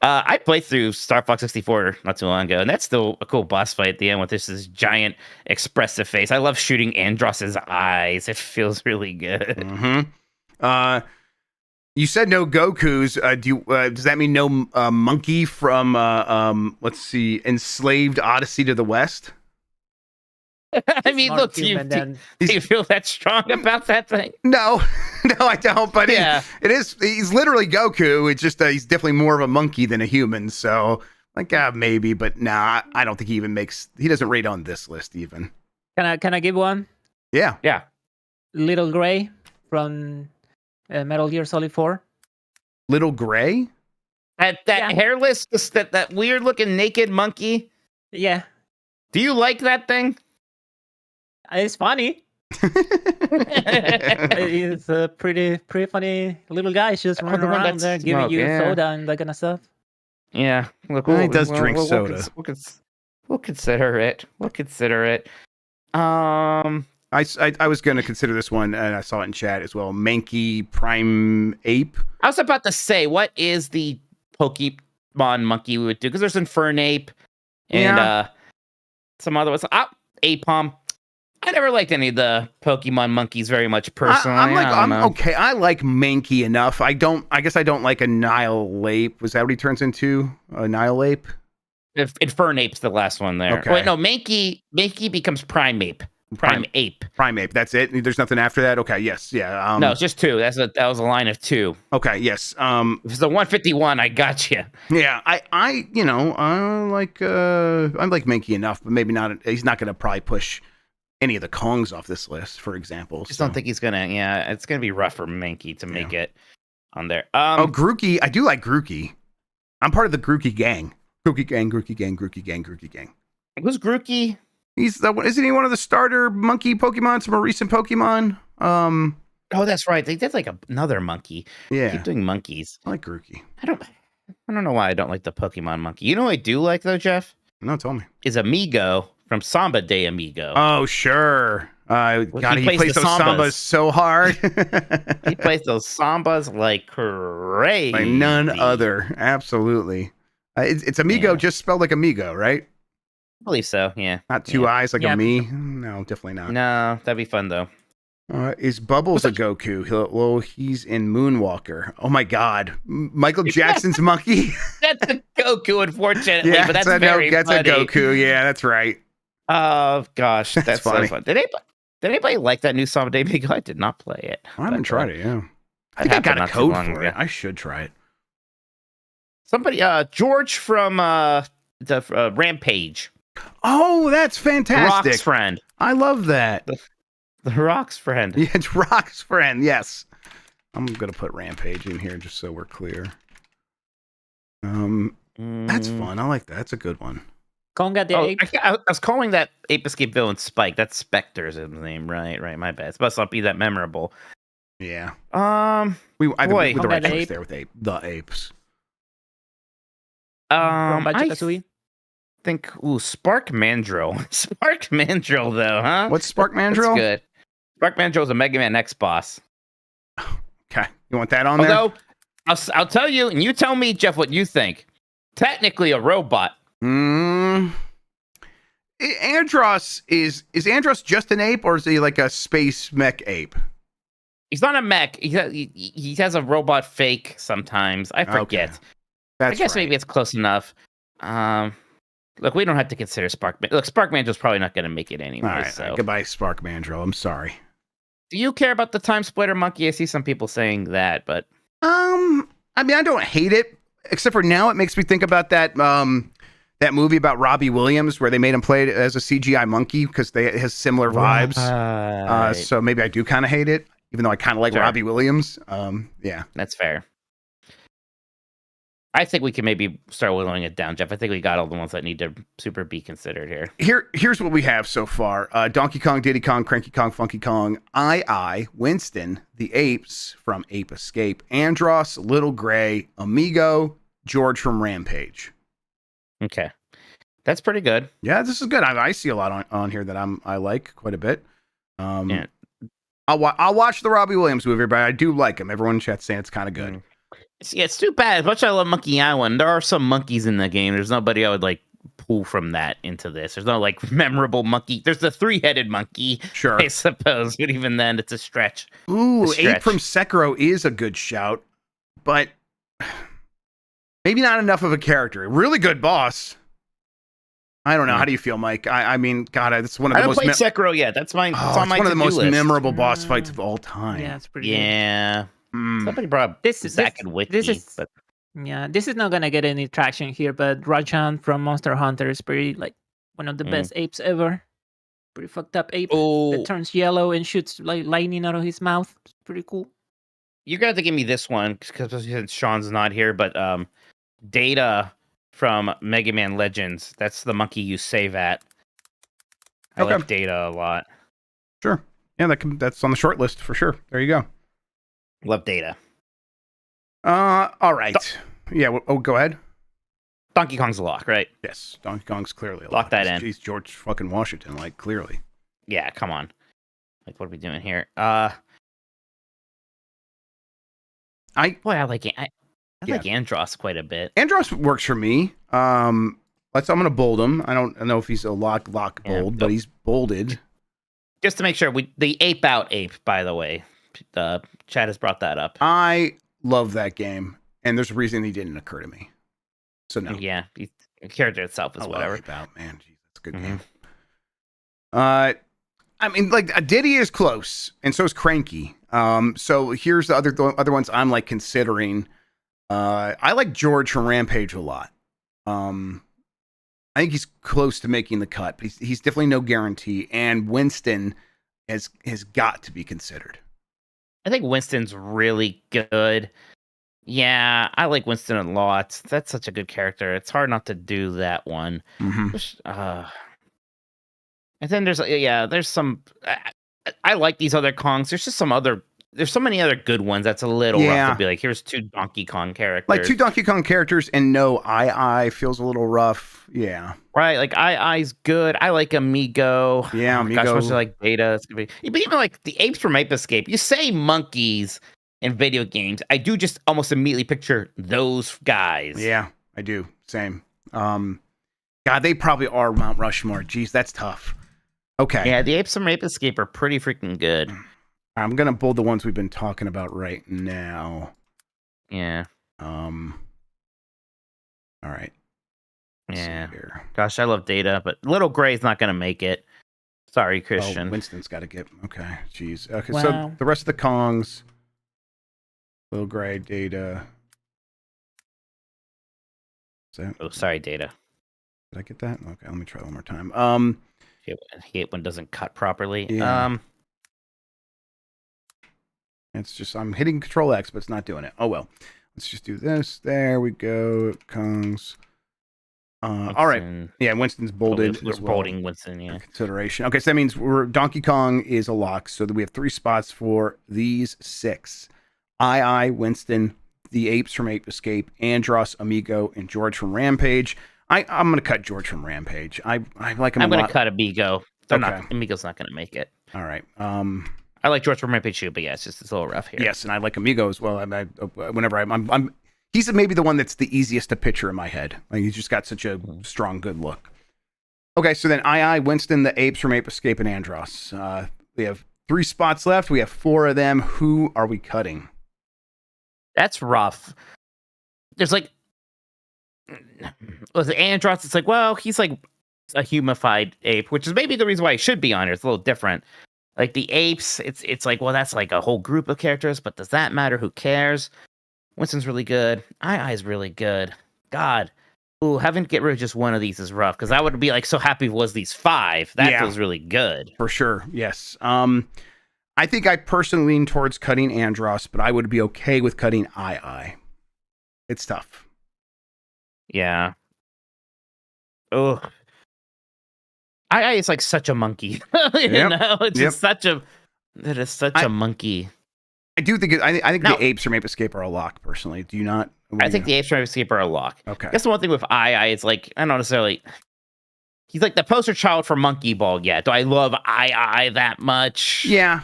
I played through Star Fox 64 not too long ago, and that's still a cool boss fight at the end with this giant expressive face. I love shooting Andros's eyes. It feels really good. Mm-hmm. You said no Gokus. Does that mean no monkey from let's see, Enslaved Odyssey to the West? I mean, More look, do human than- you feel that strong about that thing? No, no, I don't. But Yeah. it is. He's literally Goku. It's just he's definitely more of a monkey than a human. So like, maybe, but nah, I don't think he even makes. He doesn't rate on this list even. Can I give one? Yeah. Yeah. Little Gray from Metal Gear Solid 4. Little Gray. That Yeah. hairless, that weird looking naked monkey. Yeah, Do you like that thing? it's funny. He's a pretty funny little guy. He's just running the one around that's there giving smoke, you yeah. soda and that kind of stuff. Yeah. Look, Well, he does drink soda. We'll consider it. We'll consider it. I was going to consider this one, and I saw it in chat as well. Mankey Prime Ape. I was about to say, what is the Pokemon monkey we would do? Because there's Infernape and some other ones. Apom. I never liked any of the Pokemon monkeys very much personally. I'm okay. I like Mankey enough. I guess I don't like Annihilape. Was that what he turns into? Annihilape? Infernape's the last one there. Okay. Wait, no, Mankey becomes Primeape. Primeape. Primeape. That's it. There's nothing after that. Okay. Yes. Yeah. No, it's just two. That was a line of two. Okay. Yes. If it's the 151, I got you. Yeah. I like Mankey enough, but maybe not. He's not going to probably push any of the Kongs off this list, for example. Just don't think he's gonna. Yeah, it's gonna be rough for Mankey to make it on there. Grookey. I do like Grookey. I'm part of the Grookey gang. Grookey gang. Who's Grookey? Isn't he one of the starter monkey Pokemon from a recent Pokemon? Oh, that's right. They did like another monkey. Yeah. Keep doing monkeys. I like Grookey. I don't know why I don't like the Pokemon monkey. You know what I do like though, Jeff? No, tell me. Is Amigo from Samba de Amigo. Oh, sure. God, he plays those sambas so hard. He plays those sambas like crazy. Like none other. Absolutely. It's Amigo, just spelled like Amigo, right? I believe so, yeah. Not two eyes like Yeah. a me. No, definitely not. No, that'd be fun though. Is Bubbles a Goku? He's in Moonwalker. Oh my God, Michael Jackson's monkey. That's a Goku, unfortunately, but that's a very funny. Goku. Yeah, that's right. Oh gosh, that's funny. so fun. Did anybody like that new Samba de Amigo? I did not play it. I haven't tried it. Yeah, I That think I got happened a not too code long for ago. it. I should try it. Somebody, George from the Rampage. Oh, that's fantastic. Rock's friend. I love that. The Rock's friend. Yeah, it's Rock's friend. Yes. I'm going to put Rampage in here just so we're clear. That's fun. I like that. That's a good one. Konga the Ape. I was calling that Ape Escape villain Spike. That's Spectre's name. Right. My bad. It must not be that memorable. Yeah. Boy. We the right Okay, the choice ape. there with the apes. From I Banjo-Kazooie. think, Spark Mandrill. Spark Mandrill, though, huh? What's Spark Mandrill? That's good. Spark Mandrill's a Mega Man X boss. Okay. You want that on there? Although, I'll tell you, and you tell me, Jeff, what you think. Technically a robot. Andros is Andros just an ape, or is he like a space mech ape? He's not a mech. He has a robot fake sometimes. I forget. Okay. I guess maybe it's close enough. Look, we don't have to consider Spark. Look, Spark Mandrill's probably not going to make it anyway. All right, so goodbye, Spark Mandrill. I'm sorry. do you care about the Time Splitter monkey? I see some people saying that, but I mean, I don't hate it, except for now it makes me think about that that movie about Robbie Williams where they made him play it as a CGI monkey because it has similar vibes. Right. So maybe I do kind of hate it, even though I kind of like Sure. Robbie Williams. Yeah. That's fair. I think we can maybe start whittling it down, Jeff. I think we got all the ones that need to super be considered here. Here's what we have so far. Donkey Kong, Diddy Kong, Cranky Kong, Funky Kong, Winston, the Apes from Ape Escape, Andros, Little Gray, Amigo, George from Rampage. Okay. That's pretty good. Yeah, this is good. I see a lot on here that I like quite a bit. Yeah. I'll watch the Robbie Williams movie, but I do like him. Everyone in chat's saying it's kind of good. It's too bad. As much as I love Monkey Island, there are some monkeys in the game. There's nobody I would like pull from that into this. There's no like memorable monkey. There's the 3-headed monkey, Sure. I suppose, but even then, it's a stretch. Ooh, stretch. Ape from Sekiro is a good shout, but maybe not enough of a character. Really good boss. I don't know. Mm. How do you feel, Mike? I mean, God, it's one of I the haven't most. played Sekiro yet. That's my. Oh, it's on it's my one of the to-do most list. memorable boss fights of all time. Yeah, it's pretty good. Yeah. Mm. Somebody brought up This Zack and Wiki, this is but yeah, this is not gonna get any traction here, but Rajan from Monster Hunter is pretty like one of the best apes ever. Pretty fucked up ape oh, that turns yellow and shoots like lightning out of his mouth. It's pretty cool. you're gonna have to give me this one because since Sean's not here. But Data from Mega Man Legends. That's the monkey you save at. I Okay. like Data a lot. Sure. Yeah, that's on the short list for sure. There you go. Love Data. All right. Yeah. Oh, go ahead. Donkey Kong's a lock, right? Yes, Donkey Kong's clearly a Lock lock. that in. Jeez, George fucking Washington, like clearly. Yeah, come on. Like, what are we doing here? I I like Andros quite a bit. Andros works for me. I'm gonna bold him. I don't know if he's a lock Yeah, bold, but he's bolded. Just to make sure, the ape out ape, by the way. Chad has brought that up. I love that game, and there's a reason he didn't occur to me. So no. Yeah, the character itself is I love whatever. Ape Out, man. Jeez, that's a good Mhm. game. I mean, like Diddy is close, and so is Cranky. So here's the other ones I'm like considering. I like George from Rampage a lot. I think he's close to making the cut, but he's definitely no guarantee. And Winston has got to be considered. I think Winston's really good. Yeah, I like Winston a lot. That's such a good character. It's hard not to do that one. Mm-hmm. And then there's some. I like these other Kongs. There's just there's so many other good ones. That's a little rough to be like, here's 2 Donkey Kong characters. Like 2 Donkey Kong characters, and no, I feels a little rough. Yeah. Right, like I's good. I like Amigo. Yeah, Amigo. Gosh, much like Data. It's gonna be, but even like the apes from Ape Escape. You say monkeys in video games, I do just almost immediately picture those guys. Yeah, I do. Same. God, they probably are Mount Rushmore. Jeez, that's tough. Okay. Yeah, the apes from Ape Escape are pretty freaking good. I'm gonna bold the ones we've been talking about right now. Yeah. All right. Yeah. Gosh, I love Data, but Little Gray's not gonna make it. Sorry, Christian. Oh, Winston's got to get. Okay. Jeez. Okay. Wow. So the rest of the Kongs. Little Gray, Data. Oh, sorry, Data. Did I get that? Okay, let me try one more time. I hate when it doesn't cut properly. Yeah. It's just I'm hitting Control X, but it's not doing it. Oh well. Let's just do this. There we go. Kongs. All right. Yeah, Winston's bolded. We're as well. bolding Winston. Yeah. Consideration. Okay, so that means Donkey Kong is a lock. So that we have 3 spots for these 6. Winston, the apes from Ape Escape, Andros, Amigo, and George from Rampage. I'm gonna cut George from Rampage. I like him. I'm gonna lot. cut Amigo. Amigo's not gonna make it. All right. I like George from Rampage too, but yeah, it's a little rough here. Yes, and I like Amigo as well. Whenever I'm he's maybe the one that's the easiest to picture in my head. Like he's just got such a strong, good look. Okay, so then Winston, the apes from Ape Escape, and Andros. We have 3 spots left. We have 4 of them. Who are we cutting? That's rough. There's like, with Andros, it's like, well, he's like a humified ape, which is maybe the reason why he should be on here. It's a little different. Like the apes, it's like, well, that's like a whole group of characters, but does that matter? Who cares? Winston's really good. I's really good. God. Ooh, having to get rid of just one of these is rough, because I would be like so happy if it was these 5. That feels really good. For sure, yes. I think I personally lean towards cutting Andros, but I would be okay with cutting I. It's tough. Yeah. Oh. I is like such a monkey. you know, it's just such a monkey. I do think I think the apes from Ape Escape are a lock. Personally, do you not? I think the apes from Ape Escape are a lock. Okay. I guess the one thing with I is like I don't necessarily. He's like the poster child for Monkey Ball. Yeah. Do I love I that much? Yeah,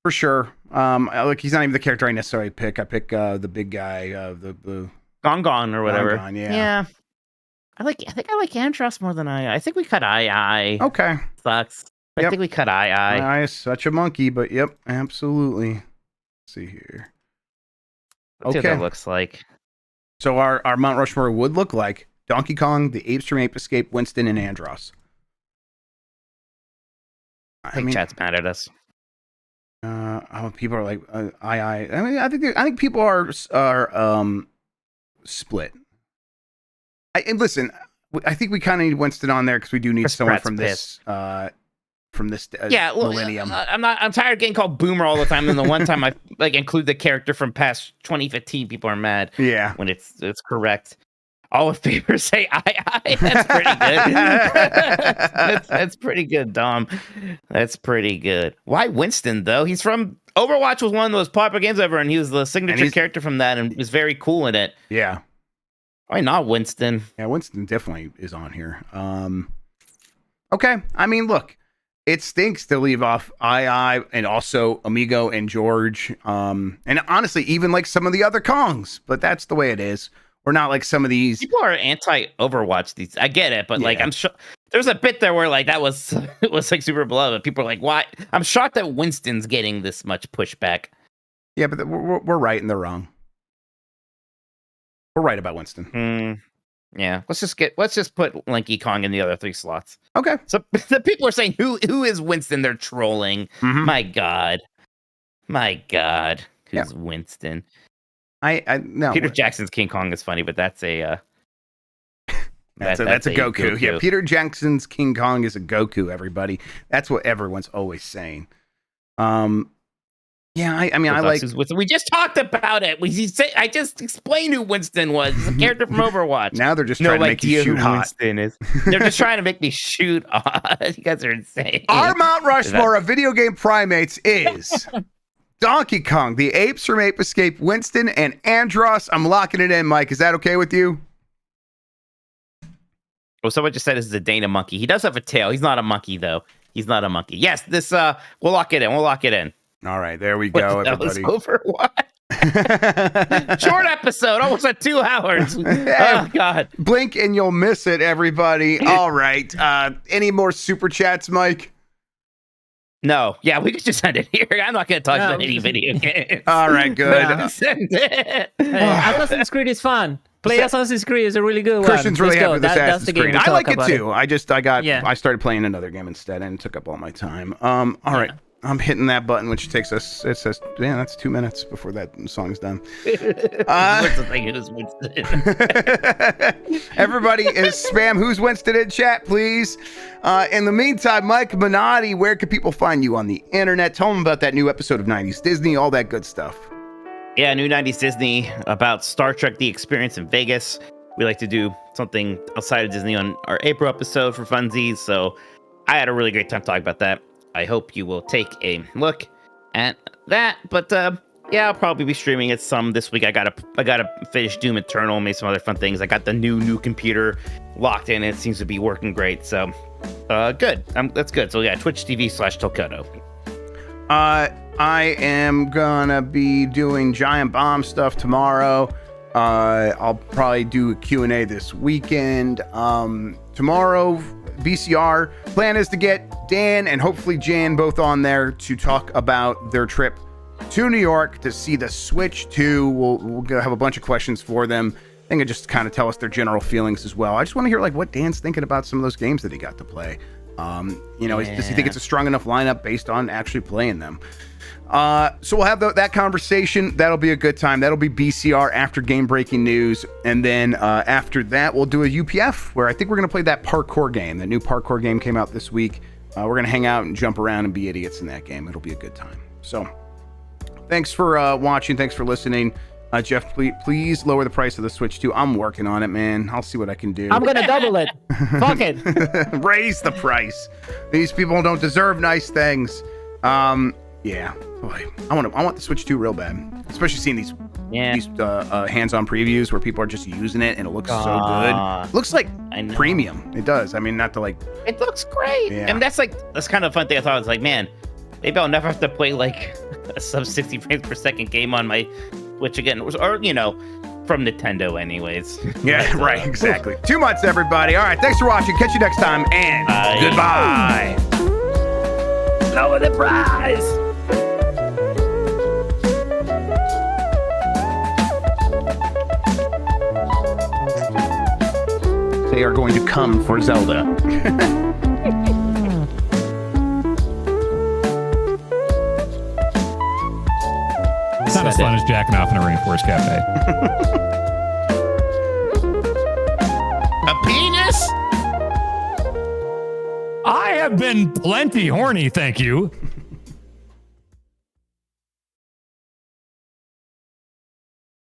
for sure. Like he's not even the character I necessarily pick. I pick the big guy, the Gon or whatever. Gon, yeah. Yeah. I think I like Andros more than I. I think we cut I. Okay. Sucks. I think we cut I. I is such a monkey, but yep, absolutely. Let's see here. Let's see what that looks like. So our Mount Rushmore would look like Donkey Kong, the Apes from Ape Escape, Winston, and Andros. I think chat's mad at us. People are like, I mean, I think people are split. And listen, I think we kind of need Winston on there because we do need someone from this millennium. I'm tired of getting called boomer all the time. And the one time I include the character from past 2015, people are mad. Yeah, when it's correct. All in favor say aye. That's pretty good. that's pretty good, Dom. That's pretty good. Why Winston though? He's from Overwatch, was one of those popular games ever, and he was the signature character from that, and was very cool in it. Yeah. Why not Winston? Yeah, Winston definitely is on here. Okay. I mean, look, it stinks to leave off II and also Amigo and George. And honestly, even like some of the other Kongs, but that's the way it is. We're not like some of these people are anti-Overwatch. I get it, but like I'm sure there's a bit there where like that was it was like super beloved. People are like, why? I'm shocked that Winston's getting this much pushback. Yeah, but we're right and they're wrong. We're right about Winston. Yeah, let's just put Lanky Kong in the other 3 slots. Okay. So the people are saying who is Winston? They're trolling. Mm-hmm. My God, who's Winston? I no. Peter Jackson's King Kong is funny, but that's a that's a Goku. Yeah, Peter Jackson's King Kong is a Goku. Everybody, that's what everyone's always saying. Yeah, I mean, I like. We just talked about it. I just explained who Winston was. He's a character from Overwatch. Now they're just trying to make you shoot hot. They're just trying to make me shoot hot. You guys are insane. Our Mount Rushmore of video game primates is Donkey Kong, the Apes from Ape Escape, Winston, and Andros. I'm locking it in, Mike. Is that okay with you? Well, someone just said this is a Dana monkey. He does have a tail. He's not a monkey, though. He's not a monkey. Yes, this. We'll lock it in. All right, there we go, everybody. Over what? Short episode, almost at 2 hours. Oh God! Blink and you'll miss it, everybody. All right. Any more super chats, Mike? No. Yeah, we could just end it here. I'm not going to talk about any video games. All right, good. Assassin's Creed is fun. Play Assassin's Creed is a really good one. Christian's really happy with Assassin's Creed. I like it too. It. I started playing another game instead, and it took up all my time. All right. I'm hitting that button, which takes us. It says, "Yeah, that's 2 minutes before that song's done." What's the thing? It is Winston. Everybody is spam. Who's Winston in chat, please? In the meantime, Mike Minotti, where can people find you on the internet? Tell them about that new episode of 90s Disney, all that good stuff. Yeah, new 90s Disney about Star Trek: The Experience in Vegas. We like to do something outside of Disney on our April episode for funsies, so I had a really great time talking about that. I hope you will take a look at that. But yeah, I'll probably be streaming it some this week. I gotta finish Doom Eternal, made some other fun things. I got the new computer locked in. It seems to be working great. So good. That's good. So yeah, Twitch TV/Tolkoto. I am gonna be doing Giant Bomb stuff tomorrow. I'll probably do a Q&A this weekend. Tomorrow, VCR. Plan is to get Dan and hopefully Jan both on there to talk about their trip to New York to see the Switch 2. We'll have a bunch of questions for them. I think it just kind of tell us their general feelings as well. I just want to hear like what Dan's thinking about some of those games that he got to play. Does he think it's a strong enough lineup based on actually playing them? So we'll have that conversation. That'll be a good time. That'll be BCR after game breaking news. And then after that, we'll do a UPF where I think we're going to play that parkour game. The new parkour game came out this week. We're going to hang out and jump around and be idiots in that game. It'll be a good time. So thanks for watching. Thanks for listening. Jeff, please lower the price of the Switch 2. I'm working on it, man. I'll see what I can do. I'm going to double it. Fuck it. Raise the price. These people don't deserve nice things. Yeah, boy, I want the Switch 2 real bad, especially seeing these hands-on previews where people are just using it and it looks so good. It looks like premium. It does. I mean, not to like. It looks great. Yeah. And that's kind of a fun thing. I thought, I was like, man, maybe I'll never have to play like a sub 60 frames per second game on my Switch again, or from Nintendo, anyways. Yeah, right. Exactly. 2 months, everybody. All right, thanks for watching. Catch you next time, and goodbye. Lower the price. they are going to come for Zelda. It's not as fun as jacking off in a rainforest cafe. A penis? I have been plenty horny, thank you.